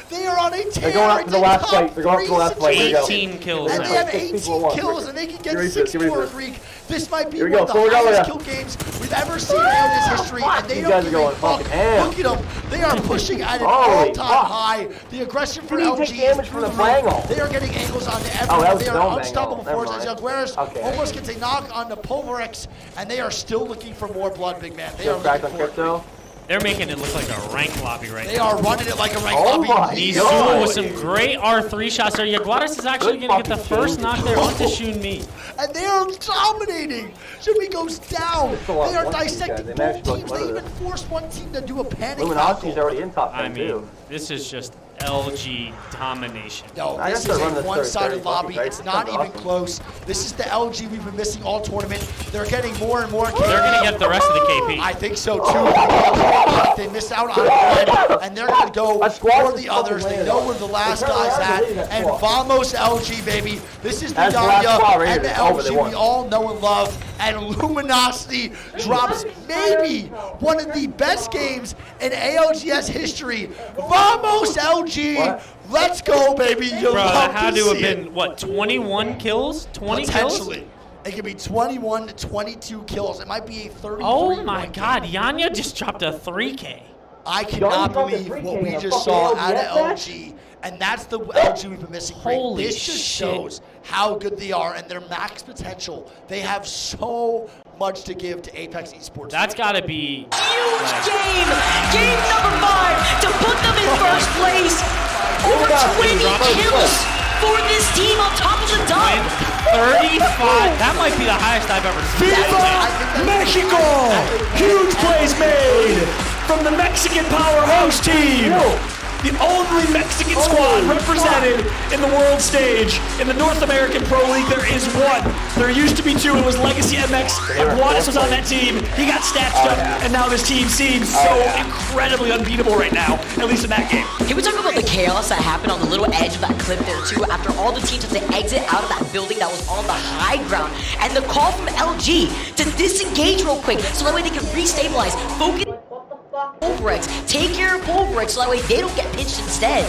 They are on a tear. They're going up to the last fight. They're going up to the last fight. 18 kills. And they have 18 kills, and they can get 6 more, Greek. This might be one of the highest kill games we've ever seen in this history, and they don't give a fuck. Look at them. They are pushing at an all-time high. The aggression for LG is through the roof. They are getting angles onto everyone. They are unstoppable forces. Jaguares almost gets a knock on the Pulverex, and they are still looking for more blood, big man. They are looking for it. They're making it look like a rank lobby right now. They are running it like a rank lobby. Nizu with some great R3 shots there. Yaguaras is actually going to get the first knock there onto Shunmi. And they are dominating. Shunmi goes down. They are dissecting both teams. They even forced one team to do a panic. Luminosity's already in top 10 too. This is just LG domination. No, this is a one-sided lobby. It's not even close. This is the LG we've been missing all tournament. They're getting more and more. They're going to get the rest of the KP. I think so too. They missed out on one, and they're going to go for the others. They know where the last guy's at. And Vamos LG, baby. This is the Yanya and the LG we all know and love. And Luminosity drops maybe one of the best games in ALGS history. Vamos LG, let's go, baby. Bro, that had to have been, what, 21 kills? 20 Potentially. kills? It could be 21 to 22 kills. It might be a 33. Oh my God, Yanya just dropped a 3K. I cannot believe what we just saw out of LG. And that's the LG we've been missing. Holy this just shows how good they are and their max potential. They have so much to give to Apex Esports. That's got to be huge game. Game number 5 to put them in first place. Over 20 kills for this team on top of the dub. 35. That might be the highest I've ever seen. Viva Mexico! Huge plays made from the Mexican powerhouse team. The only Mexican squad represented in the world stage. In the North American Pro League, there is one. There used to be two. It was Legacy MX. Aguadas was on that team. He got snatched up, and now this team seems so incredibly unbeatable right now, at least in that game. Can we talk about the chaos that happened on the little edge of that cliff there, too, after all the teams had to exit out of that building that was on the high ground, and the call from LG to disengage real quick so that way they can restabilize, focus Pulverex, take care of Pulverex so that way they don't get pinched instead.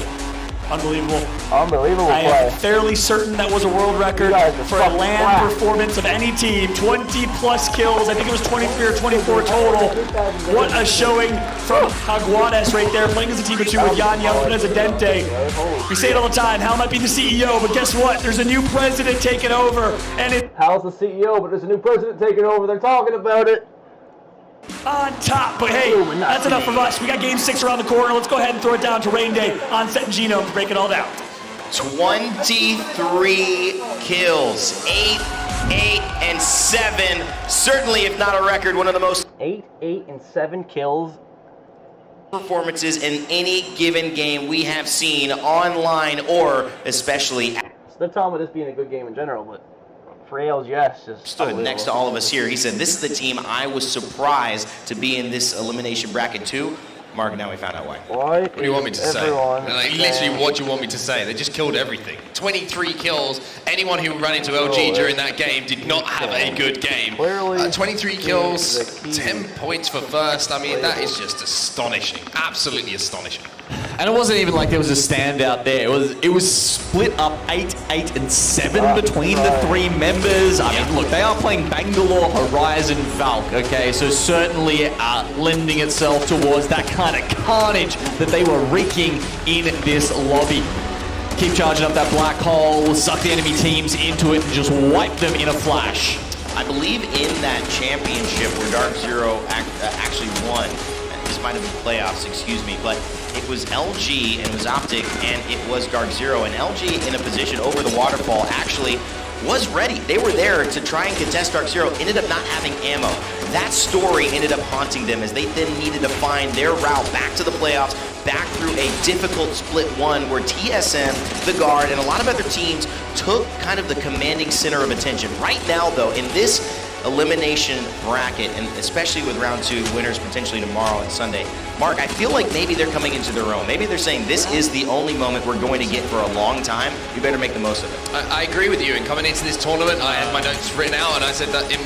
Unbelievable. Unbelievable I play. am fairly certain that was a world record for a LAN performance of any team. 20 plus kills. I think it was 23 or 24 total. What a showing from Aguadas right there, playing as a team of two with Yanya and as a Dente. We say it all the time, Hal might be the CEO, but guess what? There's a new president taking over. And Hal's the CEO, but there's a new president taking over. They're talking about it. On top, but hey, that's enough from us. We got game 6 around the corner. Let's go ahead and throw it down to Rain Day on Set and Genome to break it all down. 23 kills, 8, and 7. Certainly, if not a record, one of the most 8, and 7 kills performances in any given game we have seen online or especially. They're talking about this being a good game in general, but for ALGS, just stood next to all of us here. He said, "This is the team I was surprised to be in this elimination bracket too." Mark, now we found out why. What do you want me to say? Like, literally, what do you want me to say? They just killed everything. 23 kills. Anyone who ran into LG during that game did not have a good game. 23 kills, 10 points for first. I mean, that is just astonishing. Absolutely astonishing. And it wasn't even like there was a standout there. It was split up 8, and 7 between the 3 members. I mean, look, they are playing Bangalore, Horizon, Valk, okay? So certainly lending itself towards that kind of carnage that they were wreaking in this lobby. Keep charging up that black hole, suck the enemy teams into it, and just wipe them in a flash. I believe in that championship where Dark Zero actually won. This might have been playoffs, excuse me, but it was LG and it was Optic and it was Dark Zero, and LG in a position over the waterfall actually was ready. They were there to try and contest Dark Zero, ended up not having ammo. That story ended up haunting them as they then needed to find their route back to the playoffs, back through a difficult split 1 where TSM, the Guard, and a lot of other teams took kind of the commanding center of attention. Right now though, in this elimination bracket, and especially with round 2 winners potentially tomorrow and Sunday, Mark, I feel like maybe they're coming into their own. Maybe they're saying this is the only moment we're going to get for a long time. You better make the most of it. I agree with you. And coming into this tournament, I had my notes written out, and I said that in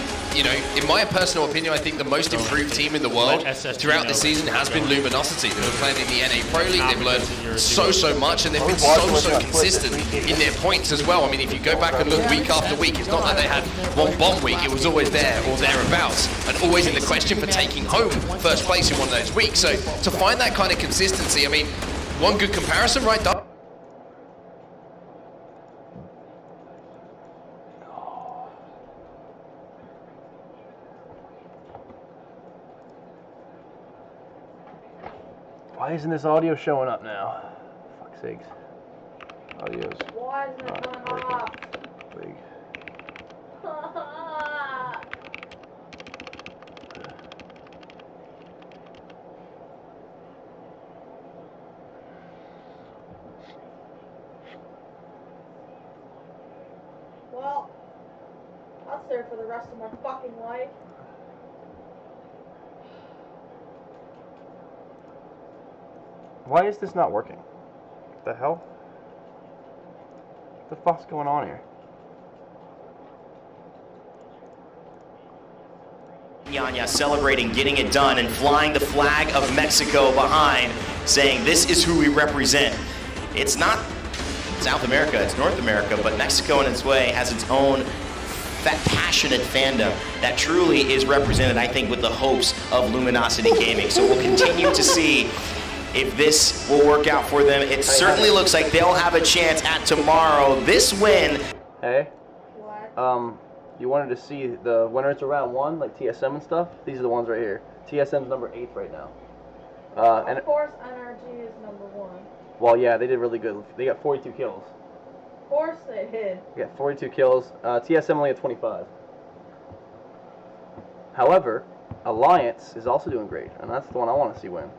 my personal opinion, I think the most improved team in the world throughout the season has been Luminosity. They've been playing in the NA Pro League. They've learned so much, and they've been so consistent in their points as well. I mean, if you go back and look week after week, it's not like they had one bomb week. It was always there or thereabouts, and always in the question for taking home first place in one of those weeks. So to find that kind of consistency, I mean, one good comparison, right, Doug? Why isn't this audio showing up now? Fuck's sakes. Audio's Why isn't it coming off? big. there for the rest of my fucking life. Why is this not working? What the hell? What the fuck's going on here? Nyanya celebrating, getting it done, and flying the flag of Mexico behind, saying this is who we represent. It's not South America, it's North America, but Mexico in its way has its own passionate fandom that truly is represented, I think, with the hopes of Luminosity Gaming. So we'll continue to see if this will work out for them. It certainly looks like they'll have a chance at tomorrow. This win. Hey? What? You wanted to see the winners of round 1, like TSM and stuff? These are the ones right here. TSM's number 8 right now. Of course, NRG is number 1. Well, yeah, they did really good. They got 42 kills. Of course they did. They got 42 kills. TSM only had 25. However, Alliance is also doing great, and that's the one I want to see win.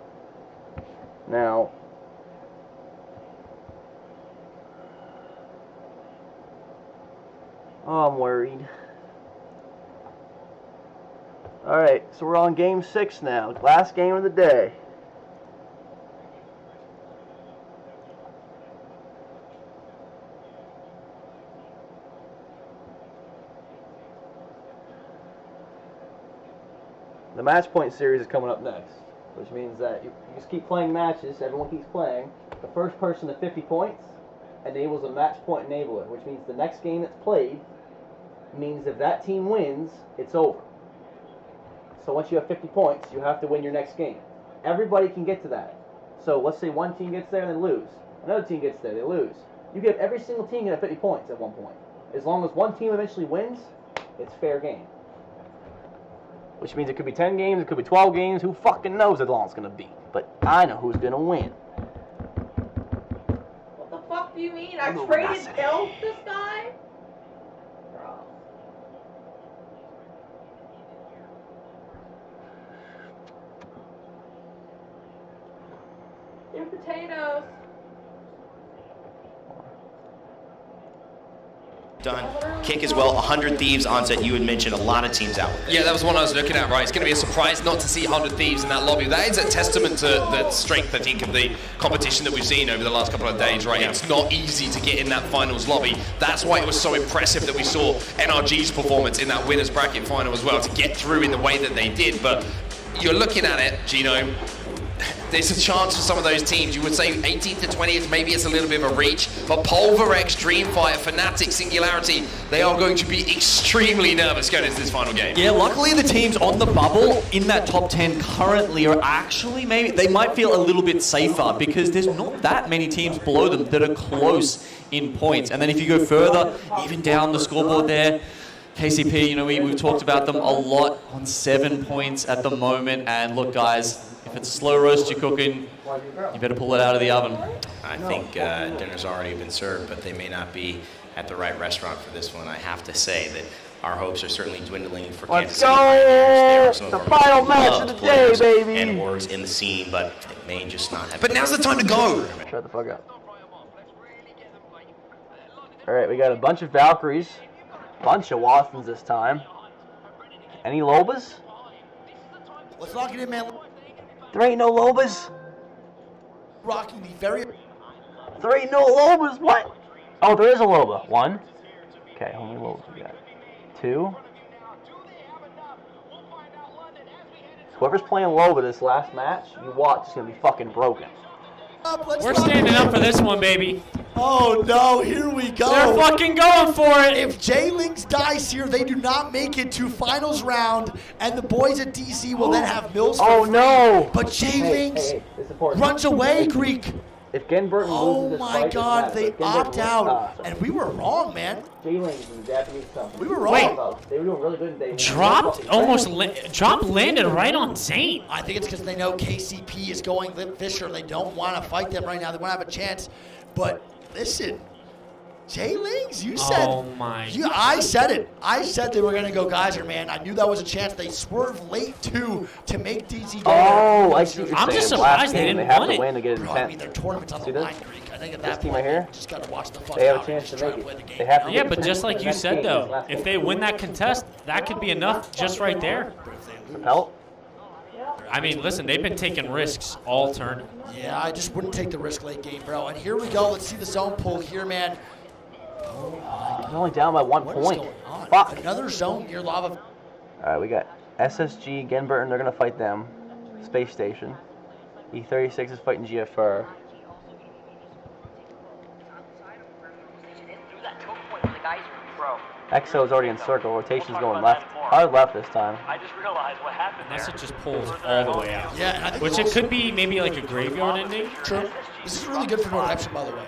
Now, oh, I'm worried. Alright, so we're on game 6 now. Last game of the day. The match point series is coming up next, which means that you just keep playing matches, everyone keeps playing. The first person to 50 points enables a match point enabler, which means the next game that's played means if that team wins, it's over. So once you have 50 points, you have to win your next game. Everybody can get to that. So let's say one team gets there and they lose. Another team gets there, they lose. You get every single team get 50 points at one point. As long as one team eventually wins, it's fair game. Which means it could be 10 games, it could be 12 games, who fucking knows how long it's going to be. But I know who's going to win. What the fuck do you mean? I traded kills this guy? Bro. Your potatoes. Done. Kick as well, 100 Thieves onset. You had mentioned a lot of teams out. Yeah, that was one I was looking at, right? It's going to be a surprise not to see 100 Thieves in that lobby. That is a testament to the strength, I think, of the competition that we've seen over the last couple of days, right? Yeah. It's not easy to get in that finals lobby. That's why it was so impressive that we saw NRG's performance in that winners bracket final as well, to get through in the way that they did. But you're looking at it, Gino, there's a chance for some of those teams. You would say 18th to 20th, maybe it's a little bit of a reach. But Pulverex, Dreamfire, Fnatic, Singularity, they are going to be extremely nervous going into this final game. Yeah, luckily the teams on the bubble in that top 10 currently are actually maybe, they might feel a little bit safer because there's not that many teams below them that are close in points. And then if you go further, even down the scoreboard there, KCP, you know, we've talked about them a lot on 7 points at the moment. And look, guys, if it's slow roast you're cooking, you better pull it out of the oven. I think dinner's already been served, but they may not be at the right restaurant for this one. I have to say that our hopes are certainly dwindling for Kansas City. Let's go! The final match of the day, baby! And orgs in the scene, but it may just not have. But now's the time to go! Shut the fuck up. Alright, we got a bunch of Valkyries. Bunch of Waspens this time. Any Lobas? Let's lock it in, man. There ain't no Lobas. Rocking the very... There ain't no Lobas, what? Oh, there is a Loba. 1. Okay, how many Lobas we got? 2. Whoever's playing Loba this last match, you watch, it's gonna be fucking broken. We're standing up for this one, baby. Oh no, here we go. They're fucking going for it. If J-Links dies here, they do not make it to finals round, and the boys at DC will then have Mills for free. No! But J-Links runs away, Greek. If Gen Burton loses this my fight, God, they opt out. And we were wrong, man. J-Links is a Japanese company. We were wrong. Wait. They were doing really good. They Dropped? Drop landed right on Zane. I think it's because they know KCP is going Limp Fisher. They don't want to fight them right now. They want to have a chance. But listen, J-Links, you said. Oh my. I said it. I said they were going to go Geyser, man. I knew that was a chance. They swerved late, too, to make DC go. Oh, I see. I'm just surprised they didn't They have win to it. win to get it in 10. I mean, their tournament's on the line, Greek. think at This that team point, right here, you just got to watch the fuck they have out a and chance just to try make to win the it. game. They have to Yeah, get but to just the like you next said, game, though, last if game. they win that contest, that could be enough just right there. The pelt? I mean, listen, they've been taking risks all turn. Yeah, I just wouldn't take the risk late game, bro. And here we go. Let's see the zone pull here, man. They're only down by 1 What is point. going on? Fuck. Another zone near lava. Alright, we got SSG, Genburton, they're going to fight them. Space Station. E36 is fighting GFR. EXO is already in circle. Rotation's going left. Hard left this time. I just realized what happened Unless it just pulls all the way out. Yeah, and I think Which it also- could be maybe like a graveyard ending. True. This is really good for North Epsom, by the way.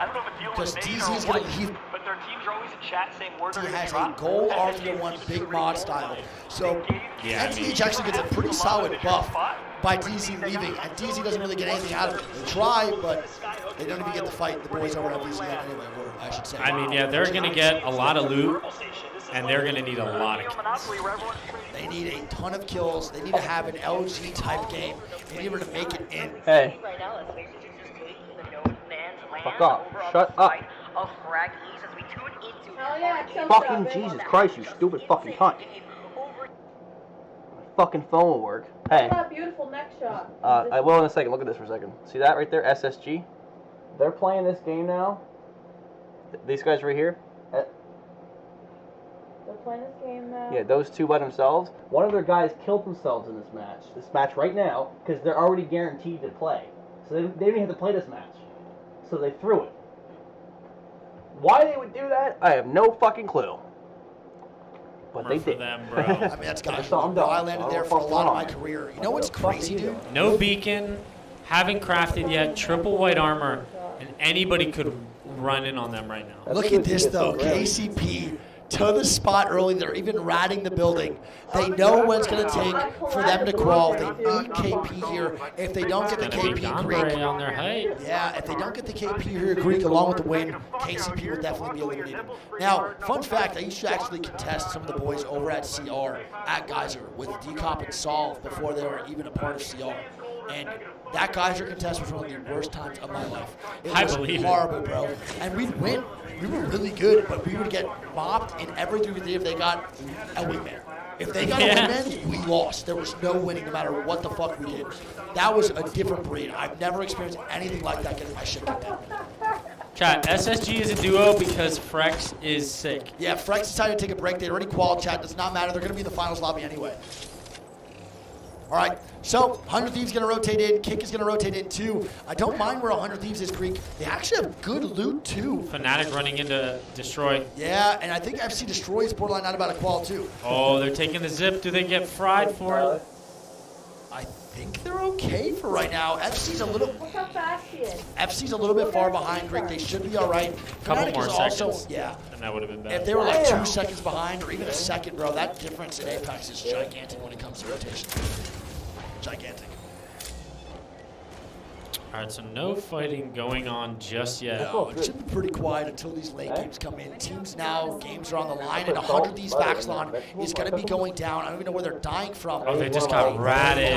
Because DZ is going to leave. But their teams are always in chat saying we're He has a gold R301 big mod style. So NTH actually gets a pretty solid buff by DZ leaving, and DZ doesn't really get anything out of it. They try, but they don't even get to fight the boys over at FBZ anyway, or I should say. I mean, yeah, they're going to get a lot of loot, and they're going to need a lot of kills. They need a ton of kills. They need to have an LG type game in order to make it in. Hey. Fuck off. Shut up. Hell yeah, kill Fucking shot, Jesus Christ, you stupid fucking cunt. My fucking phone will work. Hey. That beautiful neck shot. I will in a second. Look at this for a second. See that right there? SSG? They're playing this game now. These guys right here. They're playing this game now. Yeah, those two by themselves. One of their guys killed themselves in this match right now, because they're already guaranteed to play. So they didn't even have to play this match. So they threw it. Why they would do that, I have no fucking clue. But they did. Them, bro. I mean, that's guys. I landed there for a lot of my career. You know what's crazy, dude? No beacon, haven't crafted yet, triple white armor, and anybody could run in on them right now. Look at this, though. KCP to the spot early. They're even ratting the building. They know what it's going to take for them to crawl. They need KP here. If they don't get the KP Greek, on their height. yeah, if they don't get the KP here Greek along with the win, KCP will definitely be eliminated. Now, fun fact, I used to actually contest some of the boys over at CR, at Geyser, with Decomp and Solve before they were even a part of CR. And that Geyser contest was one of the worst times of my life. It was horrible, bro. And we'd win. We were really good, but we would get mopped in every 3v3 if they got a wingman. If they got a wingman, we lost. There was no winning no matter what the fuck we did. That was a different breed. I've never experienced anything like that getting my shit kicked out. Chat, SSG is a duo because Frex is sick. Yeah, Frex decided to take a break. They already qualified, chat. Does not matter. They're going to be in the finals lobby anyway. All right, so 100 Thieves going to rotate in. Kick is going to rotate in too. I don't mind where 100 Thieves is, Greek. They actually have good loot too. Fnatic running into Destroy. Yeah, and I think FC Destroy is borderline not about a qual too. Oh, they're taking the zip. Do they get fried for it? I think they're okay for right now. FC's a little. Look how fast he is. FC's a little bit far behind, Greek. They should be all right. Couple Fnatic more is also, seconds. yeah. And that would have been bad. If they were like 2 seconds behind or even a second, bro, that difference in Apex is gigantic when it comes to rotation. Gigantic. All right, so no fighting going on just yet. No, it should be pretty quiet until these late games come in. Teams now, games are on the line, and 100 Thieves Vaxlon is going to be going down. I don't even know where they're dying from. Oh, they just got ratted.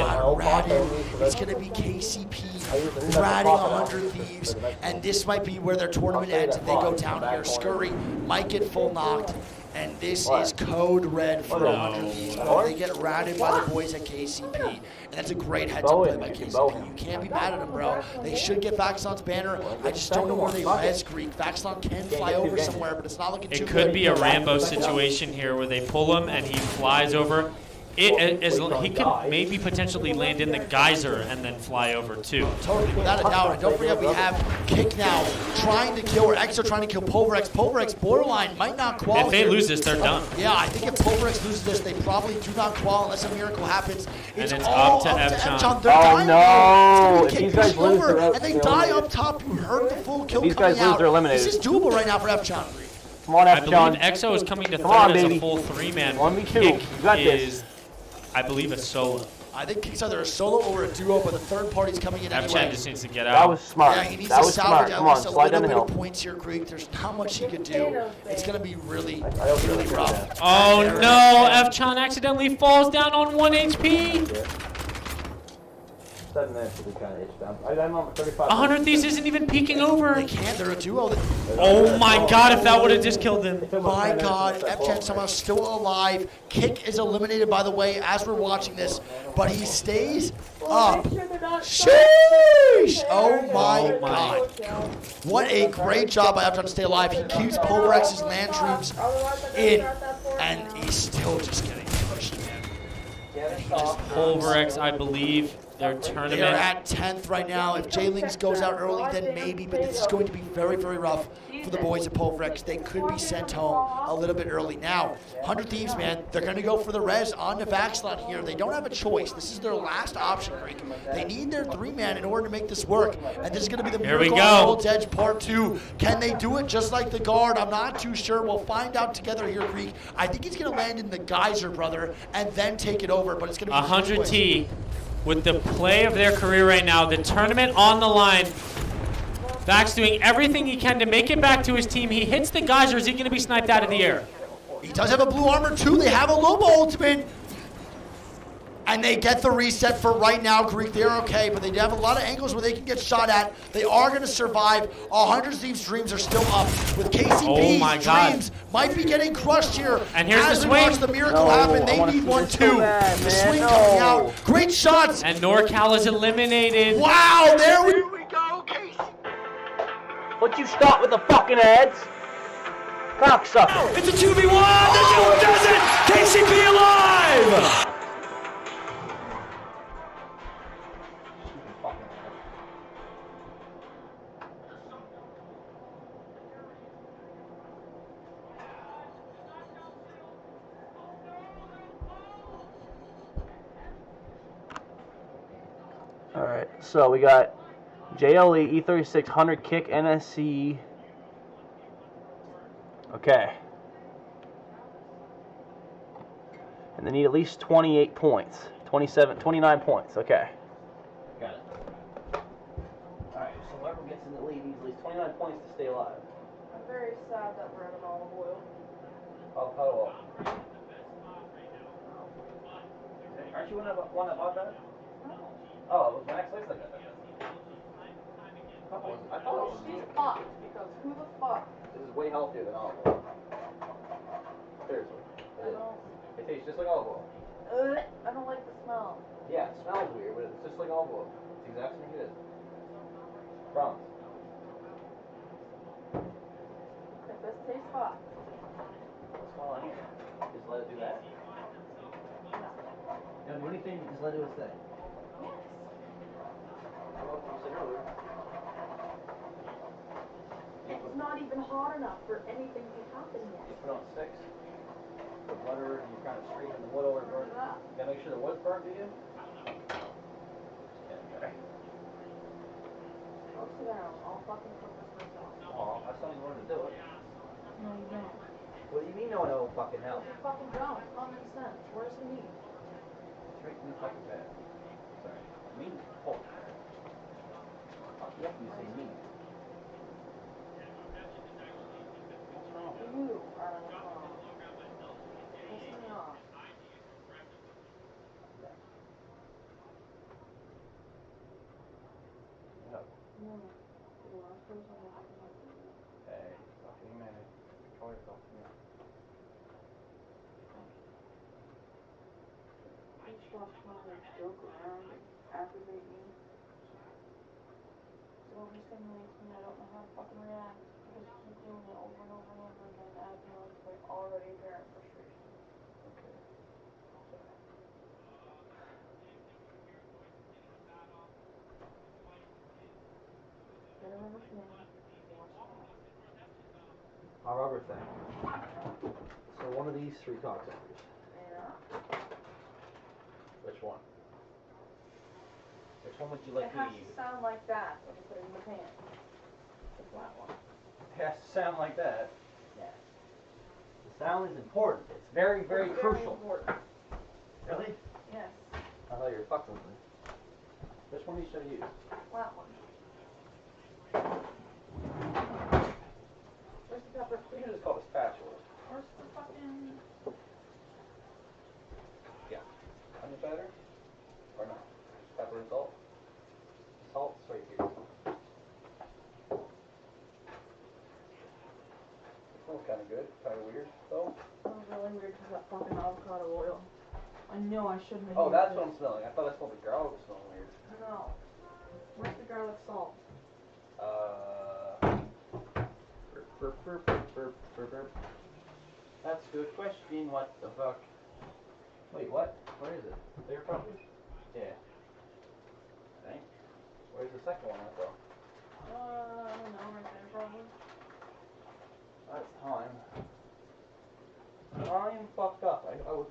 It's going to be KCP ratting 100 Thieves, and this might be where their tournament ends if they go down here. Scurry might get full knocked, and this is code red for 100 Thieves. They get ratted by the boys at KCP, and that's a great heads-up play by KCP. You can't be mad at them, bro. They should get Vaxlon's banner. I just don't know where they res Greek. Vaxlon can fly over somewhere, but it's not looking too good. It could be a Rambo situation here where they pull him and he flies over. He could maybe potentially land in the geyser and then fly over too. Totally, without a doubt. And don't forget, we have Kick now trying to kill, or Exo trying to kill Pulverex. Pulverex borderline might not qualify. If they lose this, they're done. Yeah, I think if Pulverex loses this, they probably do not qualify unless a miracle happens. It's and it's all up to Evchan. Evchan. They're dying. No! It's If gonna these be guys kicked lose, over, they're and they die up top. You heard the full kill These coming guys lose, out. they're eliminated. This is doable right now for Evchan. Come on, I Evchan. believe Exo is coming to Come on, third as baby. a full 3-man. 1v2. Kick You got this. is, I believe, a solo. I think Kick's either a solo or a duo, but the third party's coming in anyway. Evchan just needs to get out. That was smart. Yeah, he needs That to was salvage smart. at Come on, least a slide little down the bit hill. of points here, Creek. There's not much he could do. It's going to be really, really rough. Oh no, Evchan accidentally falls down on 1 HP. 7 minutes will be kind of itched down. I'm on 35. 100 Thieves isn't even peeking over. They can't. They're a duo. Oh my God! If that would have just killed them. My God, F10 somehow still alive. Kick is eliminated, by the way, as we're watching this, but he stays up. Sheesh! Oh my God. What a great job by F10 to stay alive. He keeps Pulverex's land dreams in, and he's still just getting pushed, man. Pulverex, I believe, their tournament. They're at 10th right now. If J-Links goes out early, then maybe, but this is going to be very, very rough for the boys at Pulverex. They could be sent home a little bit early. Now, 100 Thieves, man, they're going to go for the res on Navaxlon here. They don't have a choice. This is their last option, Greek. They need their 3-man in order to make this work, and this is going to be the Miracle on Gold's Edge Part 2. Can they do it just like the guard? I'm not too sure. We'll find out together here, Greek. I think he's going to land in the Geyser, brother, and then take it over, but it's going to be 100 T. With the play of their career right now, the tournament on the line. Vax doing everything he can to make it back to his team. He hits the Geyser. Is he going to be sniped out of the air? He does have a blue armor too. They have a Lobo ultimate. And they get the reset for right now, Greek. They're okay, but they have a lot of angles where they can get shot at. They are going to survive. 100 Thieves' dreams are still up. With KCP's dreams might be getting crushed here. And here's as the we swing. watch the miracle happen, they need one too. The swing coming out. Great shots. And NorCal is eliminated. Wow, there we go, Casey. Would you start with the fucking heads? Cocksucker. It's a 2v1. The duo does it. KCP alive. Alright, so we got JLE, E36, 100 kick, NSC. Okay. And they need at least 28 points. 29 points. Okay. Got it. Alright, so whoever gets in the lead needs at least 29 points to stay alive. I'm very sad that we're in olive oil. Olive oil. Aren't you one that bought that? Oh, it was Max Lix like that. I thought it was. She's fucked because who the fuck? This is way healthier than olive oil. Seriously. It tastes just like olive oil. I don't like the smell. Yeah, it smells weird, but it's just like olive oil. It's the exact same as it is. Promise. If this tastes hot. What's going on here? Just let it do that. You don't do anything, just let it do its thing. It's not even hot enough for anything to happen yet. You put on sticks, put butter, and you kind of streaking the wood over to burn. You gotta make sure the wood's burnt, do you? Yeah, okay. Go sit down. I'll fucking cook this myself. Oh, I still need to learn to do it. No, you don't. What do you mean no one will fucking help? You fucking don't. Common sense. Where's the meat? Straight to the fucking bed. Sorry. Meat is pork. Fuck you up, you say meat. What's wrong? You are wrong. Pissing me off. No. No. The last person I have to do. Hey, fucking man. Control yourself. Yeah. You stop trying to joke around and aggravate me. It overstimulates me. I don't know how to fucking react. Because you keep doing it over and over and over again, adding on to my already apparent frustration. Okay. Get a rubber thing. Watch that. A rubber thing. So one of these 3 cocksuckers. Yeah. Which one? Which one would you like It me has to to use? sound like that when you put it in the pan. The flat one. It has to sound like that. Yes. The sound is important. It's very, very It's crucial. important. Really? Yes. I thought you were fucking with me. Which one should I use? Flat one. Where's the pepper? We can just call it a spatula. Where's the fucking... Yeah. Any better? Or not? Pepper and salt? smells kind of good, kind of weird, though. Smells really weird because that fucking avocado oil. I know I shouldn't have Oh, used that's it. what I'm smelling. I thought I smelled the garlic was smelling weird. No. Where's the garlic salt? That's a good question. What the fuck? Wait, what? Where is it? There probably? Yeah. I think. Where's the second one though? I don't know, right there probably. That's time. I'm fucked up. I was.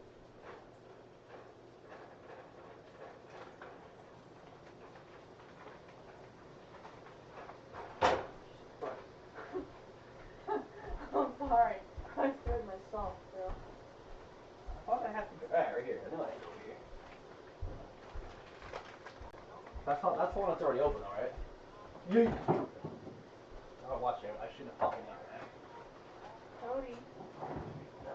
I'm sorry. I scared myself, bro. I thought I had to go. Right here. I know I had to go here. That's the one that's already open, though, right? Yeah. Oh, watch it. I shouldn't have fucking done that. Cody. Hold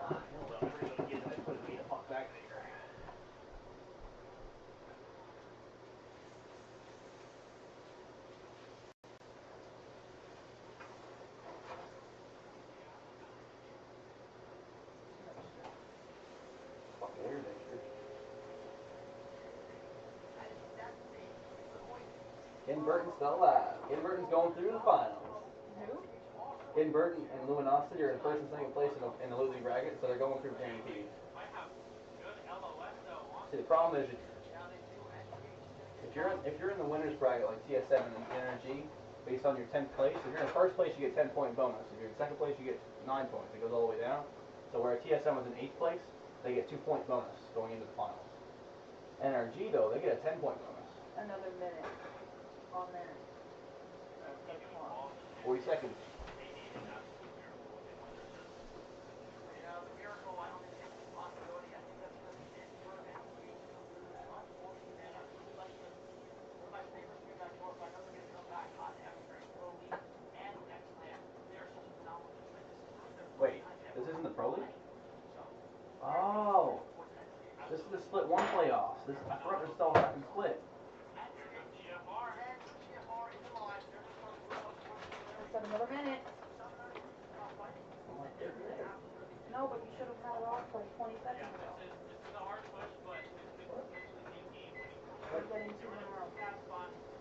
on. We're gonna get it. I put it way the fuck back there. Fucking air mixture. Inverton's still alive. Inverton's going through the finals. Who? Inverton and Luminosity are in first and second place in the losing bracket, so they're going through guaranteed. See, the problem is if you're in the winners bracket like TSM and NRG, based on your 10th place, if you're in first place you get 10-point bonus. If you're in second place you get 9 points. It goes all the way down. So where TSM was in 8th place, they get 2-point bonus going into the finals. NRG though, they get a 10-point bonus. Another minute on there. 40 seconds. Wait, this isn't the Pro League? Oh, this is the Split 1 playoffs. I forgot there's still a fucking split. I said another minute. No, but you should have had it off like 20 seconds ago. We're getting 2 in a row.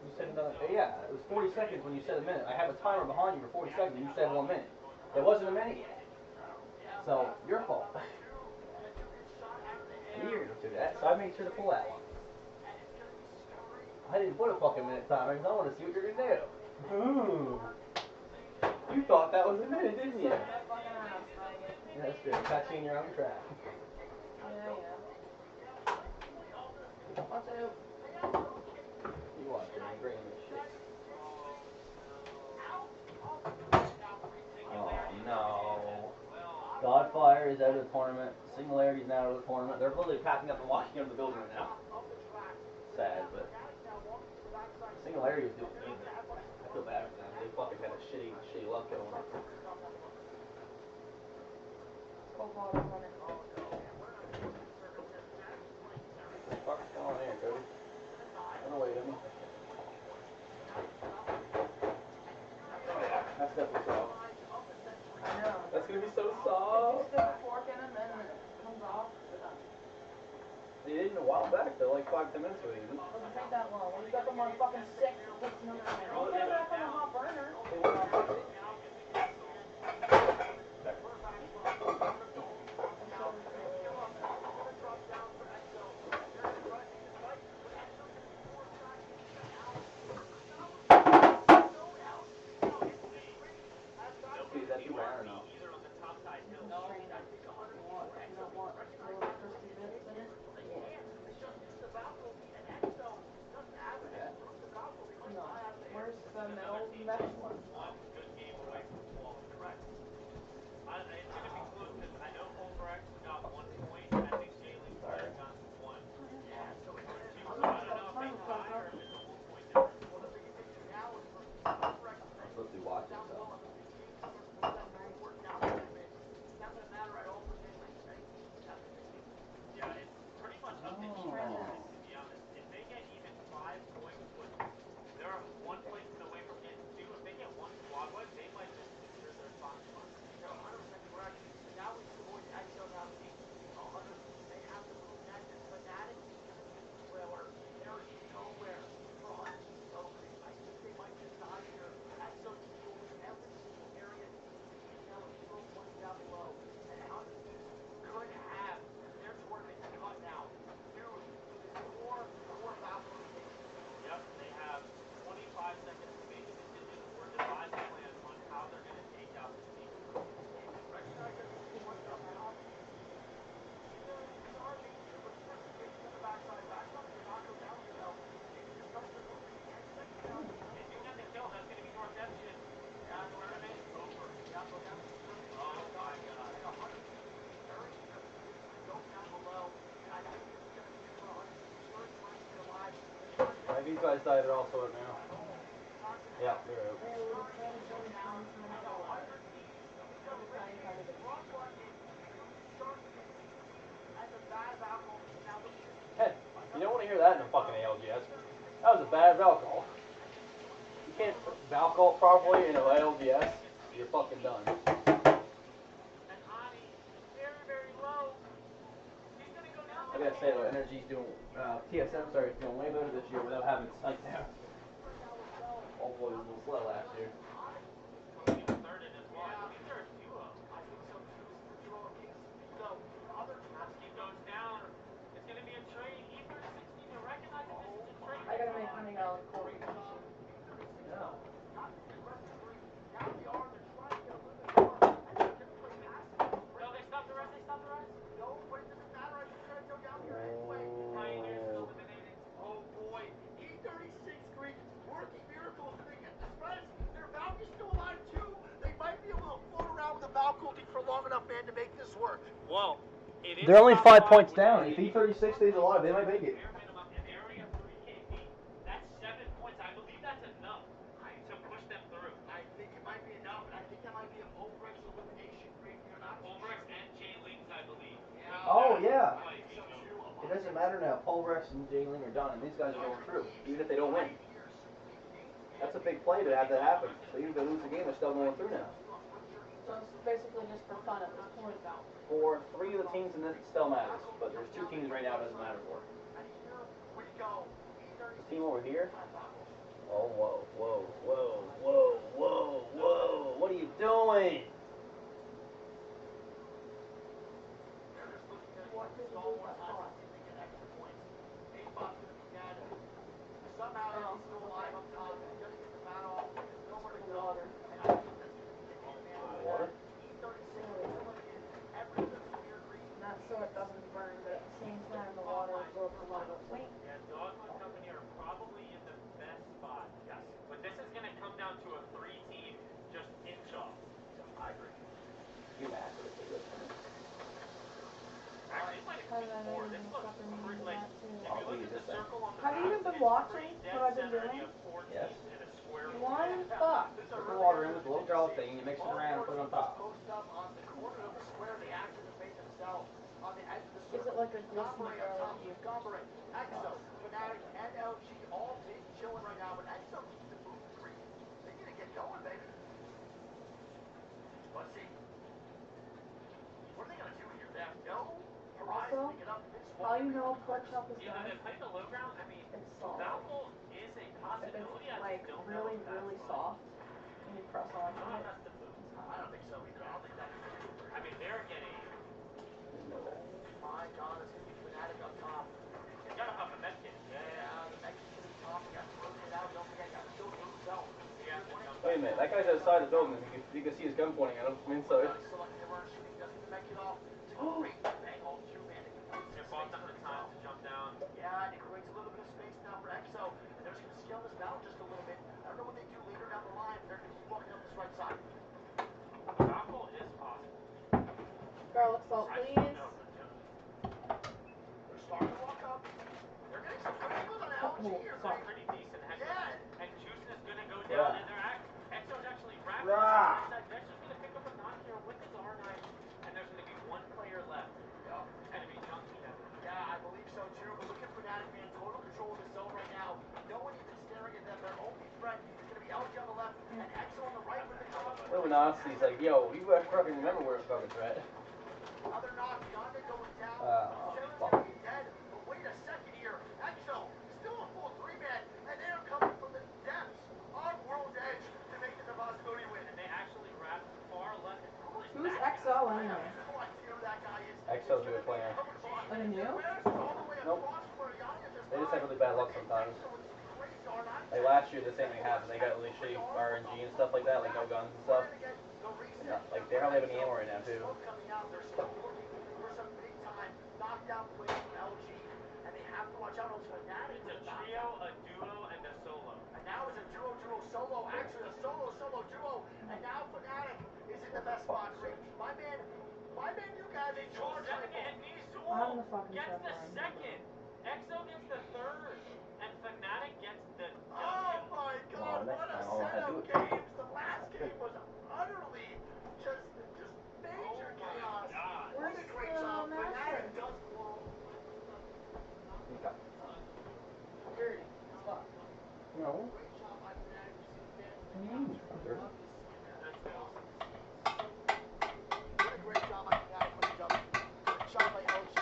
You said another. Yeah, it was 40 seconds when you said a minute. I have a timer behind you for 40 seconds, and you said 1 minute. It wasn't a minute yet. So, your fault. I knew you were going to do that, so I made sure to pull that one. I didn't put a fucking minute timer because I want to see what you're going to do. Ooh. You thought that was a minute, didn't you? That fucking ass, faggot. Yeah, that's good. Catching in your own trap. Yeah. Watch out. You watch it. I'm great in this shit. Oh, no. Godfire is out of the tournament. Singularity's now out of the tournament. They're literally packing up and walking out of the building right now. Sad, but Singularity was doing amazing. I feel bad for them. They fucking had a shitty luck going. Cold water running. What the fuck's going on here, Cody? Run away to me. Oh yeah, that's definitely soft. I know. That's gonna be so If you soft. stick a fork in and then it comes off, you're done. They did it a while back though, like 5-10 minutes ago even. Doesn't take that long. When you got them on fucking 6, it takes another minute. You put it back on the hot burner. They went on 6. Is that too bad or no? You can strain it if you want. If you don't want little crispy bits in it. Yeah. No. Where's the middle guys died are also out now. Yeah, they're out. Hey, you don't want to hear that in a fucking ALGS. That was a bad Valcall. You can't Valcall properly in an ALGS, you're fucking done. I gotta say though, Energy's doing, TSM doing way better this year without having Snipe down. All boys was a little slow last year. I gotta make $20 quarter machine. No. Oh boy, E36 Greek working miracles. Do they get this res? Their Valky's still alive too. They might be able to float around with the Valkyrie for long enough, man, to make this work. Well, it is They're only 5 points down. If E36 stays alive, they might make it. That's 7 points. I believe that's enough to push them through. I think it might be enough, and I think that might be a Pulverex elimination, Greek. You're not Pulverex and J-Lings, I believe. Yeah. Oh, yeah. I think so too. It doesn't matter now. Pulverex and J-Ling are done, and these guys are going through, even if they don't win. That's a big play to have that happen. So even if they lose the game, they're still going through now. So it's basically just for fun at this point now. For 3 of the teams, and it still matters. But there's 2 teams right now it doesn't matter for. And here we go. This team over here. Oh, whoa, whoa, whoa, whoa, whoa, whoa. What are you doing? They're just looking to stall more time and see if they get extra points. A-Bot's going to be dead. Somehow he's still alive up top. He's going to get the bat off. There's nowhere to go. And I think that's going to be taking advantage of that. E36 is eliminated. Every other player Greek. Not so it doesn't burn, but at the same time the water absorbs a lot of the weight. Yeah, Dogma Company are probably in the best spot. Yes. But this is going to come down to a 3-team just inch-off. I agree. You mastered it. Actually, it might even be 4. This looks pretty, like, if you look at the circle on the Have you even map, been it's watching pretty what I've dead been center, and doing? you have 4 Yes. teams in a square. One fuck. Put the water in with the little jar thing, you mix it around and put it on top. Post up on the corner of the square. They activate themselves on the edge of the Is circle. it like a glistening Gombre up top. LG? Gombre, Exo, Fnatic, and LG all big chilling right now, but Exo keeps it moving green. They need to get going, baby. Let's see. What are they gonna do here? They have no horizon Also, to get up this how you know Clutch Up is Either done? they play the low ground, I mean, It's soft. Valkyrie is a If possibility. it's I like just don't really, know if that's really like, soft and you press onto I don't it, know if that's the move. it's hot. I don't think so either. I don't think that is the move. I mean, they're getting. Oh my God, it's gonna be Fnatic up top. They gotta pop a med kit. Yeah, the mech is gonna be popping. You have to rotate out. Don't forget, you have to still blue zone. Yeah, they jump Wait a minute, that guy's outside the building. You can see his gun pointing at him from inside. Selecting the emergency. He doesn't get the mech kit off. It's a great bang hold too, man. It creates It some bought space them for the time Exo. to jump down. Yeah, and it creates a little bit of space now for Exo. And they're just gonna scale this battle just a little bit. I don't know what they do later down the line, but they're gonna keep walking up this right side. Valkyrie is possible. Garlic salt, please. No, but yeah. They're starting to walk up. They're getting some good angles on LG here, It's all Greg. pretty decent. Yeah. And Juice is gonna go Yeah. down, and Exo's actually wrapping Rah. inside. Dexter's gonna pick up a knock here with his R9, and there's gonna be 1 player left. Yep. It's gonna be Junkie, I believe. Yeah, I believe so too. But look at Fnatic, man. Total control of the zone right now. No one even staring at them. Their only threat is going to be LG on the left and Exo on the right with the drop. Illuminati's like, yo, you better fucking remember where it's fucking threat. Other knock, Yonda going down. Sarah's Fuck. going to be dead. But wait a second here. Exo, still a full 3-man, and they are coming from the depths of World's Edge to make this a possibility win. And they actually wrapped far left. Who's XO I anyway? have no idea who that guy is. Exo's a good player. Like a new? All the way Nope. across from where Yonda just They just have really bad luck sometimes. Like last year, the same thing happened. They got really shitty RNG and stuff like that, like no guns and stuff. Yeah, like they hardly have any ammo right now too. Coming out, they're still looking for some big time knockdown plays from LG, and they have to watch out. Also, Fnatic It's with a the trio, knockdown. a duo, and a solo. And now it's a duo solo. Actually, a solo duo. And now Fnatic is in the best spot. Great. My man, you guys in charge. And I'm the fucking gets chef the right now. second. Exo gets the third. And Fnatic gets What a great job by Fnatic with the W. Great job by LG.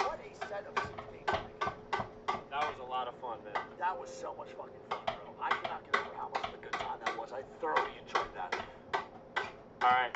What a set of 6 games. That was a lot of fun, man. That was so much fucking fun, bro. I cannot get over how much of a good time that was. I thoroughly enjoyed that. All right.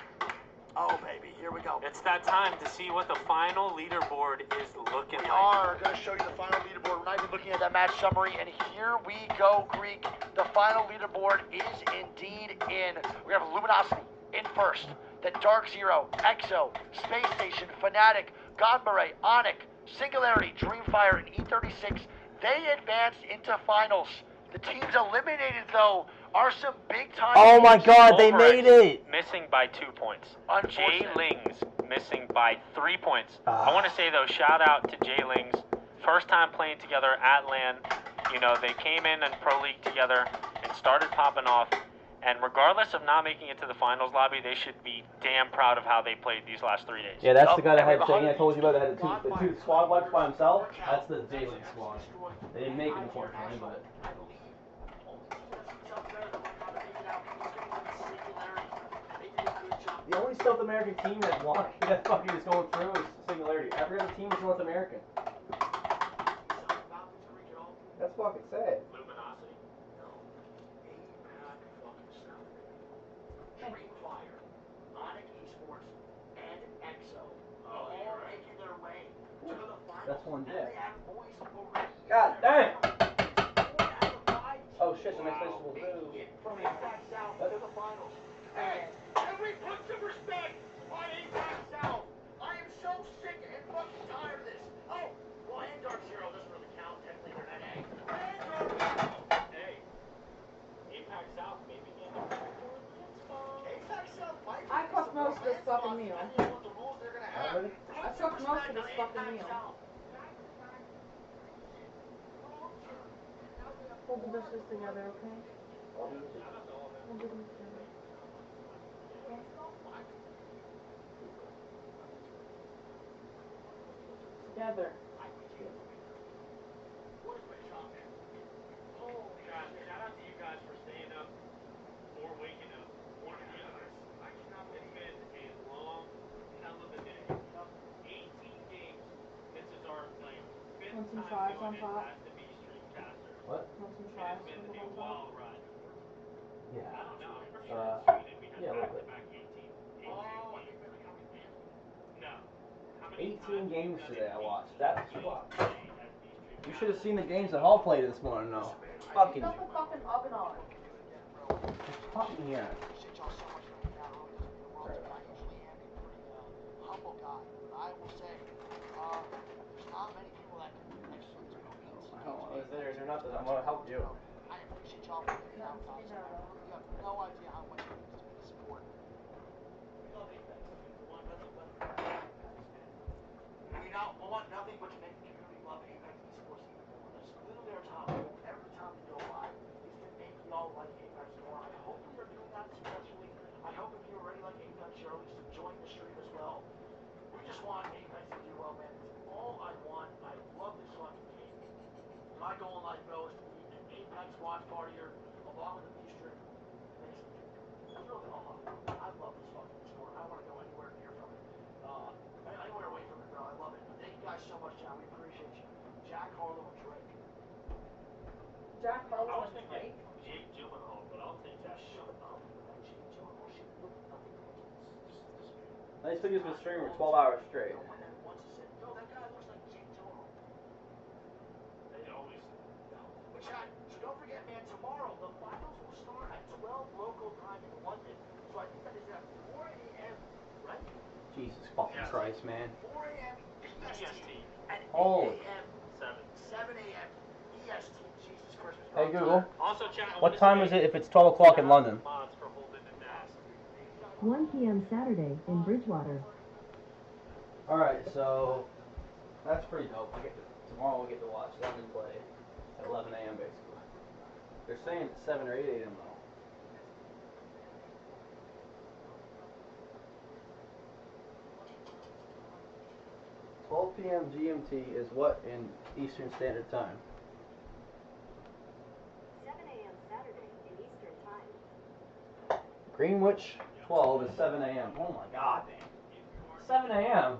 Oh, baby, here we go. It's that time to see what the final leaderboard is looking like. We are going to show you the final leaderboard. We're not even looking at that match summary, and here we go, Greek. The final leaderboard is indeed in. We have Luminosity in first, then Dark Zero, EXO, Space Station, Fnatic, Godmere, Onyx, Singularity, Dreamfire, and E36. They advanced into finals. The teams eliminated, though, are some big-time Oh my teams. God, they made it! Missing by 2 points. Jay Unfortunate. Lings missing by 3 points. I want to say, though, shout out to Jay Lings. First time playing together at LAN. You know, they came in Pro League together and started popping off. And regardless of not making it to the finals lobby, they should be damn proud of how they played these last 3 days. Yeah, that's the guy that had the thing I told you about that had the two squad wipes by himself. That's the Jalen squad. They didn't make it, unfortunately, but. The only South American team that fucking is going through is Singularity. Every other team is North American. That's fucking sad. Luminosity. Dreamfire, Onyx Esports, and EXO all making their way to the finals. That's one And death. they have boys already. God damn! Oh shit, the next place will do. From Apex South to the finals. Hey, every put some respect on Apex South. I am so sick and fucking tired of this. Oh, well, and Dark Zero doesn't really count. Technically, they're not A. And Dark Zero. Hey, Apex South maybe getting a Apex South might I cooked most of this fucking meal. what the rules they're gonna have. I cooked most of this fucking meal. Hold the dishes together, okay? Hold the dishes together. Okay? Together. Guys, shout out to you guys for staying up or waking up or doing this. It's been a long hell of a day. 18 games. This is our fifth Want some time chives doing on it top? as the Streamcaster. What? Want some It's chives been on a top? wild ride. Yeah. I don't know. I'm pretty sure in Sweden we had yeah, a little bit. back-to-back 18 games. No. How many 18 games today I watched. That's fucked. You should have seen the games that Hall played this morning, though. Fucking. Shut the fucking oven on. Fucking yeah. Humble guy, but I will say, there's not many people that can do excellent They're not that I'm gonna help you. I appreciate y'all for being out, guys. You have no idea how much it means to me to support. We love Apex. We want nothing but we want nothing but to make the community love Apex Esports even more. That's literally our top goal every time we go live is to make y'all like Apex more. I hope we are doing that successfully. I hope if you already like Apex, you're at least enjoying the stream as well. We just want Apex to do well, man. It's all I want. I love this fucking game. My goal in life, bro, is to be an Apex watch partier along with the B-Strip. I love this fucking sport. I want to go anywhere near from it. Anywhere away from it, bro. I love it. Thank you guys so much, John. We appreciate you. Jack Harlow and Drake. Jack I Harlow was and thinking Drake? Jake Gyllenhaal, but I'll take that. Shut up. That Jake Gyllenhaal shit. Look, nothing but Nice videos been streaming for 12 hours straight. no one that once said, yo, that guy looks like Jake Gyllenhaal. They always But Chad, so don't forget, man, tomorrow the finals will start at 12 local time in London. So I think that is at 4 a.m., right? Jesus fucking Christ, man. 4 a.m. PST and 8 Holy. a.m. 7 a.m. EST. Jesus Christmas. Hey Google. Also, chat, I What wanna time say is it if it's 12 o'clock in London? mods for holding it down. 1 p.m. Saturday in Bridgewater. Alright, so that's pretty dope. Tomorrow we'll get to watch London play at 11 a.m. basically. They're saying it's 7 or 8 a.m. though. 12 p.m. GMT is what in Eastern Standard Time? 7 a.m. Saturday in Eastern Time. Greenwich 12 is 7 a.m. Oh my god. 7 a.m.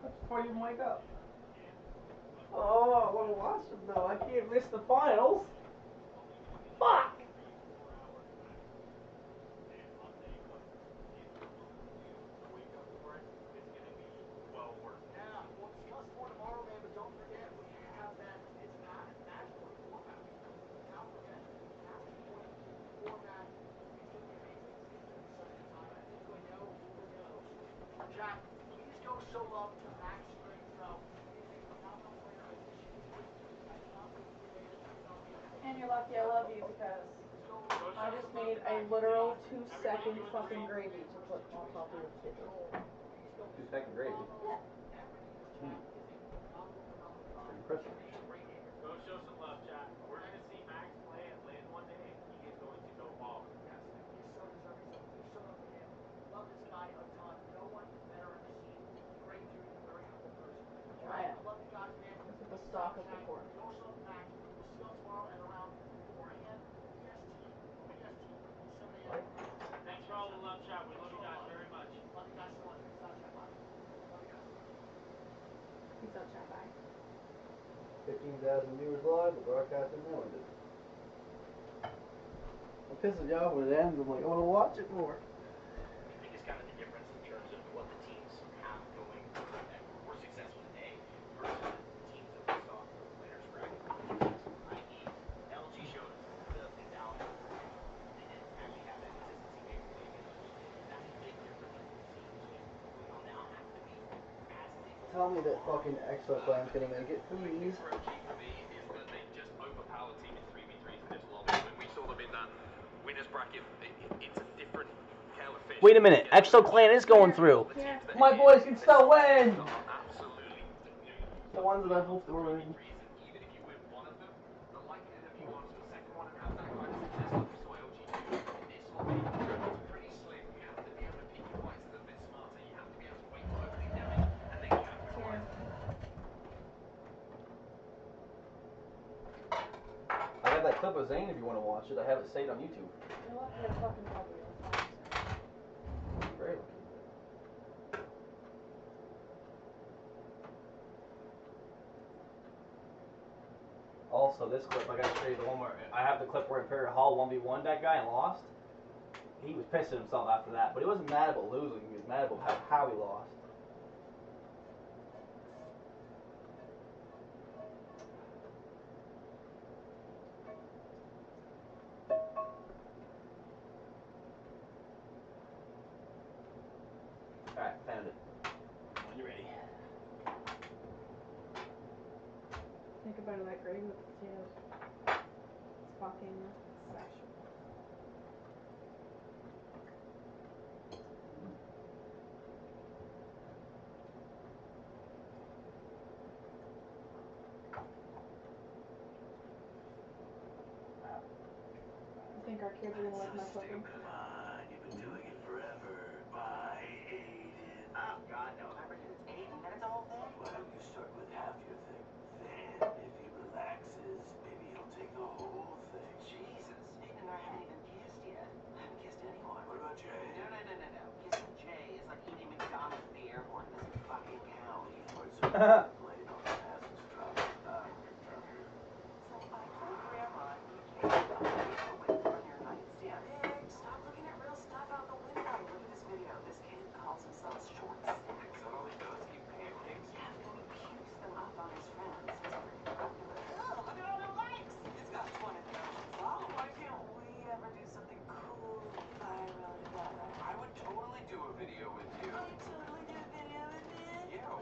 That's before you even wake up. Oh, I want to watch them though. I can't miss the finals. Fuck. And you're lucky I love you because I just made a literal 2-second fucking gravy to put on top of your potatoes. 2-second gravy. Yeah. Pretty impressive. Go show some love, chat. We're gonna see Max play at LAN one day, and he is going to go off. Yes, so deserving. So please show love to him. Love this guy a ton. No one better in the scene. Great dude, very humble person. Try it. I love you guys, man. This is the stock of the pork. Go show love to Max. We'll see you all tomorrow at around 4 a.m. BST. 7 a.m. Thanks for all the love, chat. We love you guys very much. Love you guys so much. Peace out, chat. Bye. Love you guys. Peace out, chat. Bye. 15,000 viewers live, the broadcast is now ended. I'm pissing you off when it ends. I'm like, I want to watch it more. I think it's kind of the difference in terms of what the teams have going that were successful today versus the teams that we saw in the winners bracket. I.e., LG showed us the balance. They didn't actually have that consistency maybe play against us. That's a big difference that we've seen. So we will now have to be as stable. Tell me that fucking Exo Clan's gonna make it, please. For LG for me is that they just overpowered team in 3v3s in this lobby. When we saw them in that winners bracket, it's a different kettle of fish. Wait a minute, Exo Clan is going through. My boys can still win. The ones that I hoped were winning. Even if you win one of them, the likelihood of you going to the second one and have that kind of success like we saw LG do in this lobby is pretty slim. You have to be able to pick your fights a little bit smarter. You have to be able to wait for opening damage, and then you have to try. I have that clip of Zane if you want to watch it. I have it saved on YouTube. You're lucky I fucking love you. Very lucky. Also, this clip, I gotta show you the one where I have the clip where Imperial Hall 1v1 that guy and lost. He was pissing himself after that, but he wasn't mad about losing. He was mad about how he lost. Alright, found it. When you're ready. Think about it like gravy with the potatoes. It's fucking special. You think our kids are gonna like my cooking? Come on, you've been doing it forever. Why, Aiden? Oh, God, no. Remember, it's Aiden, then it's a whole thing. Why don't you start with half your thing? Then, if he relaxes, maybe he'll take the whole thing. Jesus, Aiden and I haven't even kissed yet. I haven't kissed anyone. What about Jay? No. Kissing Jay is like eating McDonald's at the airport. It doesn't fucking count. You weren't so played on the passes drop. So I told Grandma you can't away from your nightstand. Nick, stop looking at real stuff out the window. Look at this video. This kid calls himself Short Stack. Is that all he does? Eat pancakes? Yeah, and he pukes them up on his friends. It's pretty popular. Oh, look at all the likes. It's got 20,000 followers. Why can't we ever do something cool viral together? I would totally do a video with you. I would totally do a video with you. Yeah,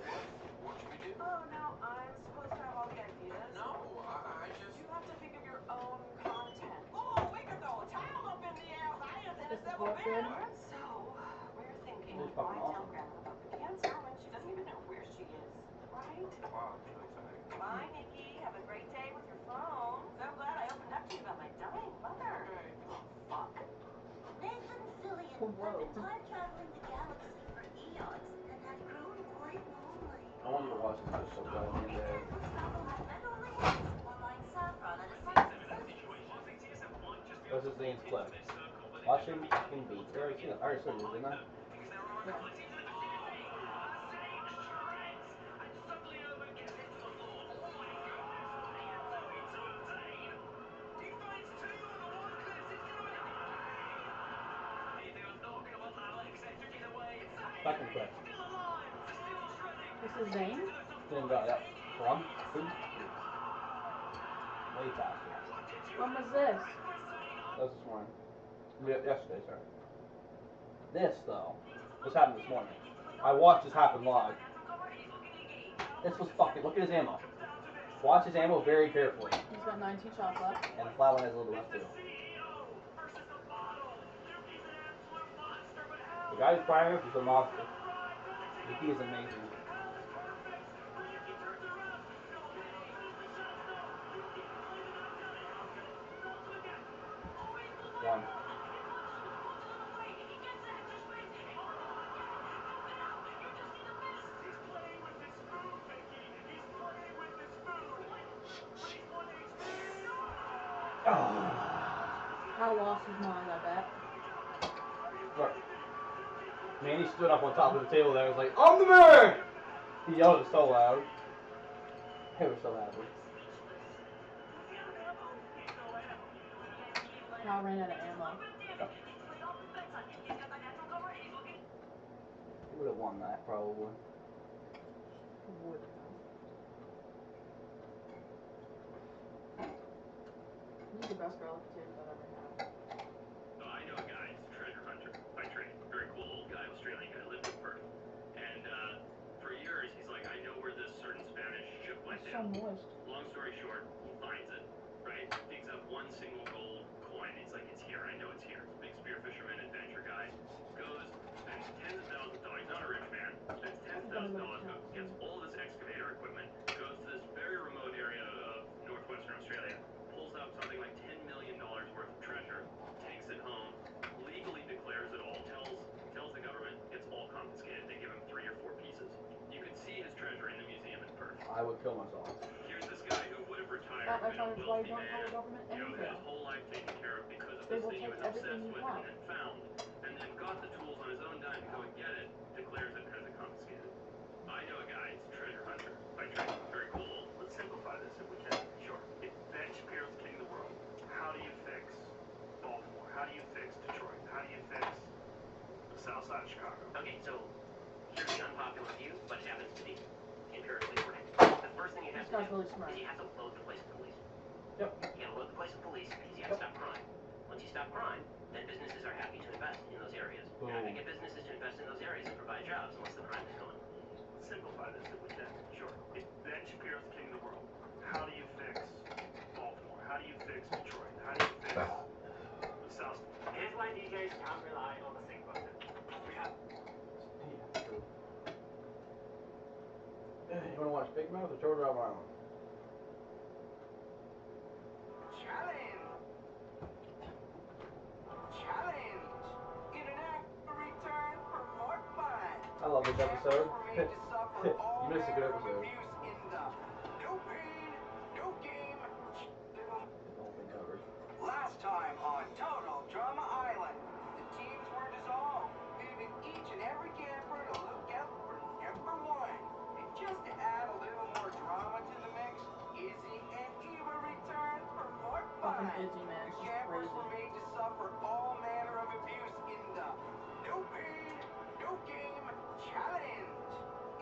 what should we do? Oh, no, I'm supposed to have all the ideas. No, I just... You have to think of your own content. Oh, we could throw a towel up in the air higher than it's ever been. So, we're thinking, why tell Grandma about the cancer when she doesn't even know where she is, right? Wow, that's really exciting. Bye, Nikki. Have a great day with your phone. So glad I opened up to you about my dying mother. Okay. Oh, fuck. Nathan Fillion had been time traveling the galaxy for eons and had grown quite lonely. I want you to watch this so bad. And only once, one like saffron at a sunset. This is Zane's clip. Watching fucking beats. I already saw you, didn't I? Fucking quick. This is Zane? Didn't go, yep. One, two, three. Way faster. When was this? That was this morning. Yesterday, sorry. This, though, this happened this morning. I watched this happen live. This was fucking, look at his ammo. Watch his ammo very carefully. He's got 19 shots left. And the flat one has a little left too. The guy who's firing is a monster. He is amazing. One. I lost his mind, I bet. Look. Man, he stood up on top of the table there. He was like, I'm the man! He yelled it so loud. It was so happy. I ran out of ammo. He would have won that, probably. Would. He's the best garlic potatoes I've ever had. I know a guy, he's a treasure hunter by trade. Very cool old guy, Australian guy, lived in Perth. And for years, he's like, I know where this certain Spanish ship went down. So moist. Long story short, he finds it, right? Digs up one single gold coin. He's like, it's here, I know it's here. Big spear fisherman, adventure guy. Goes, spends tens of thousands of dollars, not a rich man, spends tens of thousands of dollars, gets all this excavator equipment, goes to this very remote area of northwestern Australia, pulls up something like $10 million worth of treasure, takes it home, legally declares it all, tells the government it's all confiscated. They give him 3 or 4 pieces. You can see his treasure in the museum in Perth. I would kill myself. Here's this guy who would have retired, That, my been friend, a is why you wealthy don't tell the man, government you know, anything. his whole life taken care of because of They this will thing he take was everything obsessed you with have. and found, and then got the tools on his own dime to go and get it, declares it as a confiscated. I know a guy, he's a treasure hunter by trade. Very cool. Let's simplify this if we can. Sure. If Ben Shapiro's king of the world, how do you fix Baltimore? How do you fix Detroit? How do you fix the south side of Chicago? Okay, so here's the unpopular view, but it happens to be empirically correct. The first thing you have to do really smart. is you have to load the place with police. Yep. You gotta load the place with police because you have to stop crime. Once you stop crime, then businesses are happy to invest in those areas. You're not gonna get businesses to invest in those areas and provide jobs unless the crime is gone. Let's simplify this if we can. Sure. If Ben Shapiro's king of the world, how do you fix Baltimore? How do you fix Detroit? How do you fix the south? Here's why DJs can't rely on the sync button. You wanna watch Big Mouth or George Rob Island? I love this episode. You missed a good episode. Last time on Total Drama Island, the teams were dissolved, leaving each and every camper to look out for number one. And just to add a little more drama to the mix, Izzy and Eva returned for more fun. Fucking Izzy, man, The she's campers crazy. were made to suffer all manner of abuse in the No Pain, No Game Challenge.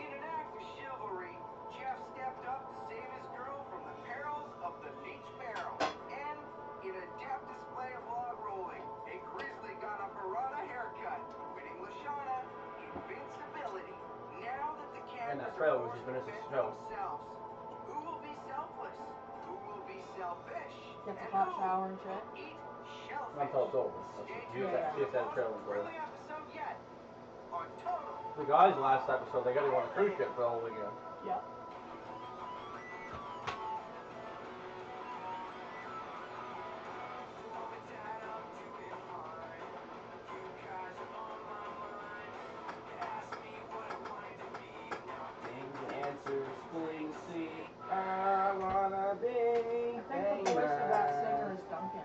In an act of chivalry, Jeff stepped up to save his girl from the perils of the leech barrel. And in a deft display of log rolling, a grizzly got a piranha haircut, winning Lashana invincibility. Now that the And campers that trailer was are just forced to Vanessa's defend trailer. themselves, who will be selfless? Who will be selfish? Gets a And hot who shower and shit. will eat shellfish? Until it's over. She just had a trailer in Thrilling episode yet on Total. The guys last episode, they gotta go on a cruise ship for the whole weekend. Yep. Answers, please see. I wanna be I think the voice of that singer is Duncan.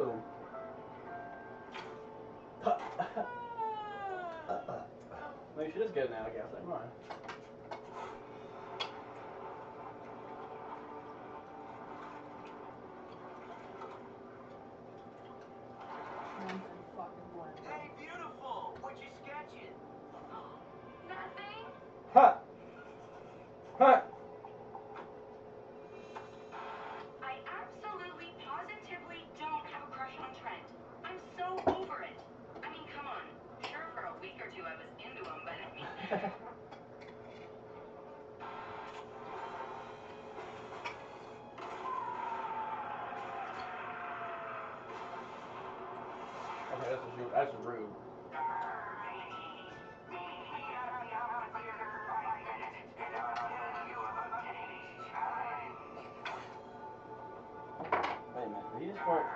Boom. Maybe she does get it now, I guess. Never mind. Hey, beautiful! What you sketching? Nothing. Ha! Ha! I absolutely, positively don't have a crush on Trent. I'm so over it. I mean, come on. Sure, for a week or two I was into him, but I mean... Okay, that's rude. Wait a minute,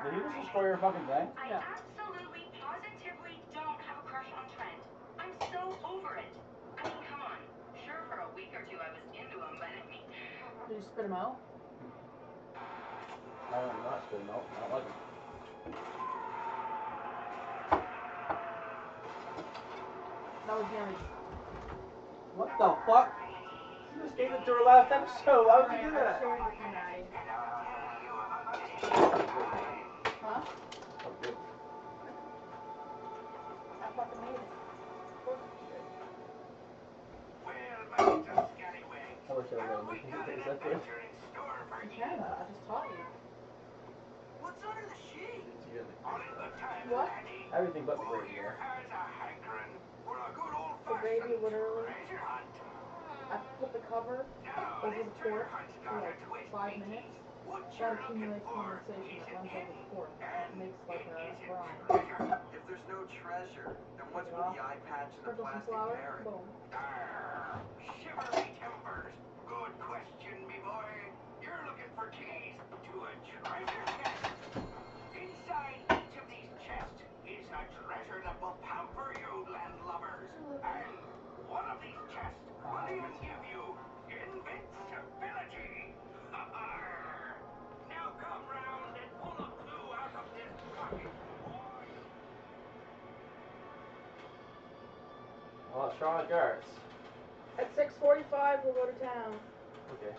did he just destroy your fucking thing? I absolutely, positively don't have a crush on Trent. I'm so over it. I mean, come on. Sure, for a week or two I was into him, but I mean... Did you spit him out? I don't not spit him out. I don't like him. That was damage. What the fuck? You just gave it to her last episode. Why would you do that? Huh? Oh, good. I fucking made it. I wish I would have is that good? You can. I just taught you. What's under the sheet? What? Everything but the gravy, yeah. The gravy, literally. I put the cover over the pork for like 5 minutes. That accumulates condensation that runs over the pork. It makes like a brine. If there's no treasure, then what's with the eye patch and the Sprinkle some plastic flour. parrot? Boom. Shiver me timbers. Good question, me boy. You're looking for keys to a treasure chest. Inside each of these chests is a treasure that will pamper you landlubbers. And one of these chests will even give you invincibility. Now come round and pull a clue out of this pocket. Well, Charlotte Guards. At 6:45, we'll go to town. Okay.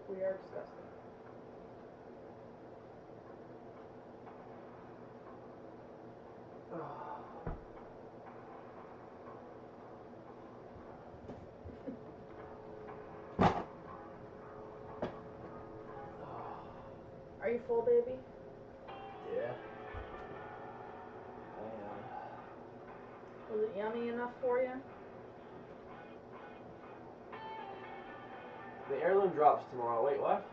We are disgusting. Are you full, baby? Yeah. Was it yummy enough for you? The heirloom drops tomorrow. Wait, what?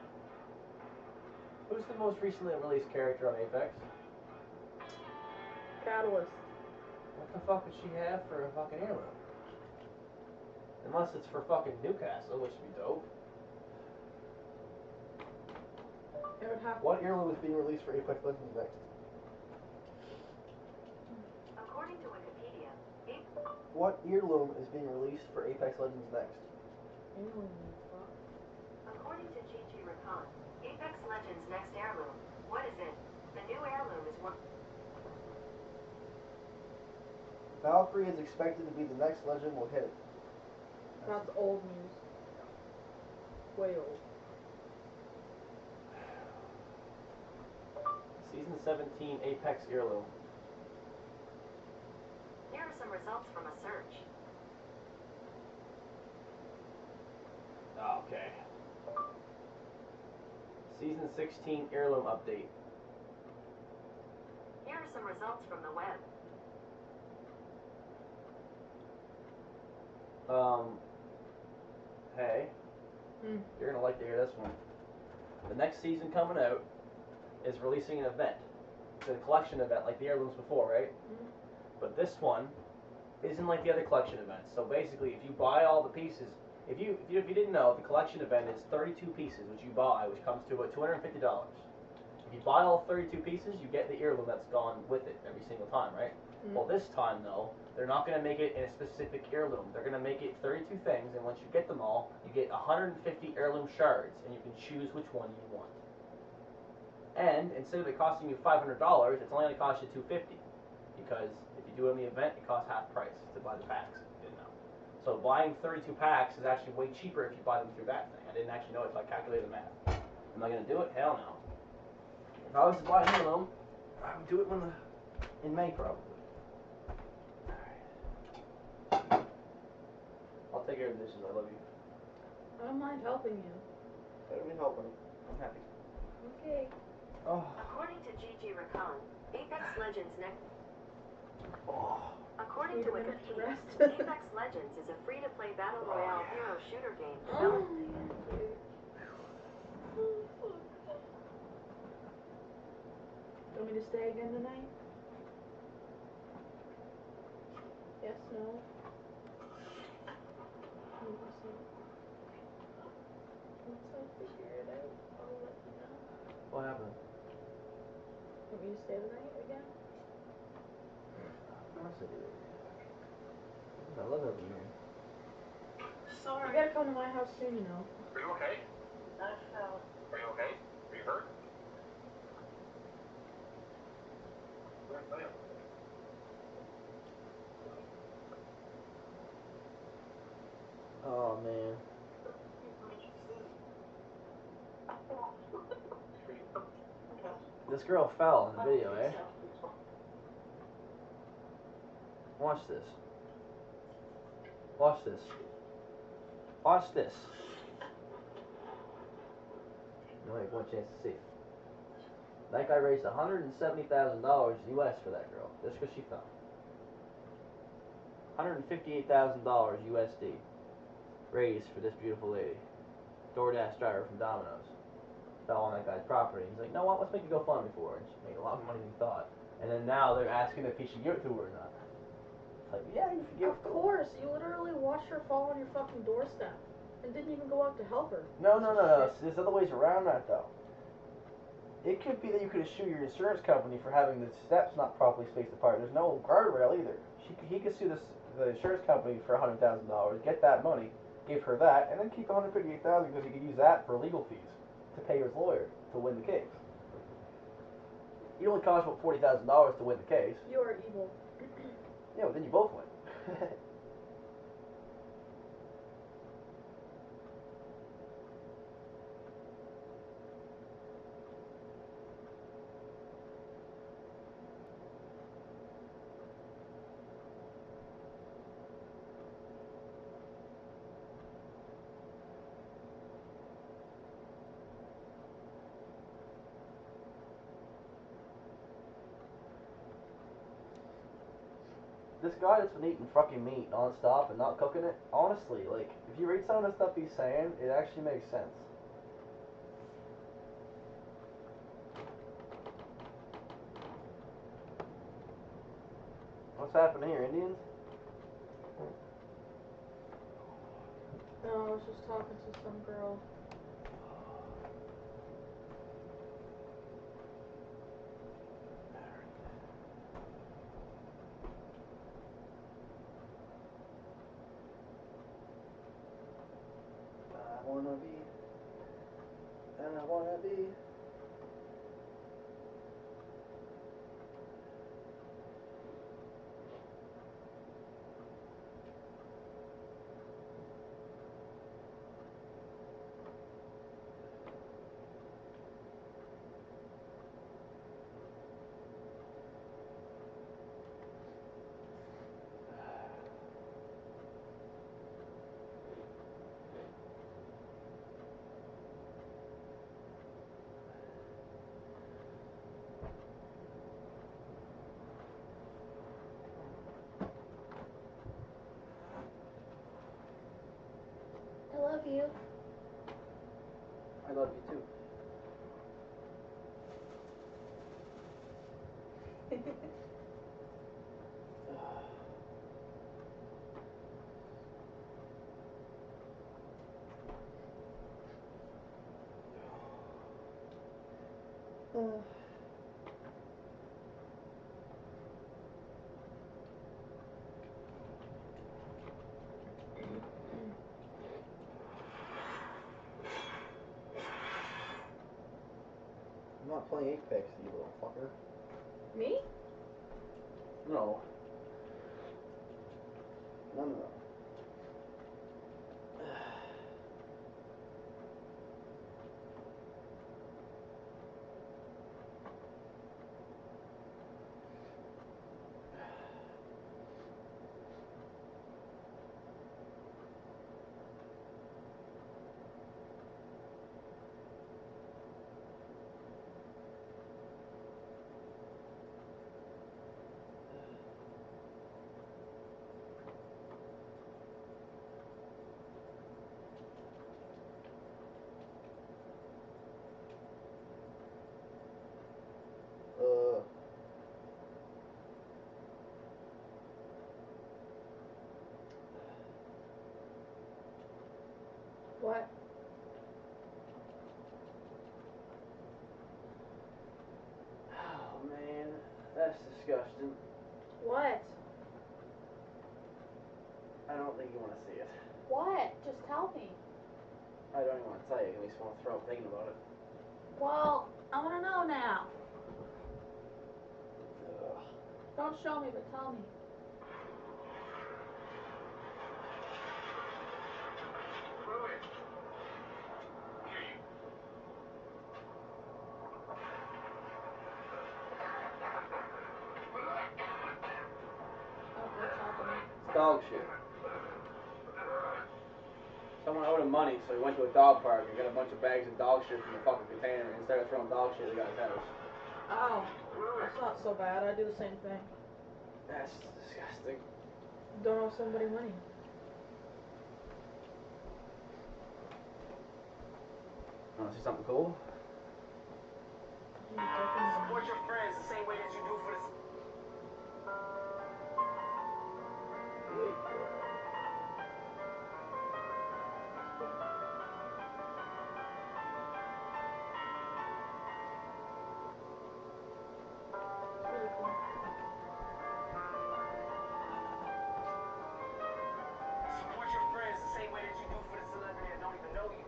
Who's the most recently released character on Apex? Catalyst. What the fuck would she have for a fucking heirloom? Unless it's for fucking Newcastle, which would be dope. It would have. What heirloom is being released for Apex Legends next? According to Wikipedia, What heirloom is being released for Apex Legends next? according to GG Recon, Apex Legends' next heirloom. What is it? The new heirloom is one. Valkyrie is expected to be the next legend we'll hit. That's old news. Way old. Season 17 Apex heirloom. Here are some results from a search. Oh, okay. Season 16 heirloom update. Here are some results from the web. Hey. You're gonna like to hear this one. The next season coming out is releasing an event. It's a collection event like the heirlooms before, right? But this one isn't like the other collection events. So basically, if you buy all the pieces, if you didn't know, the collection event is 32 pieces, which you buy, which comes to about $250. If you buy all 32 pieces, you get the heirloom that's gone with it every single time, right? Well, this time though, they're not going to make it in a specific heirloom. They're going to make it 32 things, and once you get them all, you get 150 heirloom shards, and you can choose which one you want. And instead of it costing you $500, it's only going to cost you $250, because if you do it in the event, it costs half price to buy the packs. You didn't know. So buying 32 packs is actually way cheaper if you buy them through that thing. I didn't actually know it until I calculated the math. Am I going to do it? Hell no. If I was to buy an heirloom, I would do it in May probably. I'll take care of the dishes. I love you. I don't mind helping you. I don't need helping. I'm happy. Okay. Oh. According to GG Recon, Apex Legends next. Oh. According to Wikipedia, Apex Legends is a free-to-play battle royale hero shooter game developed. Want me to stay again tonight? Yes, no? Once I figure it out, I'll let you know. What happened? Want me to stay the night again? Of course I do. I love helping you. Sorry. You gotta come to my house soon, you know. Are you okay? I fell. Are you okay? Are you hurt? Oh man. This girl fell in the video, eh? Watch this. Watch this. Watch this. You only have one chance to see. That guy raised $170,000 US for that girl, just because she fell. $158,000 USD raised for this beautiful lady. DoorDash driver from Domino's. Fell on that guy's property. He's like, you know what, let's make a GoFundMe for her. And she made a lot more money than he thought. And then now they're asking if he should give it to her or not. It's like, yeah, you should give it to her. Of course, you literally watched her fall on your fucking doorstep and didn't even go out to help her. No. There's other ways around that though. It could be that you could sue your insurance company for having the steps not properly spaced apart. There's no guardrail either. He could sue the insurance company for $100,000, get that money, give her that, and then keep $158,000 because he could use that for legal fees to pay his lawyer to win the case. It only costs about $40,000 to win the case. You are evil. Yeah, but then you both win. This guy that's been eating fucking meat non-stop and not cooking it, honestly, like, if you read some of the stuff he's saying, it actually makes sense. What's happening here, Indians? No, I was just talking to some girl. I wanna be. I love you. I love you too. I'm not playing Apex, you little fucker. Me? No. No. What? Oh man, that's disgusting. What? I don't think you want to see it. What? Just tell me. I don't even want to tell you. It makes me want to throw up thinking about it. Well, I want to know now. Ugh. Don't show me, but tell me. It's dog shit. Someone owed him money, so he went to a dog park and got a bunch of bags of dog shit from the fucking container. And instead of throwing dog shit, they got his house. Oh, that's not so bad. I do the same thing. That's disgusting. Don't owe somebody money. Want to see something cool? Support your friends the same way that you do for the. Wait for it. Support your friends the same way that you do for the celebrity that don't even know you.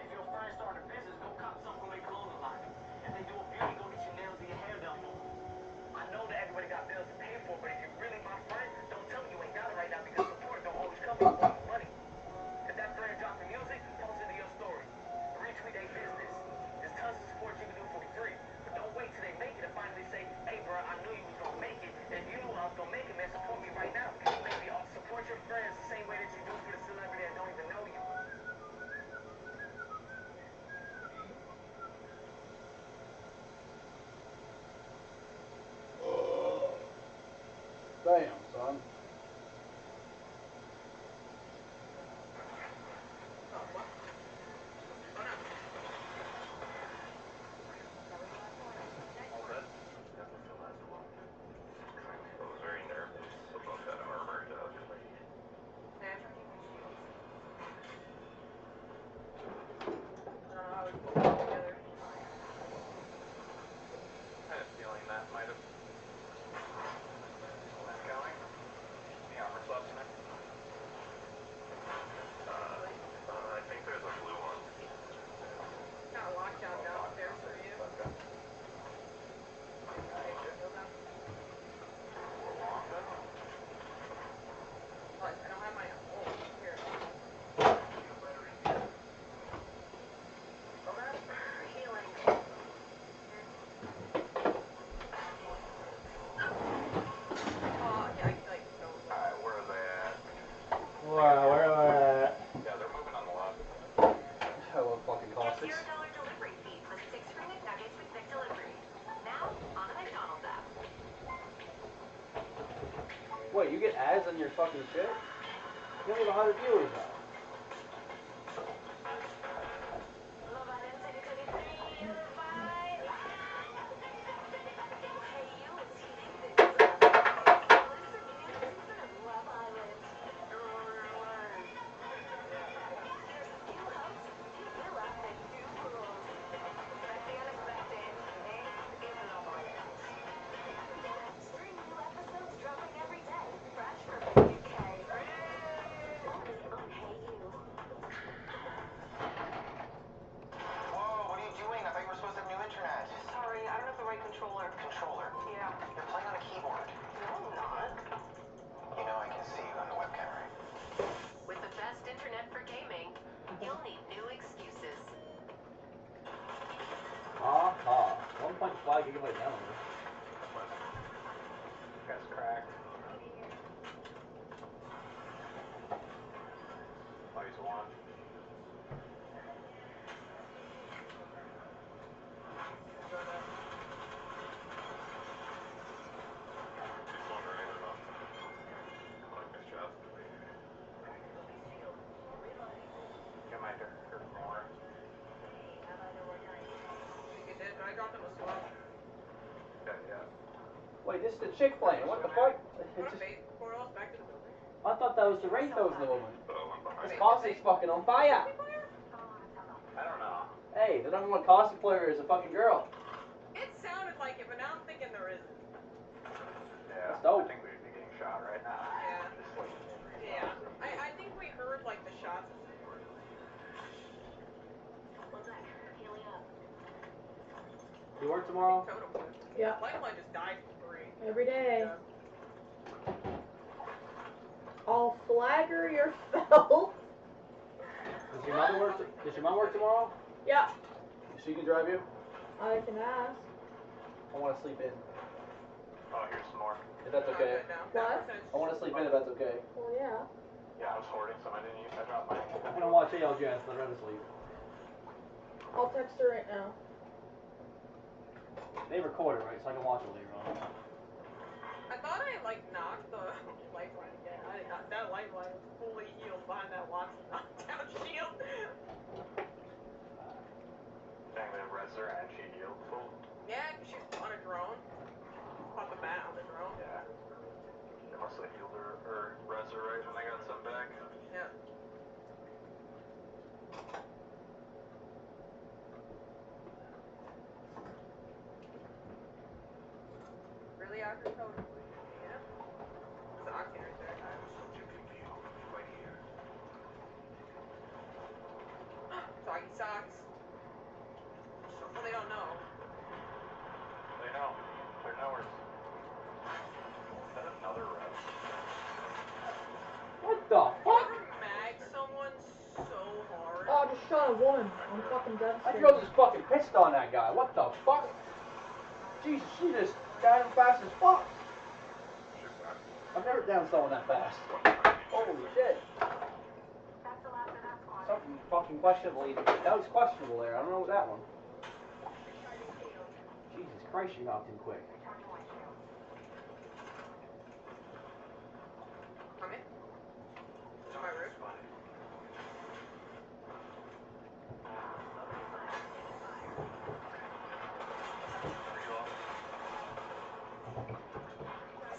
If your friends start a business, go cop something from their clothing line. If they do a beauty, go get your nails or your hair done for them. I know that everybody got bills to pay for, but if you're really my friend, don't tell me you ain't got it right now because support don't always come with money. If that friend dropping music, post it to your story. Retweet their business. There's tons of support you can do for free, but don't wait till they make it and finally say, hey bro, I knew you was gonna make it. And if you knew I was gonna make it, man, support me right now. Maybe support your friends the same way that you do for the celebrity that don't even know you. Damn, son. I was very nervous about that armor, Doug. I had a feeling that might have been going. The armor slot's next. I think there's a blue one. Got a lockdown downstairs for you. Okay. I don't have my here. Wow, where am I at? Yeah, they're moving on the left. I love fucking caustics. $0 delivery fee plus 6 free McNuggets with McDelivery. Now, on the McDonald's app. Wait, you get ads on your fucking shit? You don't have 100 viewers now. controller. Controller? Yeah. You're playing on a keyboard. No, I'm not. You know I can see you on the webcam, right? With the best internet for gaming, you'll need new excuses. Aha. 1.5 gigabyte download. That's cracked. Oh, he's one. Get my dirt more. You did, but I dropped him a swap. Yeah. Wait, this is the chick playing. What the fuck? Portal us back to the building. I thought that was the Rayto's the woman. This Caustic's fucking on fire. I don't know. Hey, the number one Caustic player is a fucking girl. It sounded like it, but now I'm thinking there isn't. Yeah. That's dope. I think we'd be getting shot right now. Yeah. I think we heard like the shots. You work tomorrow? Yeah. Lifeline just died for 3. Every day. I'll flagger your spell. Does your mother work? Does your mom work tomorrow? Yeah. She can drive you? I can ask. I want to sleep in. Oh, here's some more. If that's okay. What? I want to sleep in if that's okay. Well, yeah. Yeah, I was hoarding some. I didn't use. I dropped mine. I'm gonna watch ALGS, but I'd rather sleep. I'll text her right now. They record it, right? So I can watch it later on. I thought I like knocked the lifeline again. I did not. That lifeline was fully healed behind that Watson knockdown shield. Dang, they res her and she healed full. Yeah, she's on a drone. Pop the bat on the drone. Yeah. They must have healed her or res her right when they got some back. Yeah. Really after totem? Yeah. There's an octane right there. Right here. Soggy socks. Well, they don't know. They know. They're knowers. Is that another res? What the fuck? You ever mag someone so hard? Oh, I just shot a woman. I'm fucking That devastated. girl just fucking pissed on that guy. What the fuck? Jesus, she just got him fast as fuck. I've never down someone that fast. Holy shit. Something fucking questionably. That was questionable there. I don't know what that one. Jesus Christ, you knocked him quick. Come in. On my roof.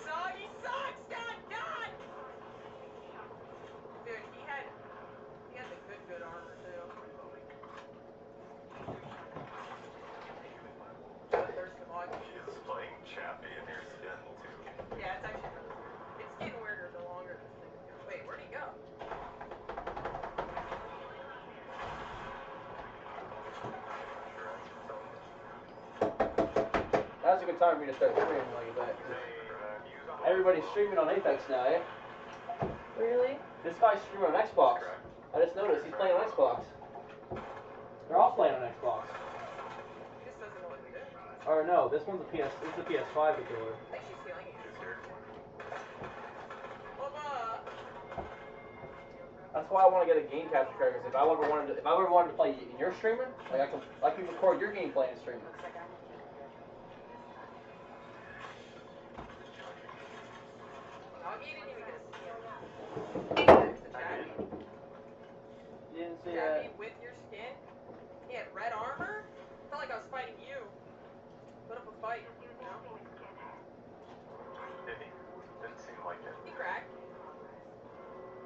Soggy socks got done! Dude, he had the good armor too. There's the log. Is playing Chappie in your skin too. Yeah, it's actually really weird. It's getting weirder the longer this thing goes. Wait, where'd he go? Now's a good time for me to start streaming like that. Everybody's streaming on Apex now, eh? Really? This guy's streaming on Xbox. I just noticed he's playing on Xbox. They're all playing on Xbox. He just doesn't know what to do. Or no, this one's a PS. This is a PS5 controller. I think she's healing you. That's why I want to get a game capture card. Because if I ever wanted to play in your streaming, like I can record your gameplay and stream it. Doggy didn't even get a steal. You didn't see Chappie that? with your skin. He had red armor. Felt like I was fighting you. Put up a fight, you know? Did he? Didn't seem like it. He cracked.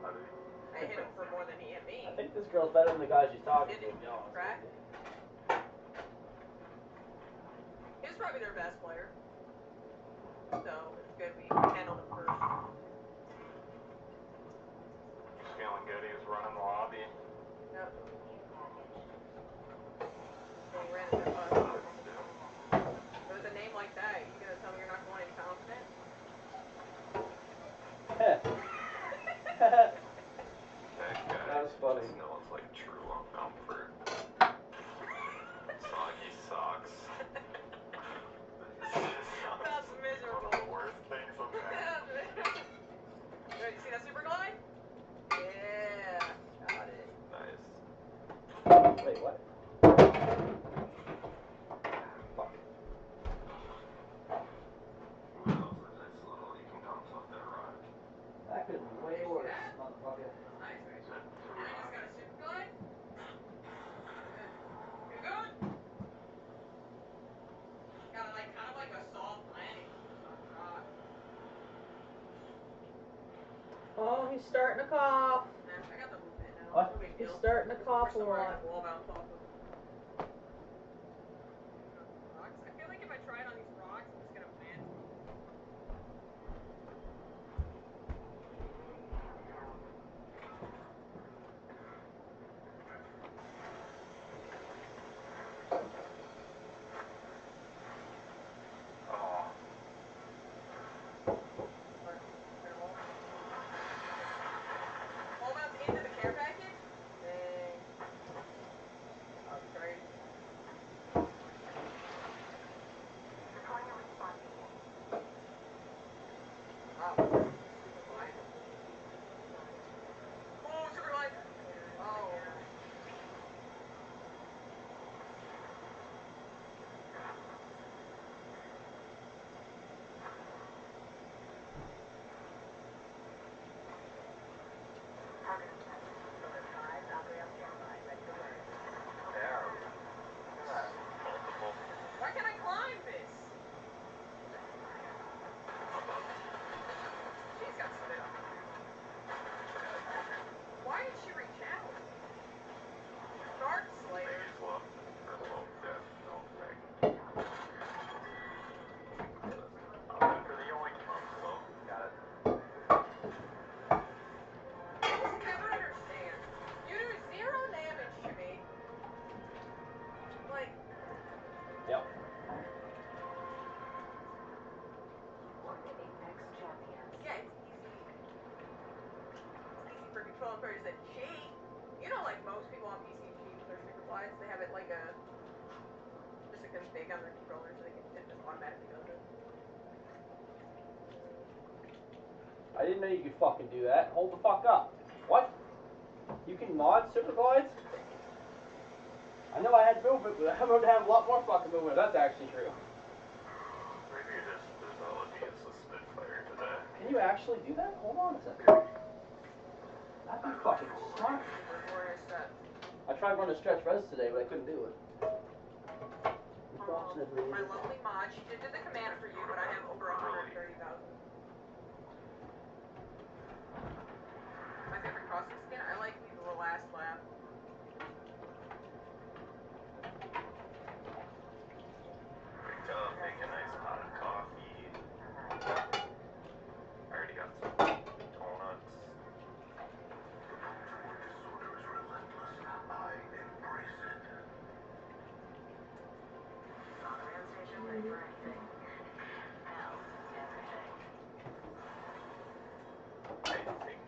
How did he? I hit him for more than he hit me. I think this girl's better than the guy she's talking to. Did he? Crack? He was probably their best player. So it's good we handled him first. He's feeling good. He was running the lobby. Yep. And he ran into us. With a name like Wait, what? Fuck. That could have been way worse, motherfucker. Nice, right? And I just got a super glide. You're good. Got a, like kind of like a soft landing too, so I'm shocked. Oh, he's starting to cough. Nah, I got the movement now. What? No big He's deal. starting to Just cough push a somewhere I lot. can wall bounce off of. Rocks. I feel like if I try it on these rocks, I'm just gonna plant. Wall bounce into the care package? Dang. That was crazy. Oh. Super glide. Oh, super glide. Oh. Why can't I climb this? She's got spit on her. Why did she reach out? Dark Slayer. I'll never understand. You do 0 damage to me. Like, Yep. yeah, it's easy. It's easy for controlling players that cheat. You know, like most people on PC cheat with their super glides. They have it like just a config on their controller so it just automatically does it. I didn't know you could fucking do that. Hold the fuck up. What? You can mod super glides? I know I had movement, but I'm going to have a lot more fucking movement. That's actually true. Maybe you're just developing as a Spitfire today. Can you actually do that? Hold on a second. That'd be fucking smart. I tried running stretch res today, but I couldn't do it. Unfortunately. My lovely mod, she did the command for you, but I have over 130,000. My favorite crossing skin, I like the last lap. Wake up, make a nice pot of coffee. I already got some donuts. Disorder is relentless. I embrace it. On the man station, ready for anything. Hell, everything. I think.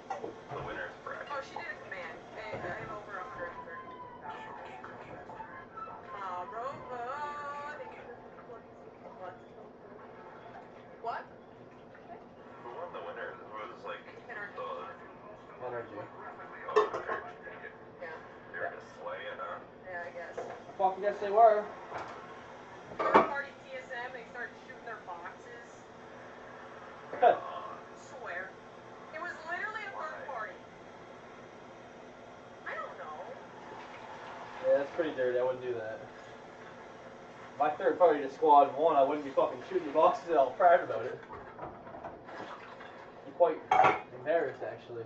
The winner's bracket. Oh, she did a command. I have over 132,000. Robo, thank you for the plucky super plugs. What? Who won the winner? Who was like Energy. Energy. Oh, energy. Yeah. They were just slaying, huh? Yeah, I guess. Fucking guess they were. Third party TSM, they started shooting their boxes. Swear. It was literally a third party. I don't know. Yeah, that's pretty dirty. I wouldn't do that. If my third party to squad won, I wouldn't be fucking shooting boxes all proud about it. I'm quite embarrassed, actually.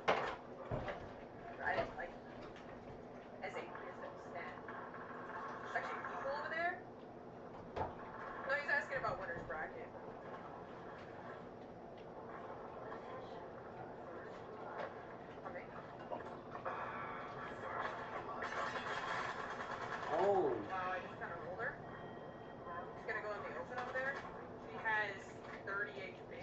I didn't like them. As a TSM stat. Actually, people over there? No, he's asking about winner's bracket. For me? Holy. Wow, I just kind of rolled her. She's gonna go in the open over there. She has 30 HP.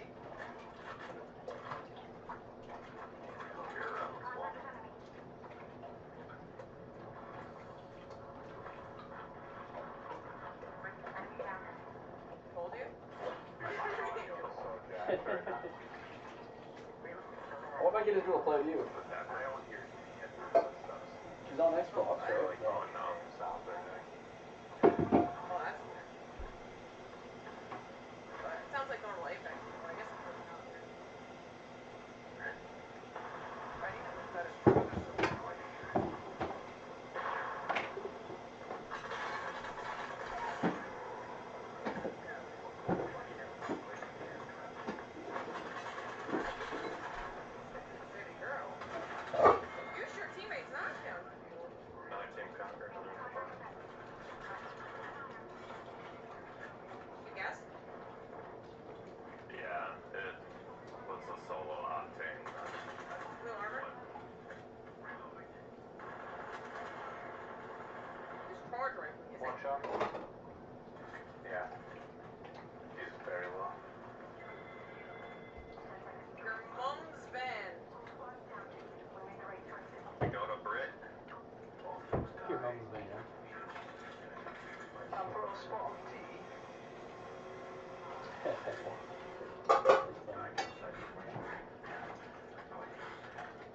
might get Israel to play with you. She's on Xbox, right? Oh no, sounds right. Oh, that's weird. But it sounds like normal Apex, so I guess it's really not weird. I need to move better. Baby girl. You sure teammates knockdown you. Another team conquer, another one. You guessed? Yeah, it was a solo octane. Blue armor? This charge rifle isn't One shot? Yeah. He's very low. your mom's van. Go to Brit. Your mom's van. I'm from Spot T.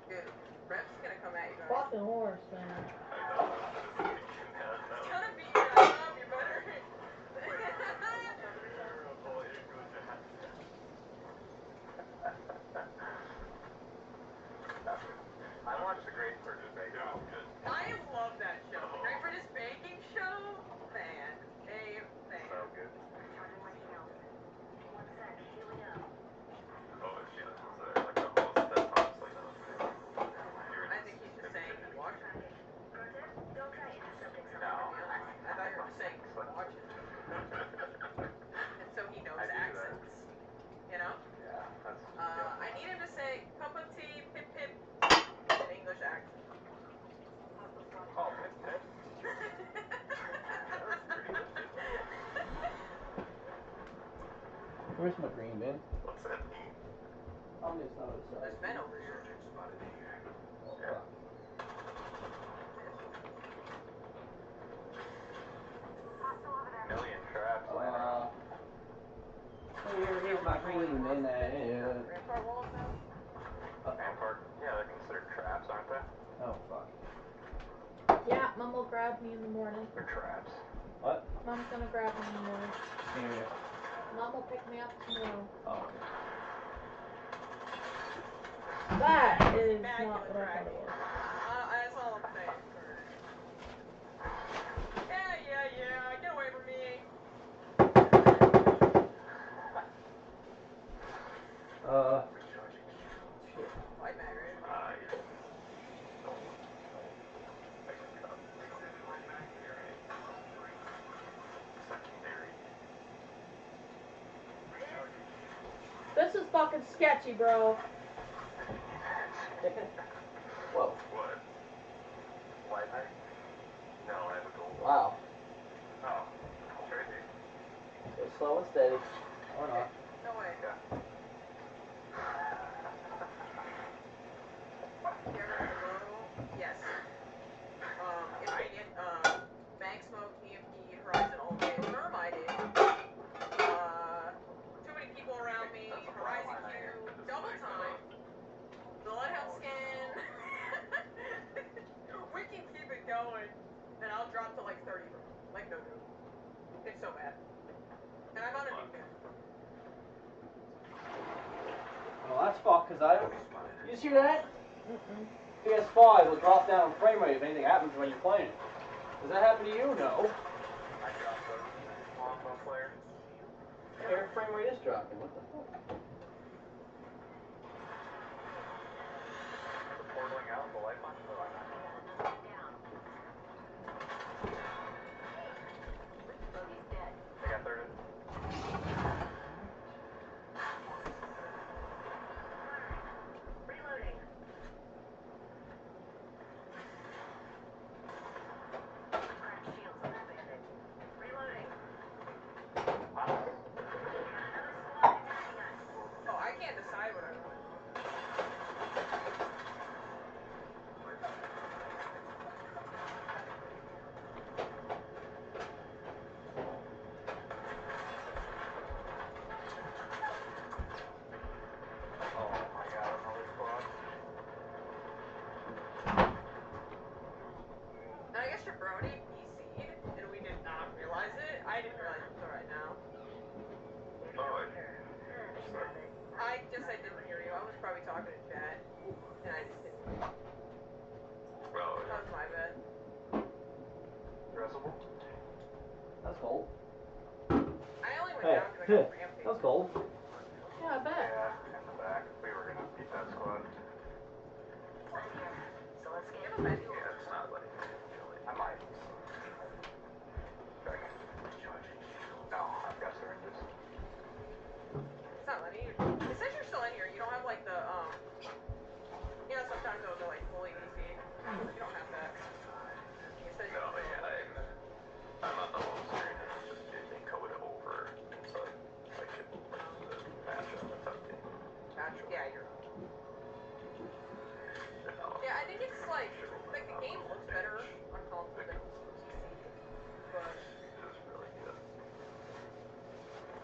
Dude, Rep's gonna come at you guys. Fucking horse, man. He's gonna beat you guys up, you better. I watched the Great British Baking. It was good. I love that show. The Great British Baking Show? Man. A fan. So good. Oh, she was like the host. That's honestly not fair. I think he's just saying he watches it. No. I thought you were just saying he watches it. And so he knows I do that. accents. You know? Yeah, that's. I need him to say cup of tea, pip pip, in English accent. Oh, Pip Pip. That was pretty legit. Where's my green bin? What's that mean? I'm just not outside. There's Ben over here. Oh, fuck. Million traps. Here's my green bin. Rampart walls now? Rampart? Yeah, they're considered traps, aren't they? Oh, fuck. Yeah, Mom will grab me in the morning. They're traps. What? Mom's gonna grab me in the morning. Here. Mom will pick me up tomorrow. Oh, okay. That is Immaculate not what I thought tracking. it was. That's all I'm saying, Kurt. Yeah. Get away from me. Shit. Light mag, right? Yeah. Secondary. This is fucking sketchy, bro. Whoa. What? Light mag? No, I have a gold. Wow. Oh, crazy. Go slow and steady. Or not. No way. Yeah. Camera in the row. Yes. Inconvenient. Bank smoke, EMP, Horizon all day. Thermited. Too many people around me. Horizon Q. Double time. Bloodhound scan. We can keep it going. And I'll drop to like 30 from like no joke. It's so bad. And I'm on a new fan. Well, that's fucked, because I don't... You just hear that? PS5 will drop down frame rate if anything happens when you're playing it. Does that happen to you? No. I dropped the longbow player. Yeah, your frame rate is dropping. What the fuck? The portaling out, the light punch? Oh, I know. They got thirded. Reloading. Cracked shields on that bandit. Reloading. Wow. Another squad attacking us. like Yeah, a rampage. that was cold. Yeah, I bet. Yeah, in the back. We were gonna beat that squad. So let's get Give a menu. Yeah, it's not like really. I might. Back. No, I've got syringes. It's not letting you. It says you're still in here. You don't have like the you know, sometimes it'll go like fully DC. You don't have that. It says No, yeah, I'm on the home screen and it's just they code it over inside. Like it the match on the top team. Gotcha. Yeah, you're. Yeah, I think it's like the game looks better on console than PC, but It's really good.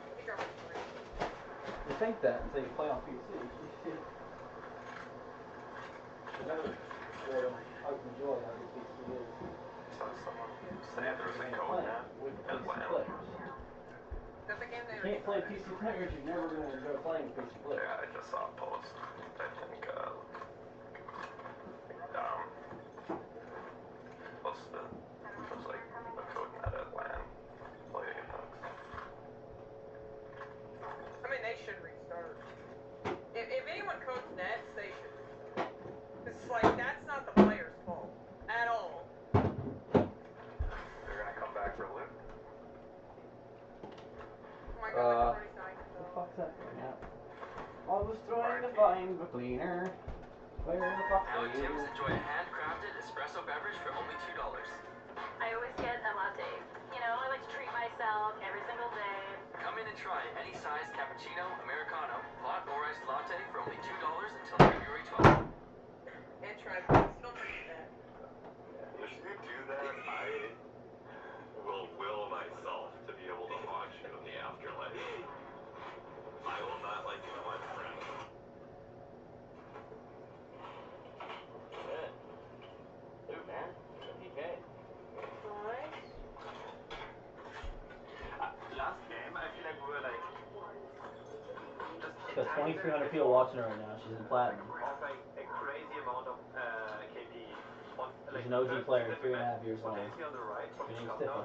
I think I'm playing. You think that until you play on PC. You never enjoy how good PC is. So someone say That's there was the a game code playing net with and PC land. players. That's the game they You can't play PC players, you're never going to enjoy playing with PC players. Yeah, I just saw a post. I think posted it was like a code net at LAN. Play Apex. I mean, they should restart. If anyone codes nets, they should restart. It's like, that's not the player's fault. At all. They're gonna come back for loot. Oh my god, everybody's dying What the so. fuck's that thing at? I was trying to find the cleaner. Where the fuck Now are at you? Tim's, enjoy a handcrafted espresso beverage for only $2. I always get a latte. You know, I like to treat myself every single day. Come in and try any size cappuccino, americano, hot or iced latte for only $2 until February 12th. And try this. Don't forget that. If you do that, I will myself to be able to haunt you in the afterlife. I will not like you, my friend. Good. Dude, man. PK. Nice. Last game, I feel like we were like She's got 2,300 people watching her right now. She's in platinum. off like a crazy amount of KP. She's an OG player, 3.5 years long. Potentially on the right from Her name's the Tifa. countdown.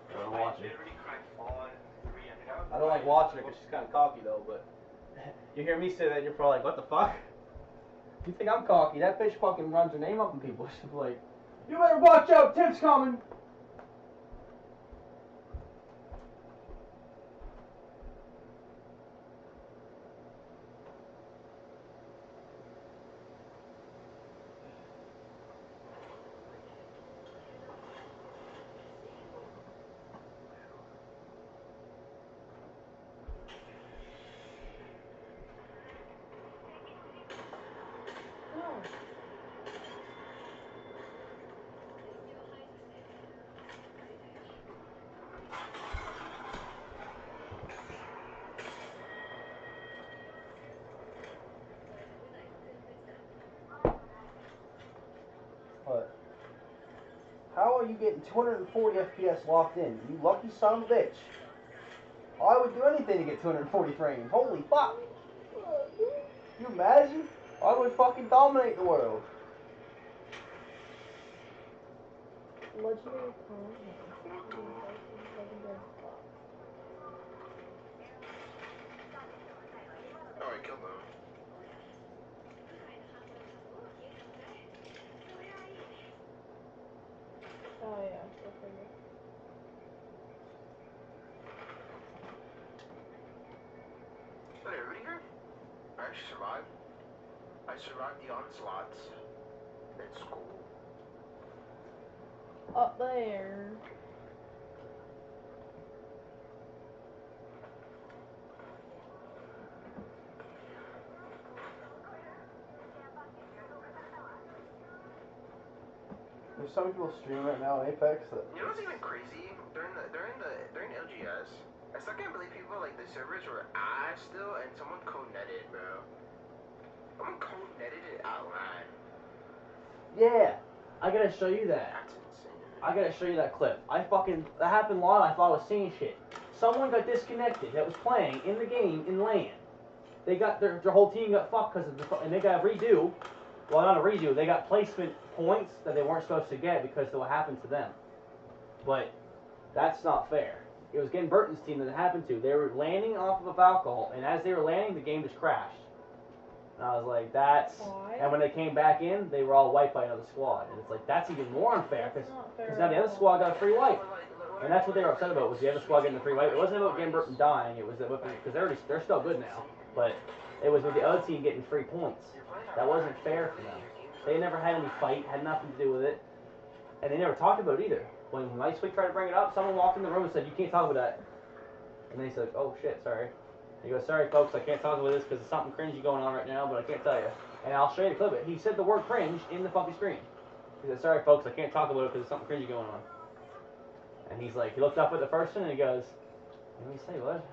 I don't watch it. Literally cracked all three, and I was I don't like watching her because she's kind of cocky though, but you hear me say that, you're probably like, what the fuck? You think I'm cocky? That bitch fucking runs her name up in people. She's like, you better watch out, Tiff's coming! No. What? How are you getting 240 FPS locked in? You lucky son of a bitch. I would do anything to get 240 frames. Holy fuck! You imagine? I would fucking dominate the world. Legendary content. Legendary spot. Oh, I killed them. Oh yeah, go figure. Is that everybody here? I actually survived. I survived the onslaughts. It's cool. Up there. There's some people streaming right now on Apex that. You know what's even crazy? During LGS, I still can't believe people like the servers were ass still, and someone code-netted, bro. Someone code-netted it outline. Yeah, I gotta show you that. That's insane. I gotta show you that clip. That happened live. I thought I was seeing shit. Someone got disconnected that was playing in the game in LAN. They got their whole team got fucked because of and they got a redo. Well, not a redo. They got placement points that they weren't supposed to get because of what happened to them. But that's not fair. it was Gen Burton's team that it happened to. They were landing off of a Valkyrie, and as they were landing, the game just crashed. And I was like, that's... Why? And when they came back in, they were all wiped by another squad. And it's like, that's even more unfair, because now the other squad got a free wipe. And that's what they were upset about, was the other squad getting the free wipe. It wasn't about Gen Burton dying, it was that because they're still good now. But it was with the other team getting free points. That wasn't fair for them. They never had any fight, had nothing to do with it. And they never talked about it either. When Nice Week tried to bring it up, someone walked in the room and said, you can't talk about that. And they said, oh shit, sorry. He goes, sorry folks, I can't talk about this because there's something cringy going on right now, but I can't tell you. And I'll show you the clip of it. He said the word cringe in the fucking screen. He said, sorry folks, I can't talk about it because there's something cringy going on. And he's like, he looked up at the person and he goes, let me say what?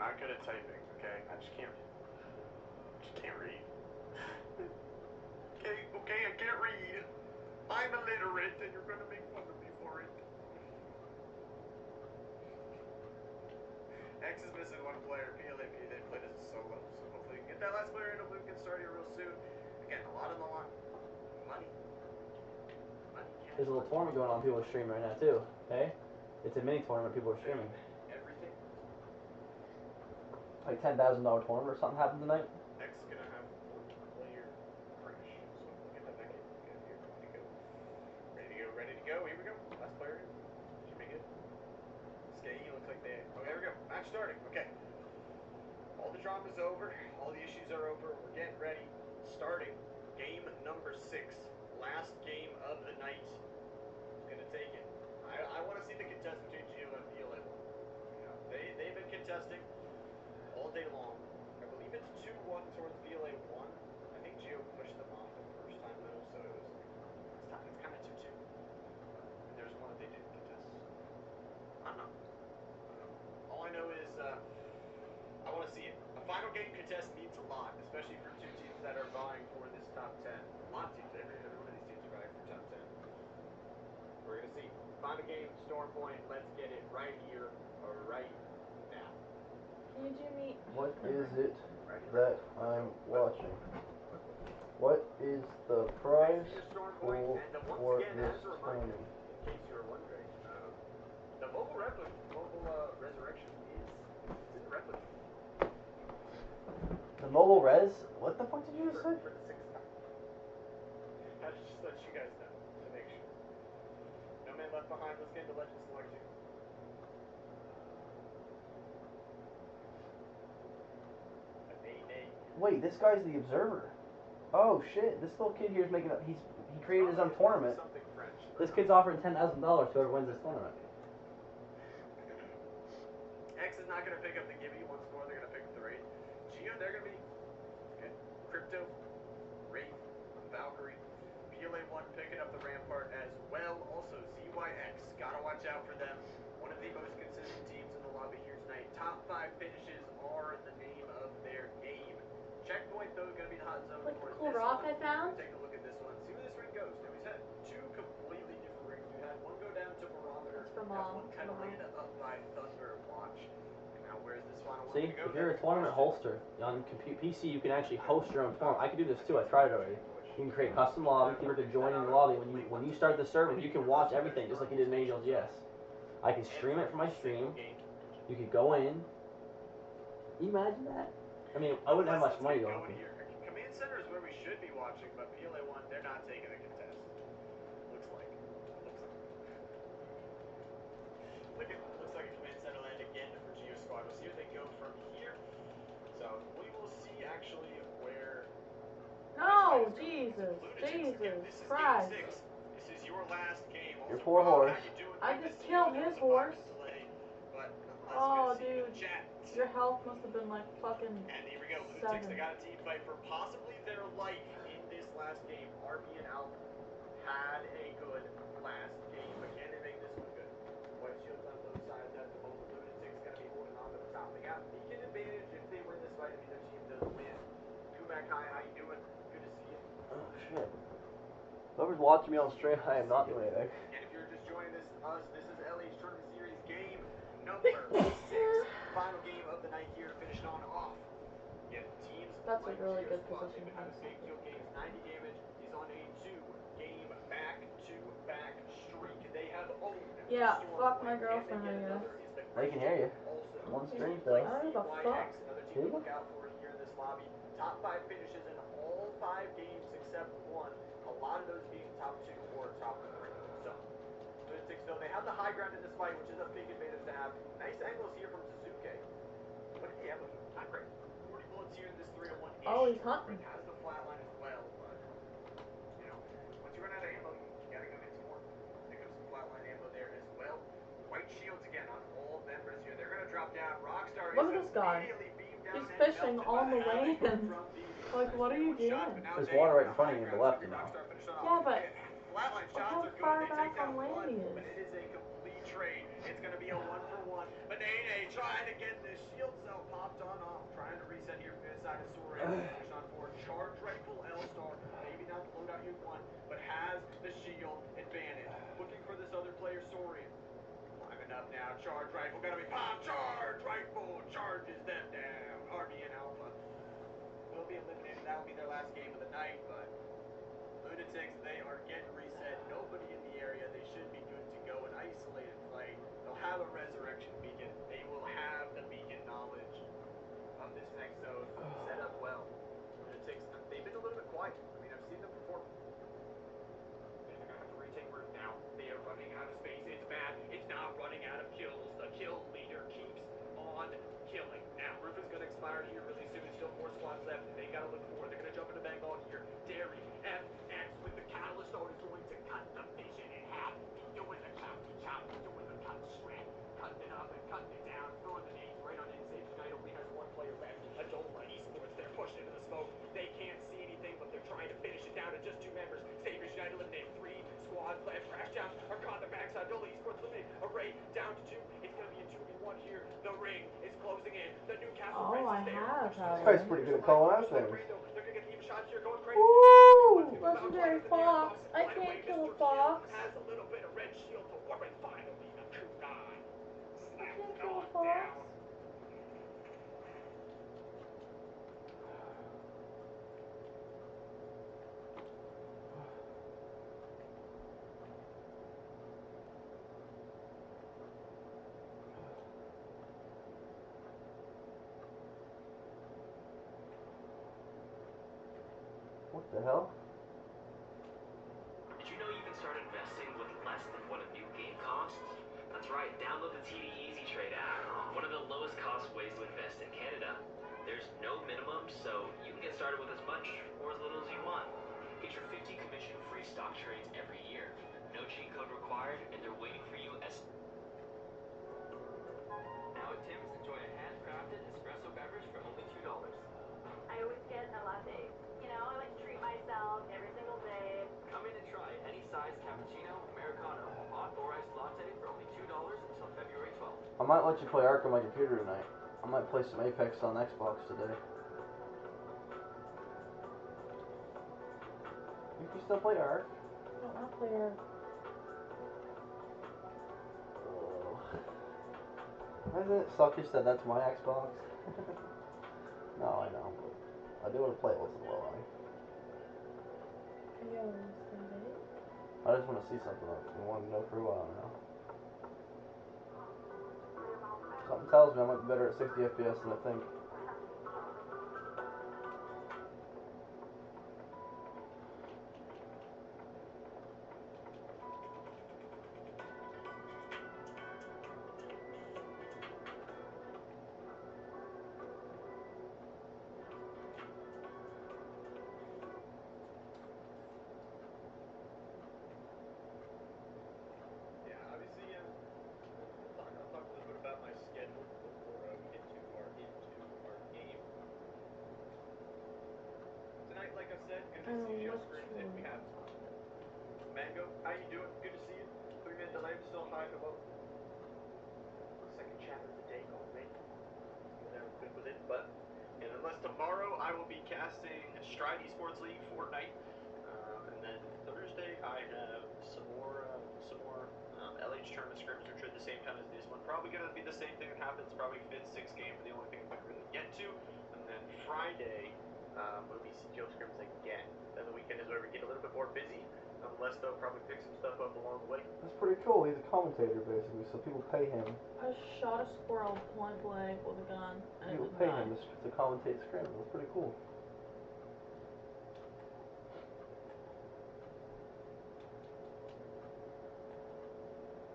I'm not good at typing, okay? I just can't read. Okay, I can't read. I'm illiterate, and you're gonna make fun of me for it. X is missing one player. PLAP, they played as a solo, so hopefully we can get that last player in. Hopefully we can start here real soon. Again, a lot on the line. Money. There's a little tournament going on people are streaming right now too, okay? It's a mini tournament people are streaming. Everything. Like $10,000 tournament or something happened tonight. X is gonna have one player crash, so we'll get that back in. Okay, here, ready to go. Ready to go, ready to go. Here we go. Last player in. Should be good. Skate looks like they. Oh, there we go. Match starting. Okay. All the drama's over. All the issues are over. We're getting ready. Starting game number 6. Last game of the night. Who's gonna take it? I want to see the contest between Gio and PLA. You know, they've been contesting all day long. I believe it's 2-1 towards VLA 1. I think Gio pushed them off the first time though, so it's kind of 2-2. There's one that they didn't contest. I don't know. All I know is I want to see it. A final game contest means a lot, especially for two teams that are vying for this top 10. A lot of teams, every one of these teams are vying for top 10. We're gonna see. Final game, Storm Point. Let's get it right here, right now. Can you do me? What is it that I'm watching? What is the prize pool for this tournament? In case you were wondering, the mobile resurrection is in the replica. The mobile res? What the fuck did you just say? For the 6th time. I just let you guys know to make sure. No man left behind. Let's get into Legend Selection. Wait, this guy's the observer. Oh shit! This little kid here is making up. He created his own tournament. This kid's offering $10,000 to whoever wins this tournament. X is not going to pick up the Gibby once more. They're going to pick up the Raid. Gio, they're going to be okay. Crypto, Wraith, Valkyrie, PLA 1 picking up the Rampart as well. Also ZYX, gotta watch out for them. One of the most consistent teams in the lobby here tonight. Top 5 finishes are the name of their game. Checkpoint though going to be the hot zone Like for the cool this rock one. I found. Take a look at this one. See where this ring goes. Now he's had 2 completely different rings. We had one go down to Barometer. That's for and Mom. one kind of landed up by Thunder Watch. And now where's this final one See, gonna go? if you're a tournament holster on PC, you can actually host your own tournament. I can do this too. I tried it already. You can create custom lobby. People can join in the lobby. When you start the server, you can watch everything just like you did in AGLGS. I can stream it from my stream. You could go in. Can you imagine that? I mean, I wouldn't have much money though. Command Center is where we should be watching, but PLA 1, they're not taking the contest. Looks like. Looks like a Command Center land again for Geo Squad. We'll see where they go from here. So we will see actually where. No, Jesus Christ. This is your last game. Your poor horse. I just killed his horse. Oh, dude. Your health must have been like fucking And here we go. 7. Lunatics, they got a team fight for possibly their life in this last game. RB and Alp had a good last game, but can they make this one good? White Shields on both sides at the moment. Lunatics going to be holding on to the top. They got beacon advantage if they win this fight. I mean, their team does win. Kumak, hi, how you doing? Good to see you. Oh shit. Whoever's watching me on stream, I am not doing anything. And if you're just joining us, this is LH Tournament Series game number 6. Final game of the night here to finish it on off. Get teams That's a like really Tier good Squad. position They've to been have having a big second. kill games. 90 damage. He's on a 2-game back-to-back streak. They have owned Yeah, Storm fuck Point, my and girlfriend, then I yet guess. another is the I can hear you. also. On stream Teams though. like I don't give a fuck. CYX, another team to look out for here in this lobby. Top 5 finishes in all 5 games except 1. A lot of those being top 2 or top 3. So, Lunatics though, they have the high ground in this fight, which is a big advantage to have. Nice angles here from Suzuki. What did he have? Not great. 40 bullets here in this 3-on-1. Oh, he's hunting. Has the flatline as well, but you know, once you run out of ammo, you gotta go get some more. Pick up some flatline ammo there as well. White shields again on all members here. They're gonna drop down. Rockstar Look is at this guy. immediately beamed down He's and fishing melted on by the havoc land. from the Like, what are you doing? There's water right in front of you to the left, you know. Yeah, but flatline look shots how are good. far They back take down on land one, he but is. it is a complete trade. It's gonna be a 1-for-1. But Nene trying to get this shield cell popped on off. Trying to reset here from the side of Soren. Finish on 4. Charge rifle L-Star. Maybe not the loadout you want, but has the shield advantage. Looking for this other player, Soren. Climbing up now. Charge rifle gotta be popped. Charge rifle charges them down. RBN Alpha will be eliminated. That will be their last game of the night, but Lunatics, they are getting reset. Nobody in the area. They should be good to go. An isolated fight. They'll have a resurrection beacon. They will have the beacon knowledge of this next zone set up well. Lunatics, they've been a little bit quiet. I mean, I've seen them perform. They're gonna have to retake roof now. They are running out of space. It's bad. It's not running out of kills. The kill leader keeps on killing. Now, roof is gonna expire here really soon. Still 4 squads left. They gotta look for. They're gonna jump into Bengal here. Dairy FX with the catalyst on is going to cut the vision in half. He's doing the choppy chop. He's doing the cut shred. Cutting it up and cutting it down. Throwing the nades right on in. Sage Knight only has 1 player left. Adola Esports. They're pushing into the smoke. They can't see anything, but they're trying to finish it down to just 2 members. Sabres United eliminated. 3 squads left. Crash Jobs are caught in the backside. Adola Esports eliminated. Array down to 2. It's going to be a 2v1 here. The ring is closing in. The Newcastle Oh, I Reds is there. have This guy's pretty good at calling out things. They're gonna get even shots here, going crazy. Woo! Legendary Fox. I can't kill a fox. Has a little bit of red shield to work with. Finally, the kunai. I can't kill a fox. What the hell? Did you know you can start investing with less than what a new game costs? That's right, download the TD Easy Trade app, one of the lowest cost ways to invest in Canada. There's no minimum, so you can get started with as much or as little as you want. Get your 50 commission-free stock trades every year. No cheat code required, and they're waiting for you as... Now at Tim's, enjoy a handcrafted espresso beverage for only $2. I always get a latte. You know, I like to treat myself every single day. Come in and try any size cappuccino, Americano, hot or iced latte for only $2 until February 12th. I might let you play Ark on my computer tonight. I might play some Apex on Xbox today. You can still play Ark? I don't want to play her. Doesn't it suck you said that's my Xbox? No, I know, but I do want to play it once in a while. Yo, Sunday. I just want to see something I want to know for a while now. Something tells me I might be better at 60 FPS than I think. Yeah, obviously, I'll talk a little bit about my schedule before we get into our game. Tonight, like I said, gonna be CGL screens, and we have Mango. How you doing? Good to see you. 3-minute delay, but still hi, hello. Second chat of the day already. I'm good with it, but and unless tomorrow I will be casting Stride Esports League Fortnite, and then then Thursday I have some more LH tournament scrims, which are at the same time as this one. Probably gonna be the same thing that happens. Probably 5th, 6th game, but the only thing I'm gonna really get to. And then Friday will be CTO scrims again. Then the weekend is where we get a little bit more busy. Unless they'll probably pick some stuff up along the way. That's pretty cool. He's a commentator basically, so people pay him. I shot a squirrel point blank with a gun. And People pay him to commentate scrims. That's pretty cool.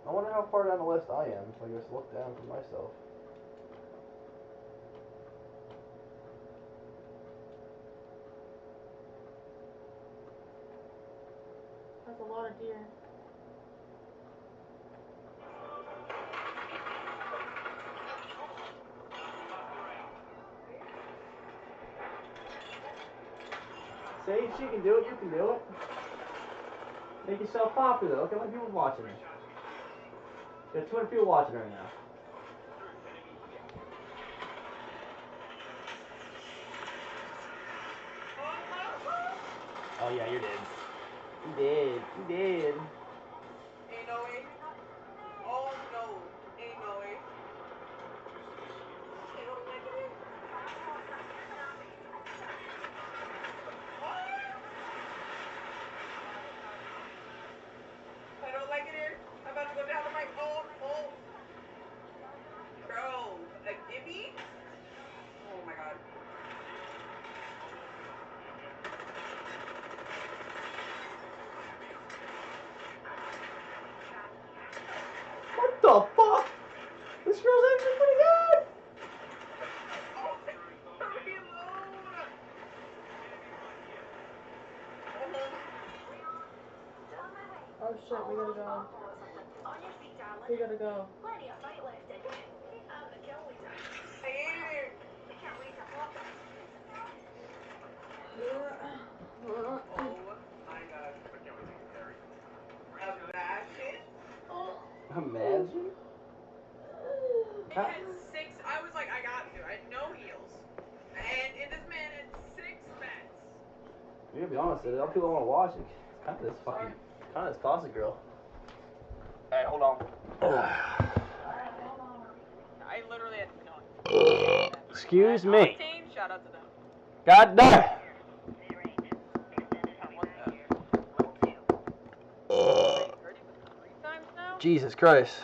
I wonder how far down the list I am. So I guess look down for myself. That's a lot of deer. See, if she can do it, you can do it. Make yourself popular. Look how many people watching her. You got 200 people watching right now. Oh yeah, you're dead. You did. You did. Ain't no way. Oh no. Ain't no way. They don't like it. I don't like it here. I'm about to go down to my oh. Bro, a Gibby? Oh my god. What the fuck? This girl's actually pretty good. Oh shit, we gotta go. We gotta go. Oh my god. Imagine? Imagine? He had 6. I was like, I got to. I had no heals. And this man had 6 mats. You gotta be honest, a lot of people want to watch it. It's kind of this fucking, kind of this classic girl. Alright, hold on. I literally had no. Excuse me. Shout out to them. God damn. Jesus Christ.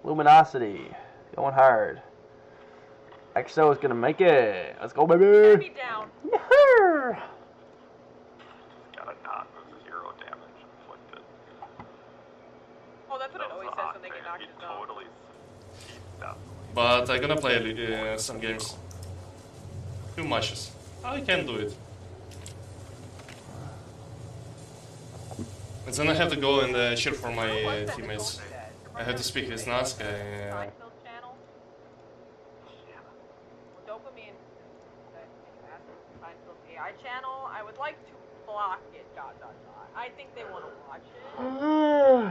Luminosity. Going hard. XO is gonna make it. Let's go, baby. Down. Yeah. Got a knot with 0 damage inflicted. Oh, that's what it always says when they get knocked down. Totally. But I'm gonna play some games. Few matches. I can do it. And then I have to go and cheer for my teammates. I have to speak with Nazca. Dopamine. AI channel. I would like to block it. I think they want to watch it.